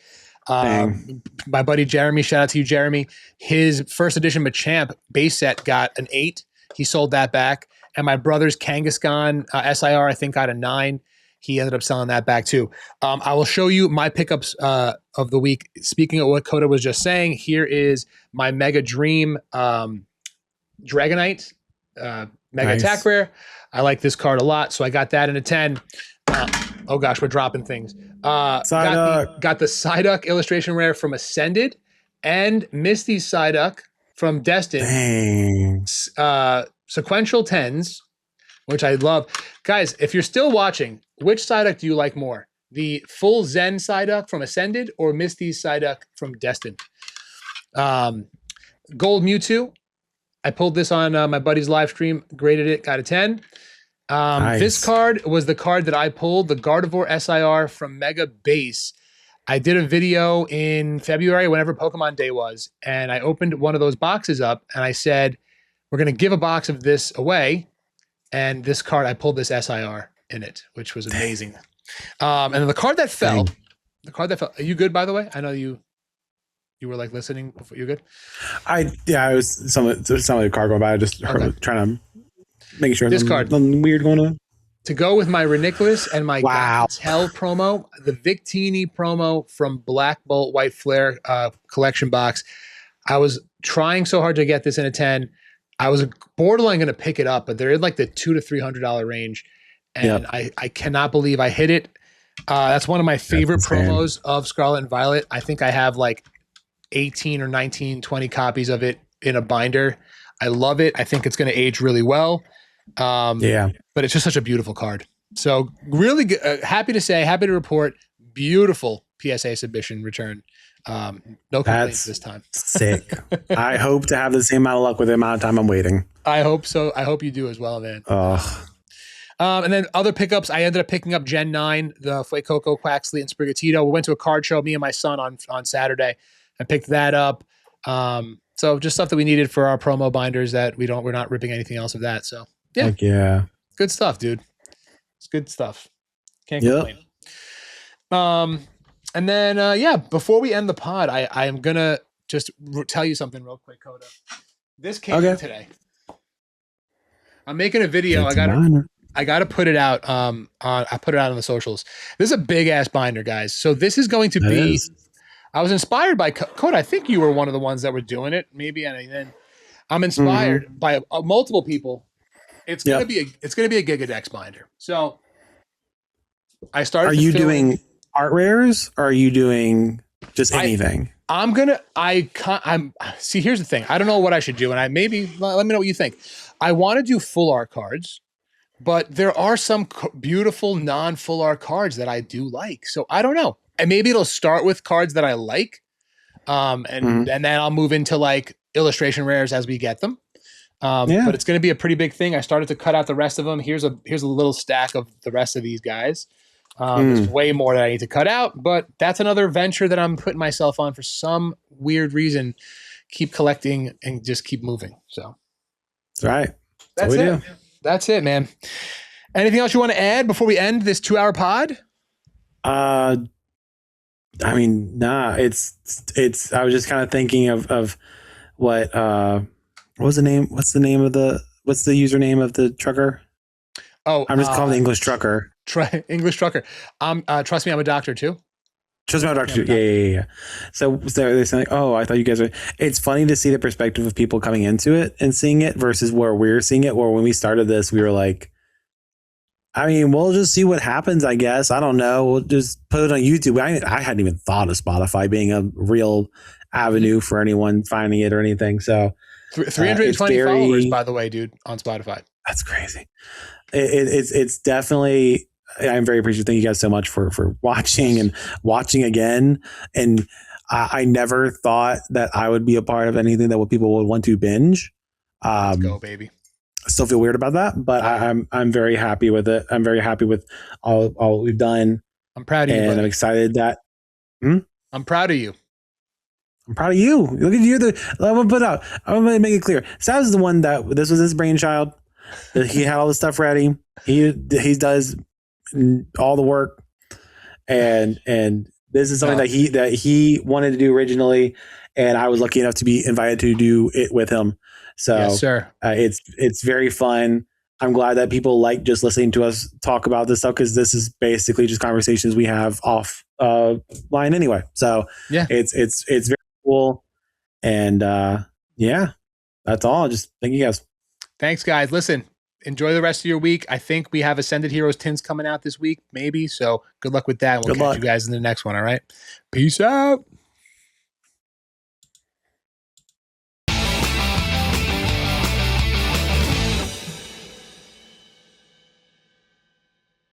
My buddy Jeremy, shout out to you, Jeremy. His first edition Machamp base set got an 8. He sold that back. And my brother's Kangaskhan SIR, I think, got a 9. He ended up selling that back too. I will show you my pickups of the week. Speaking of what Kota was just saying, here is my Mega Dream Dragonite Mega Attack Rare. I like this card a lot, so I got that in a 10. Oh gosh, we're dropping things. Got the Psyduck illustration rare from Ascended and Misty's Psyduck from Destined. Sequential 10s, which I love. Guys, if you're still watching, which Psyduck do you like more? The full Zen Psyduck from Ascended or Misty's Psyduck from Destined? Gold Mewtwo. I pulled this on my buddy's live stream, graded it, got a 10. Nice. This card was the card that I pulled, the Gardevoir SIR from Mega Base. I did a video in February, whenever Pokemon Day was, and I opened one of those boxes up, and I said, we're going to give a box of this away, and this card, I pulled this SIR in it, which was amazing. And then the card that fell, are you good, by the way? I know you were like listening before. You good? I was some of the card going by. I just heard, trying to make sure this card nothing weird going on. To go with my Renickles and my Tell promo, the Victini promo from Black Bolt White Flare collection box. I was trying so hard to get this in a 10. I was borderline going to pick it up, but they're in like the $200 to $300 range, and I cannot believe I hit it. That's one of my favorite promos of Scarlet and Violet. I think I have like 18 or 19, 20 copies of it in a binder. I love it. I think it's going to age really well. But it's just such a beautiful card. So really good, happy to report, beautiful PSA submission return. No complaints this time. Sick. I hope to have the same amount of luck with the amount of time I'm waiting. I hope so. I hope you do as well, man. And then other pickups, I ended up picking up Gen 9, the Fuecoco, Quaxley, and Sprigatito. We went to a card show, me and my son, on Saturday. I picked that up. So just stuff that we needed for our promo binders that we're not ripping anything else of that. So yeah. Good stuff, dude. It's good stuff. Can't complain. And then, before we end the pod, I am going to just tell you something real quick, Kota. This came in today. I'm making a video. I got to put it out. I put it out on the socials. This is a big ass binder, guys. So this is going to be, I was inspired by Kota. I think you were one of the ones that were doing it. Maybe. And then I'm inspired by multiple people. It's going to be a Gigadex binder. So I started. Are you doing art rares, or are you doing just anything? See, here's the thing. I don't know what I should do. And let me know what you think. I want to do full art cards, but there are some beautiful non-full art cards that I do like. So I don't know. And maybe it'll start with cards that I like. And then I'll move into like illustration rares as we get them. But it's going to be a pretty big thing. I started to cut out the rest of them. Here's a little stack of the rest of these guys. There's way more that I need to cut out, but that's another venture that I'm putting myself on for some weird reason. Keep collecting and just keep moving. So that's right. That's it. That's it, man. Anything else you want to add before we end this 2-hour pod? I mean, nah, it's, I was just kind of thinking of what was the name? What's the username of the trucker? Oh, I'm just calling the English trucker. English trucker. Trust me, I'm a doctor too. Trust me, I'm a doctor too. Yeah. So they're saying like, oh, I thought you guys were. It's funny to see the perspective of people coming into it and seeing it versus where we're seeing it. Where when we started this, we were like, I mean, we'll just see what happens, I guess. I don't know. We'll just put it on YouTube. I hadn't even thought of Spotify being a real avenue for anyone finding it or anything. So 320 followers, by the way, dude, on Spotify. That's crazy. It's definitely, I'm very appreciative. Thank you guys so much for watching and watching again. And I never thought that I would be a part of anything that people would want to binge. Let's go, baby. I still feel weird about that, but I'm very happy with it. I'm very happy with all we've done. I'm proud of you, and buddy. I'm excited that. I'm proud of you. I'm proud of you. Look at you. I'm gonna put out. I'm gonna make it clear. Sav is the one that this was his brainchild. He had all the stuff ready. He does all the work, and This is something No. that he wanted to do originally, and I was lucky enough to be invited to do it with him. So Yes, sir. it's very fun. I'm glad that people like just listening to us talk about this stuff, because this is basically just conversations we have off line anyway. So Yeah. it's very cool. And yeah, that's all. Just thank you guys. Thanks, guys. Listen, enjoy the rest of your week. I think we have Ascended Heroes tins coming out this week, maybe. So good luck with that. And we'll Good catch luck. you guys in the next one. All right. Peace out.